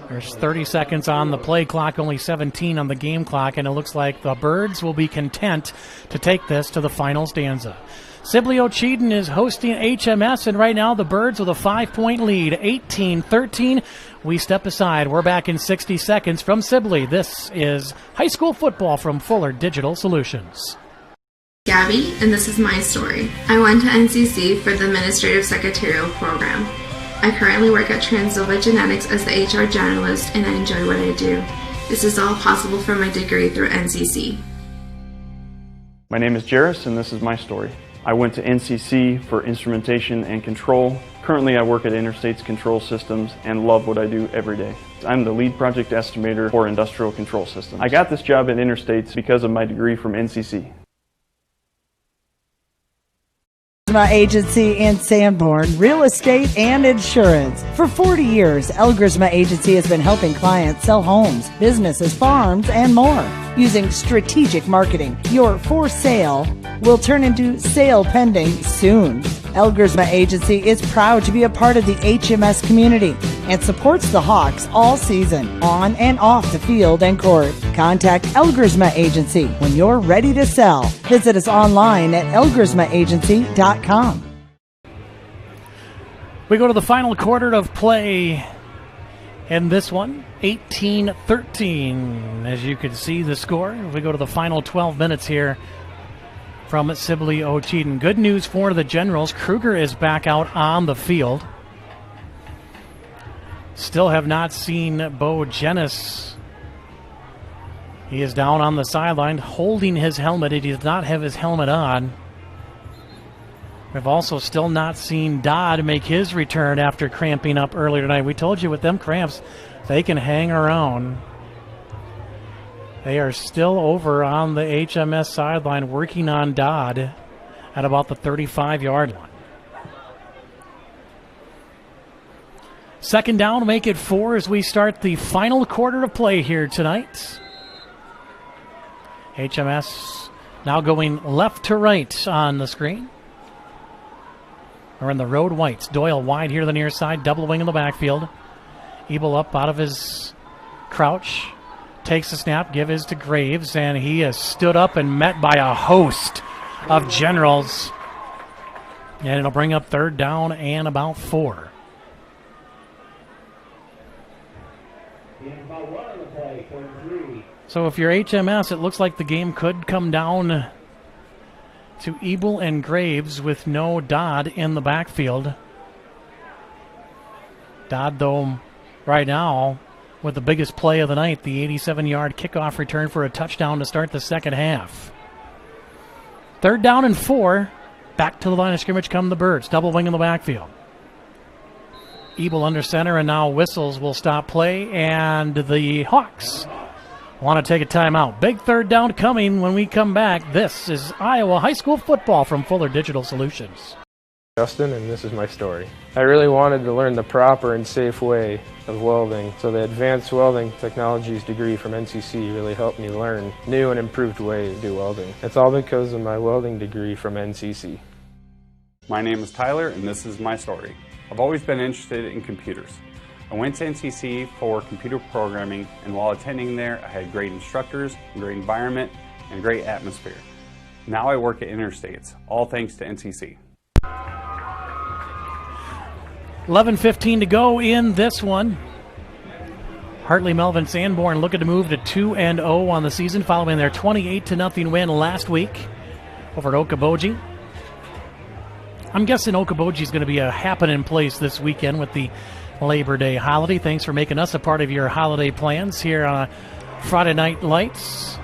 There's 30 seconds on the play clock, only 17 on the game clock, and it looks like the Birds will be content to take this to the final stanza. Sibley-Ocheyedan is hosting HMS, and right now the Birds with a 5-point lead, 18-13. We step aside. We're back in 60 seconds from Sibley. This is high school football from Fuller Digital Solutions. Gabby, and this is my story. I went to NCC for the Administrative Secretarial Program. I currently work at Transnova Genetics as the HR generalist, and I enjoy what I do. This is all possible from my degree through NCC. My name is Jairus, and this is my story. I went to NCC for instrumentation and control. Currently, I work at Interstates Control Systems and love what I do every day. I'm the lead project estimator for industrial control systems. I got this job at Interstates because of my degree from NCC. Agency in Sanborn, real estate and insurance. For 40 years, Elgersma Agency has been helping clients sell homes, businesses, farms, and more. Using strategic marketing, your for sale will turn into sale pending soon. Elgersma Agency is proud to be a part of the HMS community and supports the Hawks all season, on and off the field and court. Contact Elgersma Agency when you're ready to sell. Visit us online at elgersmaagency.com. We go to the final quarter of play in this one, 18-13. As you can see the score, we go to the final 12 minutes here from Sibley-Ocheyedan. Good news for the Generals. Kruger is back out on the field. Still have not seen Bo Jenis. He is down on the sideline holding his helmet. He does not have his helmet on. We've also still not seen Dodd make his return after cramping up earlier tonight. We told you with them cramps, they can hang around. They are still over on the HMS sideline working on Dodd at about the 35-yard line. Second down, make it 4 as we start the final quarter of play here tonight. HMS now going left to right on the screen. We're in the road whites. Doyle wide here to the near side, double wing in the backfield. Ebel up out of his crouch. Takes the snap, give is to Graves, and he is stood up and met by a host of Generals. And it'll bring up third down and about 4. So if you're HMS, it looks like the game could come down to Ebel and Graves with no Dodd in the backfield. Dodd, though, right now, with the biggest play of the night, the 87-yard kickoff return for a touchdown to start the second half. Third down and 4. Back to the line of scrimmage come the Birds. Double wing in the backfield. Ebel under center, and now whistles will stop play, and the Hawks want to take a timeout. Big third down coming when we come back. This is Iowa High School football from Fuller Digital Solutions. Justin, and this is my story. I really wanted to learn the proper and safe way of welding, so the Advanced Welding Technologies degree from NCC really helped me learn new and improved ways to do welding. It's all because of my welding degree from NCC. My name is Tyler, and this is my story. I've always been interested in computers. I went to NCC for computer programming, and while attending there, I had great instructors, a great environment, and a great atmosphere. Now I work at Interstates, all thanks to NCC. 11:15 to go in this one. Hartley-Melvin-Sanborn looking to move to 2-0 on the season following their 28-0 win last week over at Okoboji. I'm guessing Okoboji is going to be a happening place this weekend with the Labor Day holiday. Thanks for making us a part of your holiday plans here on Friday Night Lights.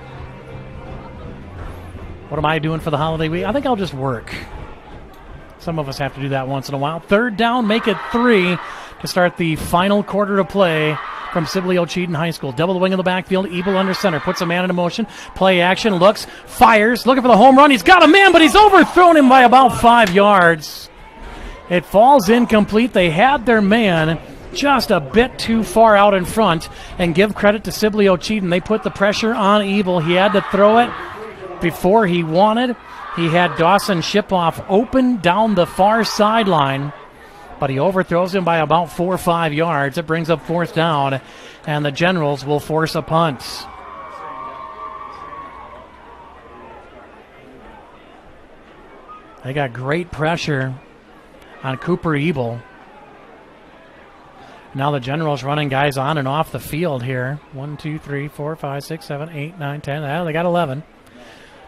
What am I doing for the holiday week? I think I'll just work. Some of us have to do that once in a while. Third down, make it 3 to start the final quarter of play from Sibley-Ocheyedan High School. Double the wing in the backfield. Ebel under center. Puts a man into motion. Play action. Looks. Fires. Looking for the home run. He's got a man, but he's overthrown him by about 5 yards. It falls incomplete. They had their man just a bit too far out in front. And give credit to Sibley-Ocheyedan. They put the pressure on Ebel. He had to throw it before he wanted. He had Dawson Shipoff open down the far sideline, but he overthrows him by about 4 or 5 yards. It brings up fourth down, and the Generals will force a punt. They got great pressure on Cooper Ebel. Now the Generals running guys on and off the field here. 1, 2, 3, 4, 5, 6, 7, 8, 9, 10. Well, they got 11.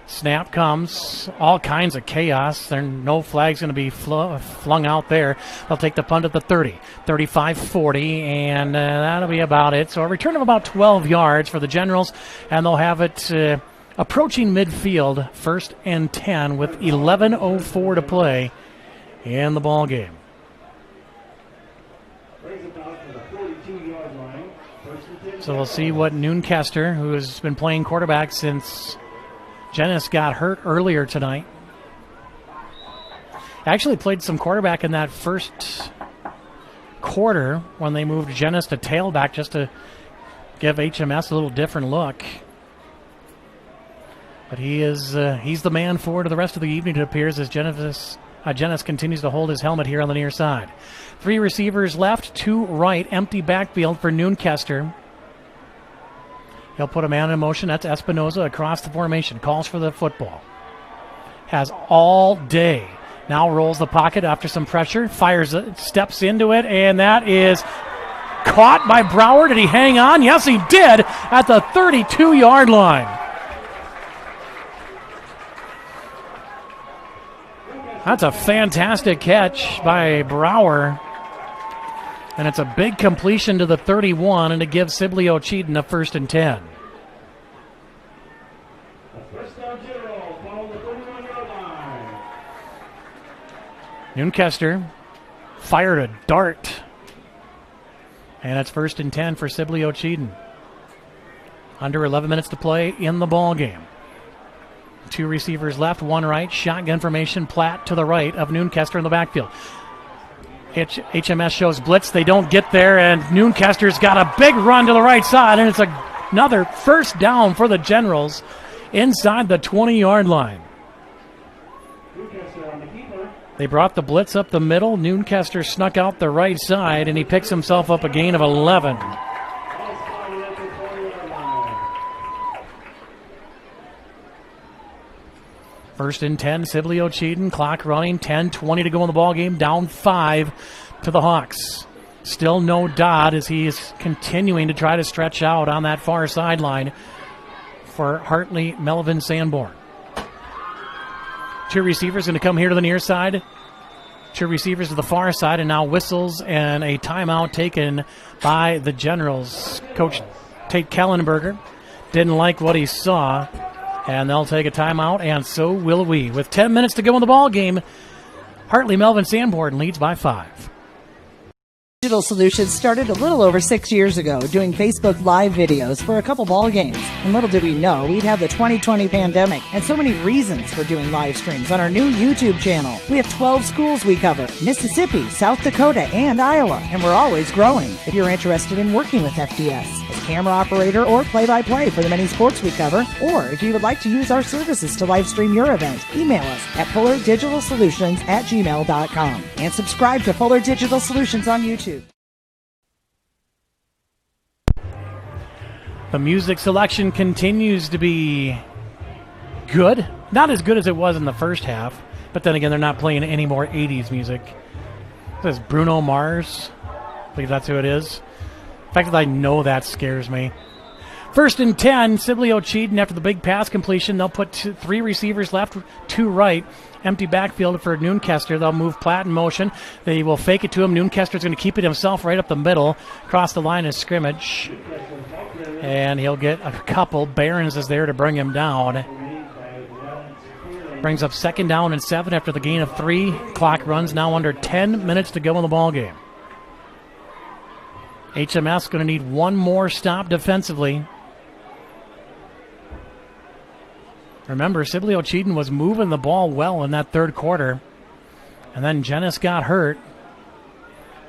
Snap comes, all kinds of chaos. There no flag's going to be flung out there. They'll take the punt at the 30, 35, 40, and that'll be about it. So a return of about 12 yards for the Generals, and they'll have it approaching midfield, 1st and 10 with 11:04 to play in the ball game. So we'll see what Noonkester, who has been playing quarterback since Jenis got hurt earlier tonight. Actually played some quarterback in that first quarter when they moved Jenis to tailback just to give HMS a little different look. But he's the man forward to the rest of the evening, it appears, as Jenis continues to hold his helmet here on the near side. 3 receivers left, 2 right, empty backfield for Noonkester. He'll put a man in motion. That's Espinoza across the formation. Calls for the football. Has all day. Now rolls the pocket after some pressure. Fires it, steps into it, and that is caught by Brower. Did he hang on? Yes, he did at the 32-yard line. That's a fantastic catch by Brower. And it's a big completion to the 31, and it gives Sibley-Ocheyedan a 1st and 10. Nuncaster fired a dart. And it's 1st and 10 for Sibley-Ocheyedan. Under 11 minutes to play in the ball game. 2 receivers left, 1 right. Shotgun formation, Platt to the right of Nuncaster in the backfield. HMS shows blitz. They don't get there, and Nuncaster's got a big run to the right side, and it's another 1st down for the Generals inside the 20-yard line. They brought the blitz up the middle. Nuncaster snuck out the right side, and he picks himself up a gain of 11. First and 10, Sibley-Ocheyedan, clock running, 10-20 to go in the ball game, down 5 to the Hawks. Still no Dodd as he is continuing to try to stretch out on that far sideline for Hartley-Melvin-Sanborn. 2 receivers going to come here to the near side. 2 receivers to the far side, and now whistles and a timeout taken by the Generals. Coach Tate Kellenberger didn't like what he saw, and they'll take a timeout, and so will we. With 10 minutes to go in the ball game, Hartley-Melvin-Sanborn leads by 5. Digital Solutions started a little over 6 years ago doing Facebook Live videos for a couple ball games. And little did we know we'd have the 2020 pandemic and so many reasons for doing live streams on our new YouTube channel. We have 12 schools we cover: Mississippi, South Dakota, and Iowa, and we're always growing. If you're interested in working with FDS as camera operator or play-by-play for the many sports we cover, or if you would like to use our services to live stream your event, email us at fullerdigitalsolutions@gmail.com and subscribe to Fuller Digital Solutions on YouTube. The music selection continues to be good. Not as good as it was in the first half, but then again, they're not playing any more 80s music. This is Bruno Mars. I believe that's who it is. The fact that I know that scares me. 1st and 10, Sibley-Ocheyedan after the big pass completion. They'll put 3 receivers left, 2 right. Empty backfield for Nuncaster. They'll move Platt in motion. They will fake it to him. Nuncaster's going to keep it himself right up the middle, across the line of scrimmage. And he'll get a couple. Behrens is there to bring him down. Brings up 2nd down and 7 after the gain of 3. Clock runs now under 10 minutes to go in the ball game. HMS going to need 1 more stop defensively. Remember, Sibley-Ocheyedan was moving the ball well in that 3rd quarter. And then Jennis got hurt.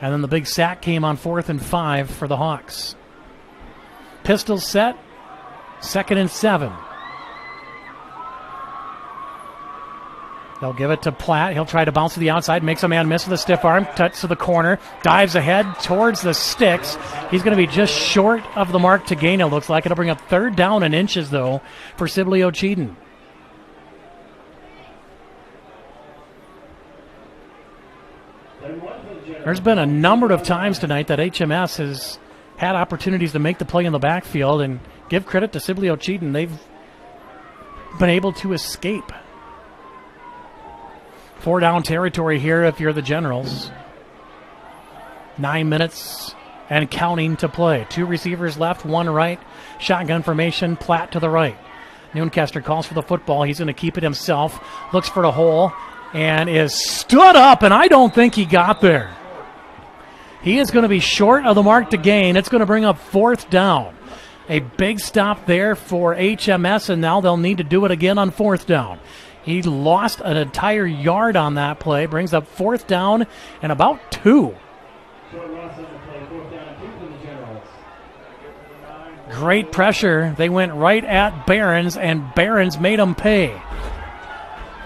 And then the big sack came on 4th and 5 for the Hawks. Pistols set. 2nd and 7. They'll give it to Platt. He'll try to bounce to the outside. Makes a man miss with a stiff arm. Touch to the corner. Dives ahead towards the sticks. He's going to be just short of the mark to gain, it looks like. It'll bring up 3rd down and inches, though, for Sibley-Ocheyedan. There's been a number of times tonight that HMS has had opportunities to make the play in the backfield, and give credit to Sibley-Ocheyedan. They've been able to escape. 4-down territory here if you're the Generals. 9 minutes and counting to play. 2 receivers left, 1 right. Shotgun formation, Platt to the right. Nuncaster calls for the football. He's going to keep it himself. Looks for the hole and is stood up, and I don't think he got there. He is going to be short of the mark to gain. It's going to bring up 4th down. A big stop there for HMS, and now they'll need to do it again on 4th down. He lost an entire yard on that play. Brings up 4th down and about 2. Great pressure. They went right at Behrens, and Behrens made them pay.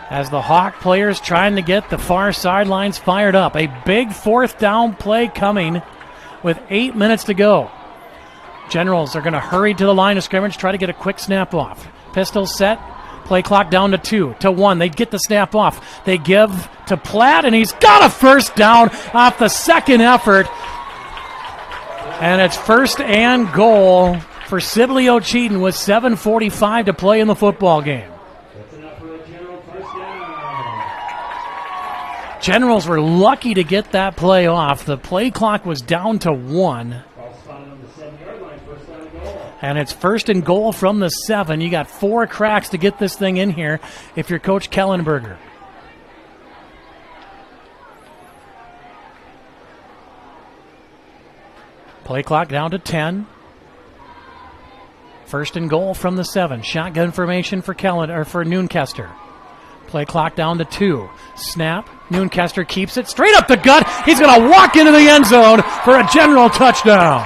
As the Hawk players trying to get the far sidelines fired up. A big 4th down play coming with 8 minutes to go. Generals are going to hurry to the line of scrimmage, try to get a quick snap off. Pistols set. Play clock down to 2 to 1. They get the snap off. They give to Platt, and he's got a 1st down off the 2nd effort. And it's 1st and goal for Sibley-Ocheyedan with 7:45 to play in the football game. Generals were lucky to get that play off. The play clock was down to 1. And it's 1st and goal from the 7. You got 4 cracks to get this thing in here if you're Coach Kellenberger. Play clock down to 10. 1st and goal from the 7. Shotgun formation for Noonkester. Play clock down to 2. Snap. Noonkester keeps it straight up the gut. He's going to walk into the end zone for a General touchdown.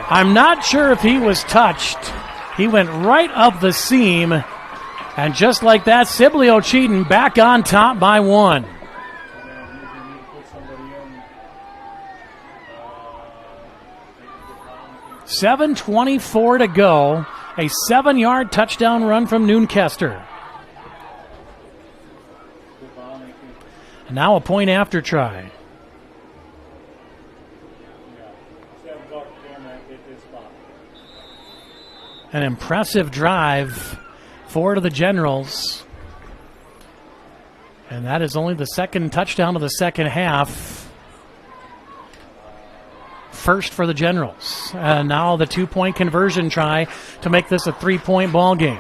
I'm not sure if he was touched. He went right up the seam. And just like that, Sibley-Ocheyedan back on top by 1. .7:24 to go. A 7-yard touchdown run from Noonkester. And now a point after try. An impressive drive for the Generals. And that is only the second touchdown of the second half. First for the Generals. And now the 2-point conversion try to make this a 3-point ball game.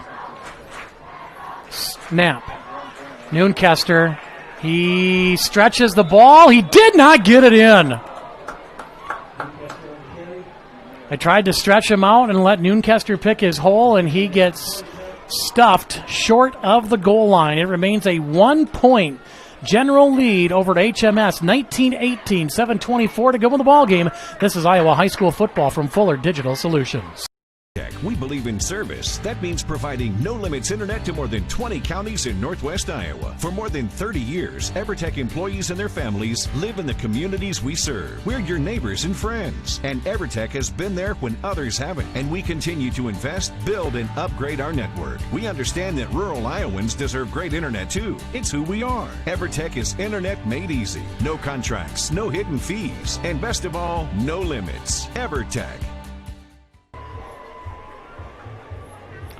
Snap. Noonkester. He stretches the ball. He did not get it in. I tried to stretch him out and let Noonkester pick his hole, and he gets stuffed short of the goal line. It remains a 1-point General lead over to HMS, 19-18, 7:24 to go in the ball game. This is Iowa High School football from Fuller Digital Solutions. We believe in service. That means providing no-limits internet to more than 20 counties in Northwest Iowa. For more than 30 years, EverTech employees and their families live in the communities we serve. We're your neighbors and friends. And EverTech has been there when others haven't. And we continue to invest, build, and upgrade our network. We understand that rural Iowans deserve great internet too. It's who we are. EverTech is internet made easy. No contracts, no hidden fees, and best of all, no limits. EverTech.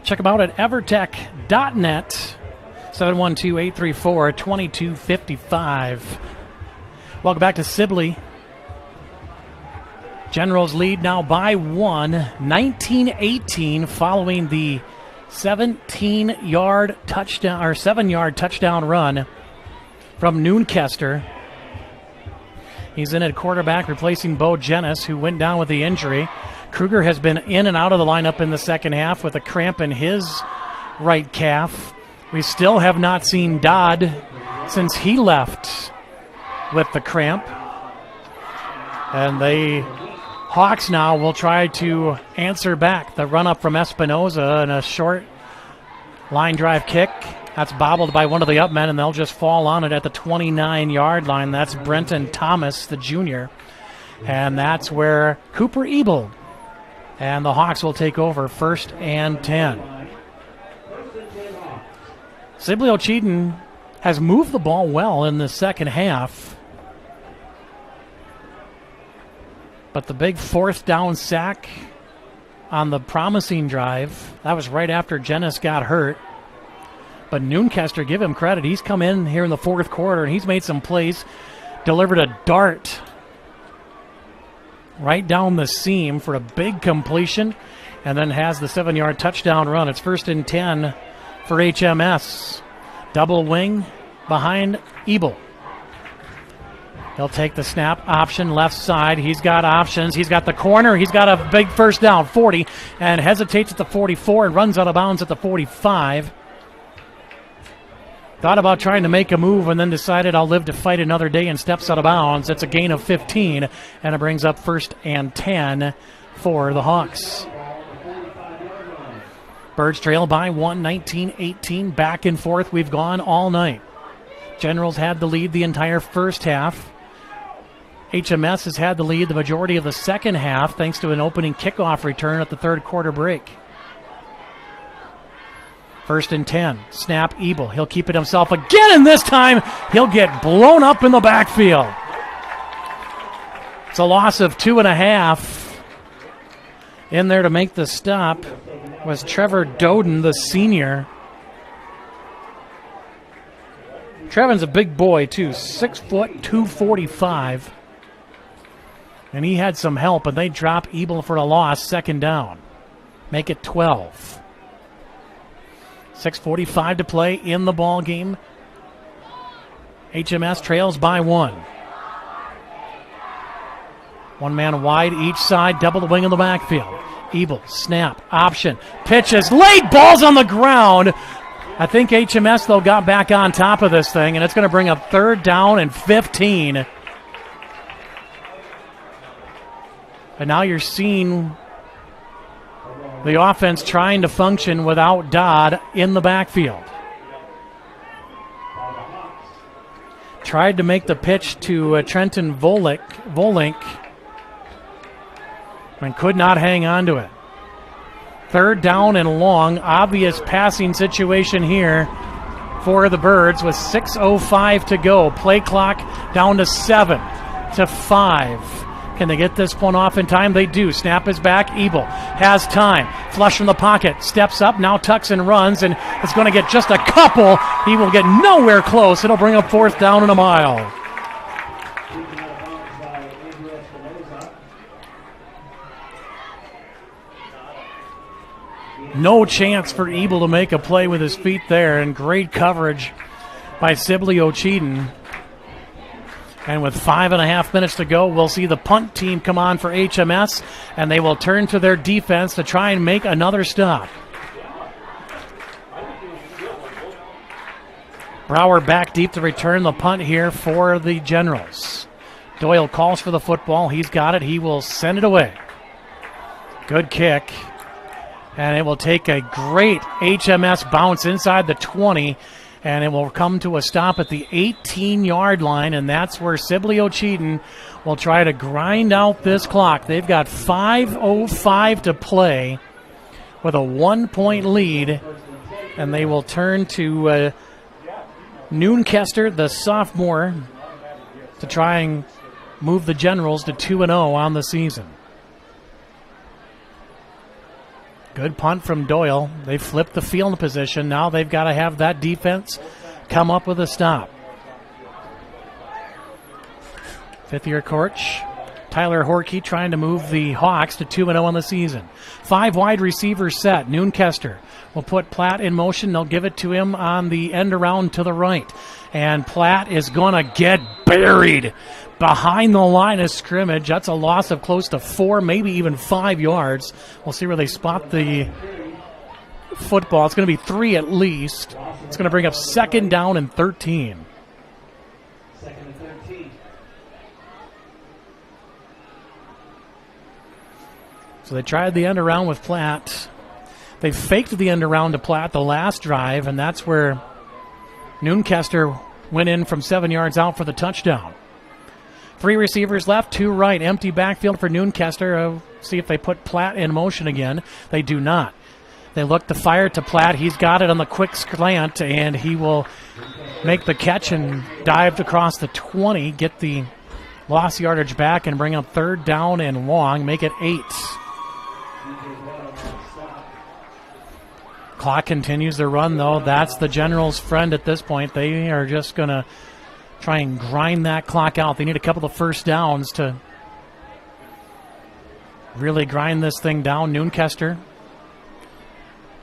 Check them out at evertech.net, 712-834-2255. Welcome back to Sibley. Generals lead now by 1, 19-18, following the 7-yard touchdown run from Noonkester. He's in at quarterback, replacing Bo Jennis, who went down with the injury. Kruger has been in and out of the lineup in the second half with a cramp in his right calf. We still have not seen Dodd since he left with the cramp. And the Hawks now will try to answer back the run-up from Espinoza and a short line drive kick. That's bobbled by one of the up men, and they'll just fall on it at the 29-yard line. That's Brenton Thomas, the junior. And that's where Cooper Ebel and the Hawks will take over, 1st and 10. Sibley-Ocheyedan has moved the ball well in the second half. But the big 4th down sack on the promising drive, that was right after Jennis got hurt. But Noonkester, give him credit. He's come in here in the 4th quarter, and he's made some plays. Delivered a dart right down the seam for a big completion, and then has the 7-yard touchdown run. It's 1st and 10 for HMS. Double wing behind Ebel. He'll take the snap option left side. He's got options. He's got the corner. He's got a big first down, 40, and hesitates at the 44 and runs out of bounds at the 45. Thought about trying to make a move and then decided I'll live to fight another day and steps out of bounds. It's a gain of 15, and it brings up 1st and 10 for the Hawks. Birds trail by 1, 19-18. Back and forth we've gone all night. Generals had the lead the entire first half. HMS has had the lead the majority of the second half thanks to an opening kickoff return at the 3rd quarter break. 1st and 10. Snap, Ebel. He'll keep it himself again, and this time he'll get blown up in the backfield. It's a loss of 2.5. In there to make the stop was Trevor Doden, the senior. Trevin's a big boy, too. 6 foot, 245. And he had some help, and they drop Ebel for a loss, second down. Make it 12. 6:45 to play in the ball game. HMS trails by 1. 1 man wide each side, double the wing in the backfield. Ebel, snap, option, pitches, late balls on the ground. I think HMS, though, got back on top of this thing, and it's going to bring up 3rd down and 15. And now you're seeing the offense trying to function without Dodd in the backfield. Tried to make the pitch to Trenton Volink and could not hang on to it. 3rd down and long. Obvious passing situation here for the Birds with 6:05 to go. Play clock down to 7 to 5. Can they get this one off in time? They do. Snap is back. Ebel has time. Flush from the pocket. Steps up. Now tucks and runs, and it's going to get just a couple. He will get nowhere close. It'll bring up 4th down and a mile. No chance for Ebel to make a play with his feet there, and great coverage by Sibley-Ocheyedan. And with 5.5 minutes to go, we'll see the punt team come on for HMS, and they will turn to their defense to try and make another stop. Brower back deep to return the punt here for the Generals. Doyle calls for the football. He's got it. He will send it away. Good kick. And it will take a great HMS bounce inside the 20, and it will come to a stop at the 18-yard line, and that's where Sibley-Ocheyedan will try to grind out this clock. They've got 5:05 to play with a 1-point lead, and they will turn to Noonkester, the sophomore, to try and move the Generals to 2-0 on the season. Good punt from Doyle. They flipped the field position. Now they've got to have that defense come up with a stop. 5th-year coach Tyler Horkey trying to move the Hawks to 2-0 on the season. 5 wide receivers set. Noonkester will put Platt in motion. They'll give it to him on the end around to the right. And Platt is going to get buried behind the line of scrimmage. That's a loss of close to 4, maybe even 5 yards. We'll see where they spot the football. It's going to be 3 at least. It's going to bring up 2nd down and 13. So they tried the end around with Platt. They faked the end around to Platt the last drive, and that's where Noonkester went in from 7 yards out for the touchdown. 3 receivers left, 2 right. Empty backfield for Noonkester. See if they put Platt in motion again. They do not. They look to fire to Platt. He's got it on the quick slant, and he will make the catch and dive across the 20, get the lost yardage back, and bring up 3rd down and long, make it 8. Clock continues to run, though. That's the Generals' friend at this point. They are just going to try and grind that clock out. They need a couple of first downs to really grind this thing down. Noonkester,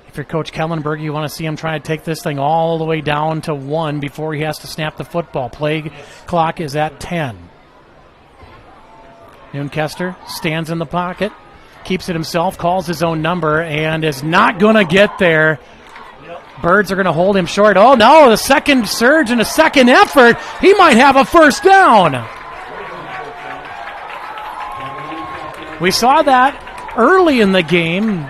if you're Coach Kellenberger, you want to see him try to take this thing all the way down to 1 before he has to snap the football. Play clock is at 10. Noonkester stands in the pocket, keeps it himself, calls his own number, and is not going to get there. Birds are going to hold him short. Oh, no, the second surge and a second effort. He might have a first down. We saw that early in the game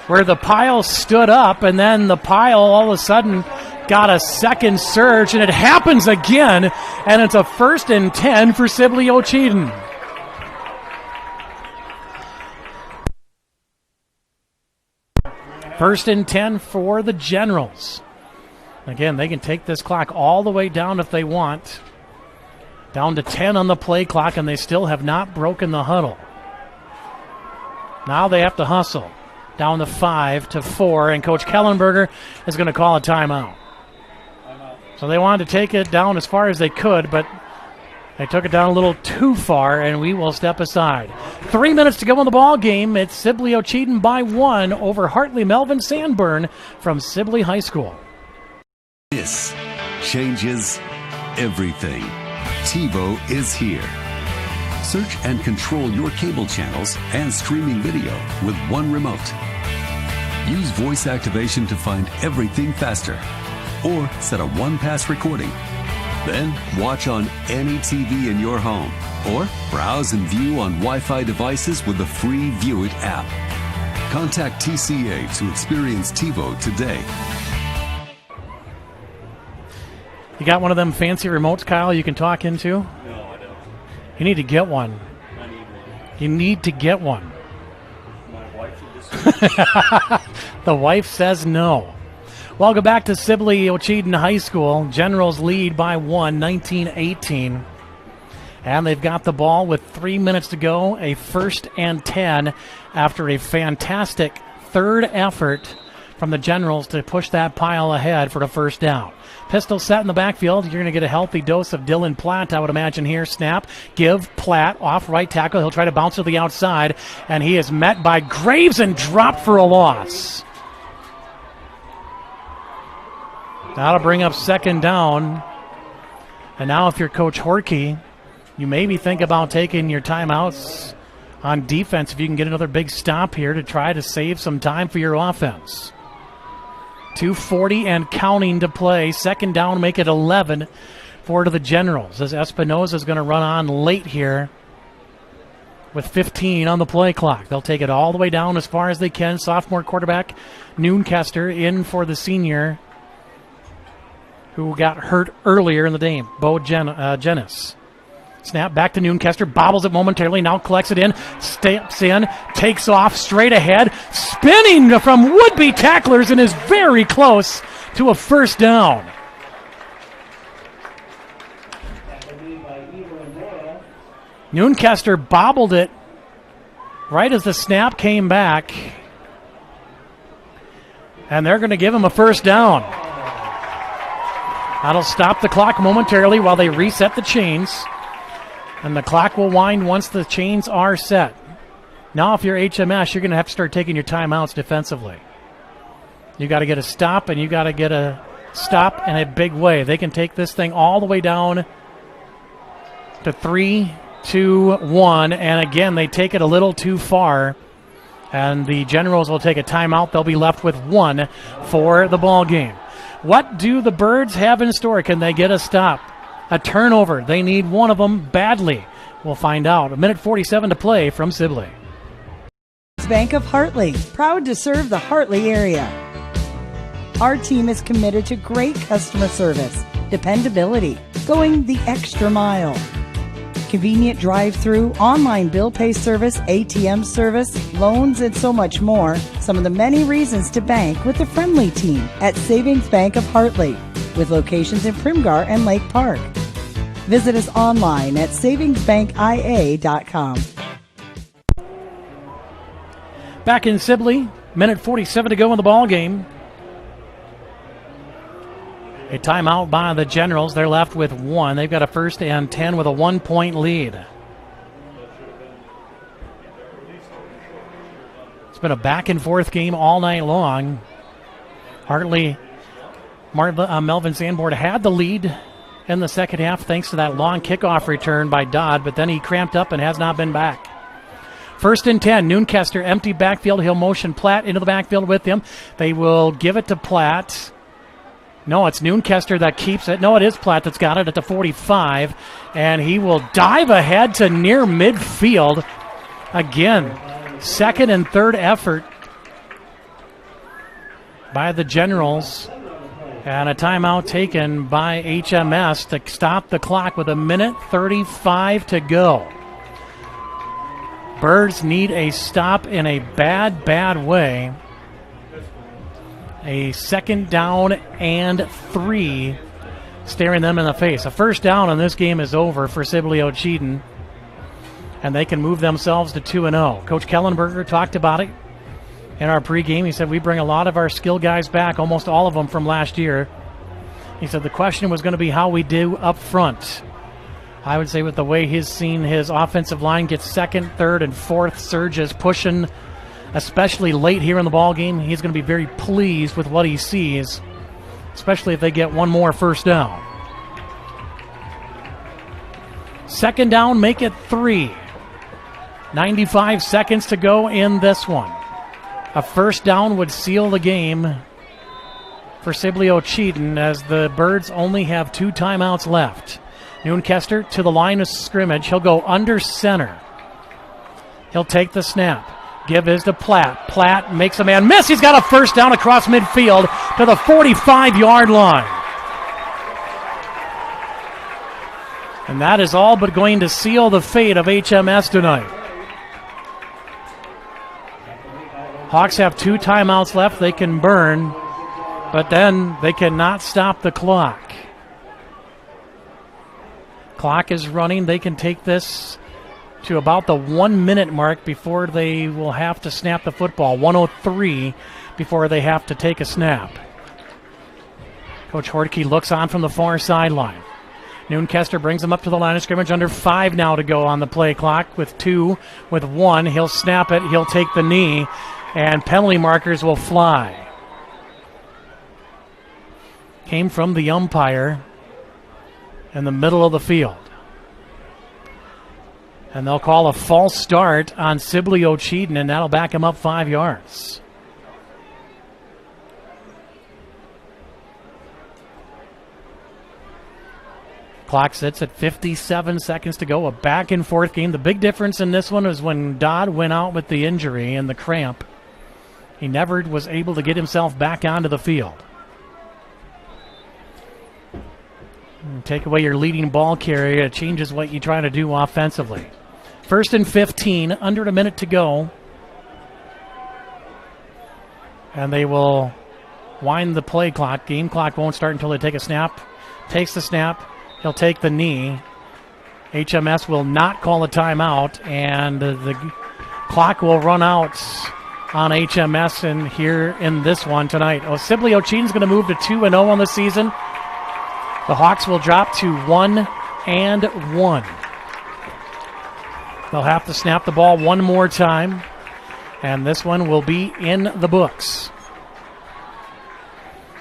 where the pile stood up, and then the pile all of a sudden got a second surge, and it happens again, and it's a 1st and 10 for Sibley-Ocheyedan. First and 10 for the Generals. Again, they can take this clock all the way down if they want. Down to 10 on the play clock, and they still have not broken the huddle. Now they have to hustle. Down to 5 to 4, and Coach Kellenberger is going to call a timeout. So they wanted to take it down as far as they could, but they took it down a little too far, and we will step aside. 3 minutes to go in the ball game. It's Sibley-Ocheyedan by 1 over Hartley-Melvin-Sanborn from Sibley High School. This changes everything. TiVo is here. Search and control your cable channels and streaming video with one remote. Use voice activation to find everything faster, or set a one-pass recording. Then watch on any TV in your home, or browse and view on Wi-Fi devices with the free View It app. Contact TCA to experience TiVo today. You got one of them fancy remotes, Kyle, you can talk into? No, I don't. You need to get one. I need one. You need to get one. My wife would disagree. The wife says no. Welcome back to Sibley-Ocheyedan High School. Generals lead by 1, 19-18. And they've got the ball with 3 minutes to go, a 1st and 10 after a fantastic third effort from the Generals to push that pile ahead for the first down. Pistol set in the backfield. You're going to get a healthy dose of Dylan Platt, I would imagine here. Snap, give Platt off right tackle. He'll try to bounce to the outside, and he is met by Graves and dropped for a loss. That'll bring up 2nd down. And now if you're Coach Horkey, you maybe think about taking your timeouts on defense if you can get another big stop here to try to save some time for your offense. 2:40 and counting to play. 2nd down, make it 11 for the Generals, as Espinoza is going to run on late here with 15 on the play clock. They'll take it all the way down as far as they can. Sophomore quarterback Noonkester in for the senior who got hurt earlier in the game, Bo Jennis. Snap back to Noonkester, bobbles it momentarily, now collects it in, steps in, takes off straight ahead, spinning from would-be tacklers and is very close to a 1st down. Noonkester bobbled it right as the snap came back, and they're going to give him a 1st down. That'll stop the clock momentarily while they reset the chains. And the clock will wind once the chains are set. Now if you're HMS, you're going to have to start taking your timeouts defensively. You got to get a stop, and you got to get a stop in a big way. They can take this thing all the way down to 3, 2, 1. And again, they take it a little too far. And the Generals will take a timeout. They'll be left with 1 for the ball game. What do the Birds have in store? Can they get a stop? A turnover. They need one of them badly. We'll find out. 1:47 to play from Sibley. Bank of Hartley, proud to serve the Hartley area. Our team is committed to great customer service, dependability, going the extra mile. Convenient drive-through, online bill pay service, ATM service, loans, and so much more. Some of the many reasons to bank with the friendly team at Savings Bank of Hartley, with locations in Primgar and Lake Park. Visit us online at savingsbankia.com. Back in Sibley, 1:47 to go in the ball game. A timeout by the Generals. They're left with 1. They've got a 1st and 10 with a 1-point lead. It's been a back-and-forth game all night long. Hartley-Melvin-Sanborn had the lead in the second half thanks to that long kickoff return by Dodd, but then he cramped up and has not been back. 1st and 10, Noonkester, empty backfield. He'll motion Platt into the backfield with him. They will give it to Platt. No, it's Noonkester that keeps it. No, it is Platt that's got it at the 45, and he will dive ahead to near midfield. Again, 2nd and 3rd effort by the Generals, and a timeout taken by HMS to stop the clock with 1:35 to go. Birds need a stop in a bad way. A 2nd down and 3 staring them in the face. A 1st down in this game is over for Sibley-Ocheyedan, and they can move themselves to 2-0. Coach Kellenberger talked about it in our pregame. He said we bring a lot of our skill guys back, almost all of them from last year. He said the question was going to be how we do up front. I would say with the way he's seen his offensive line get second, third, and fourth surges pushing, especially late here in the ball game, he's going to be very pleased with what he sees, especially if they get one more first down. Second down, make it 3. 95 seconds to go in this one. A first down would seal the game for Sibley-Ocheyedan as the Birds only have 2 timeouts left. Noonkester to the line of scrimmage. He'll go under center. He'll take the snap. Give is to Platt. Platt makes a man miss. He's got a first down across midfield to the 45-yard line. And that is all but going to seal the fate of HMS tonight. Hawks have 2 timeouts left they can burn, but then they cannot stop the clock. Clock is running. They can take this to about the 1 minute mark before they will have to snap the football. 1:03 before they have to take a snap. Coach Horkey looks on from the far sideline. Noonkester brings him up to the line of scrimmage. Under 5 now to go on the play clock with 2, with 1. He'll snap it. He'll take the knee, and penalty markers will fly. Came from the umpire in the middle of the field. And they'll call a false start on Sibley-Ocheyedan, and that'll back him up 5 yards. Clock sits at 57 seconds to go. A back-and-forth game. The big difference in this one is when Dodd went out with the injury and the cramp, he never was able to get himself back onto the field. Take away your leading ball carrier. It changes what you try to do offensively. 1st and 15, under a minute to go. And they will wind the play clock. Game clock won't start until they take a snap. Takes the snap. He'll take the knee. HMS will not call a timeout, and the clock will run out on HMS and here in this one tonight. Sibley-Ocheyedan's going to move to 2-0 on the season. The Hawks will drop to 1-1. They'll have to snap the ball one more time, and this one will be in the books.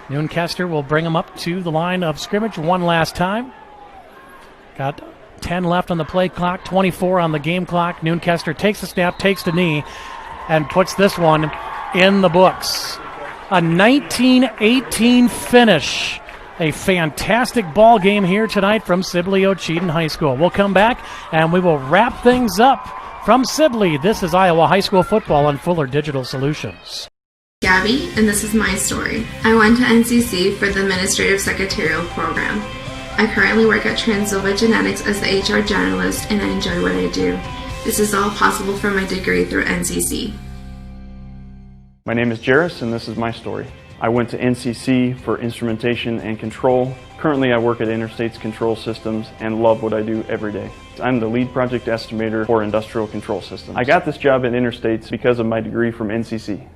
Noonkester will bring them up to the line of scrimmage one last time. Got 10 left on the play clock, 24 on the game clock. Noonkester takes the snap, takes the knee, and puts this one in the books. A 19-18 finish. A fantastic ball game here tonight from Sibley-Ocheyedan High School. We'll come back and we will wrap things up from Sibley. This is Iowa High School football on Fuller Digital Solutions. Gabby, and this is my story. I went to NCC for the Administrative Secretarial program. I currently work at Transilva Genetics as the HR generalist, and I enjoy what I do. This is all possible from my degree through NCC. My name is Jairus, and this is my story. I went to NCC for instrumentation and control. Currently I work at Interstate's Control Systems and love what I do every day. I'm the lead project estimator for industrial control systems. I got this job at Interstate's because of my degree from NCC.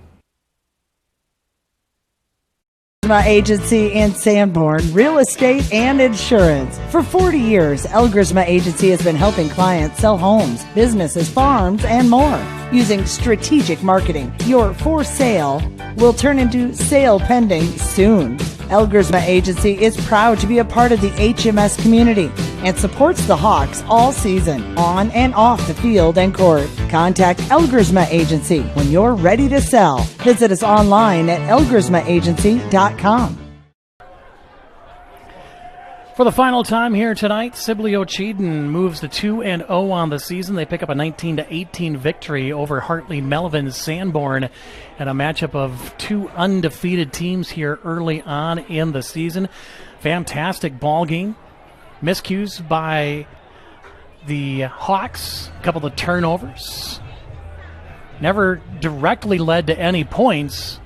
My agency in Sanborn, real estate and insurance. For 40 years, El Grisma Agency has been helping clients sell homes, businesses, farms, and more. Using strategic marketing, your for sale will turn into sale pending soon. El Grisma Agency is proud to be a part of the HMS community and supports the Hawks all season, on and off the field and court. Contact El Grisma Agency when you're ready to sell. Visit us online at elgrismaagency.com. For the final time here tonight, Sibley-Ocheyedan moves to 2-0 on the season. They pick up a 19-18 victory over Hartley-Melvin-Sanborn in a matchup of 2 undefeated teams here early on in the season. Fantastic ball game. Miscues by the Hawks, a couple of turnovers. Never directly led to any points,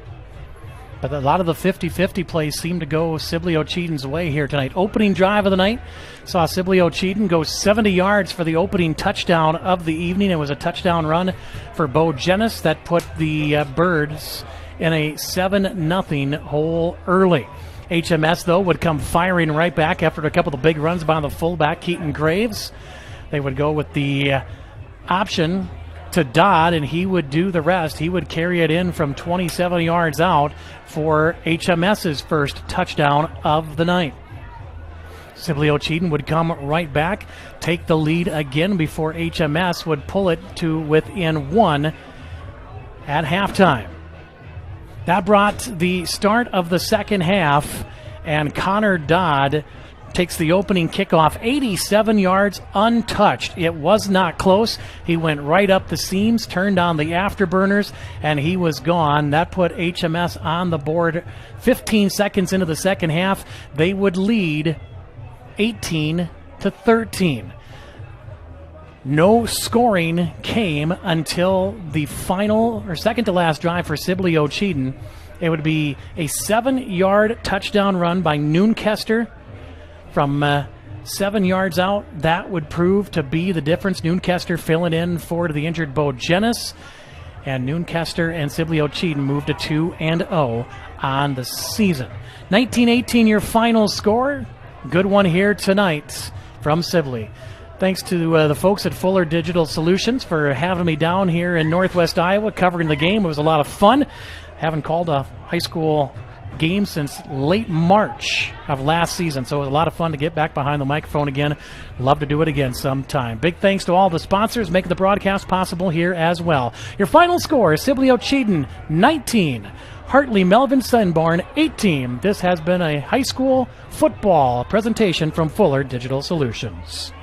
but a lot of the 50-50 plays seem to go Sibley-Ocheyedan's way here tonight. Opening drive of the night saw Sibley-Ocheyedan go 70 yards for the opening touchdown of the evening. It was a touchdown run for Bo Jenis that put the Birds in a 7-0 hole early. HMS, though, would come firing right back after a couple of big runs by the fullback, Keaton Graves. They would go with the option to Dodd, and he would do the rest. He would carry it in from 27 yards out for HMS's first touchdown of the night. Sibley-Ocheyedan would come right back, take the lead again before HMS would pull it to within 1 at halftime. That brought the start of the second half, and Connor Dodd takes the opening kickoff 87 yards untouched. It was not close. He went right up the seams, turned on the afterburners, and he was gone. That put HMS on the board 15 seconds into the second half. They would lead 18-13. No scoring came until the final or second to last drive for Sibley-Ocheyedan. It would be a 7-yard touchdown run by Noonkester from 7 yards out. That would prove to be the difference. Noonkester filling in for the injured Bo Jennis. And Noonkester and Sibley-Ocheyedan moved to 2-0 on the season. 19-18 your final score. Good one here tonight from Sibley. Thanks to the folks at Fuller Digital Solutions for having me down here in Northwest Iowa covering the game. It was a lot of fun. Haven't called a high school game since late March of last season, so it was a lot of fun to get back behind the microphone again. Love to do it again sometime. Big thanks to all the sponsors making the broadcast possible here as well. Your final score is Sibley-Ocheyedan 19, Hartley-Melvin-Sanborn 18. This has been a high school football presentation from Fuller Digital Solutions.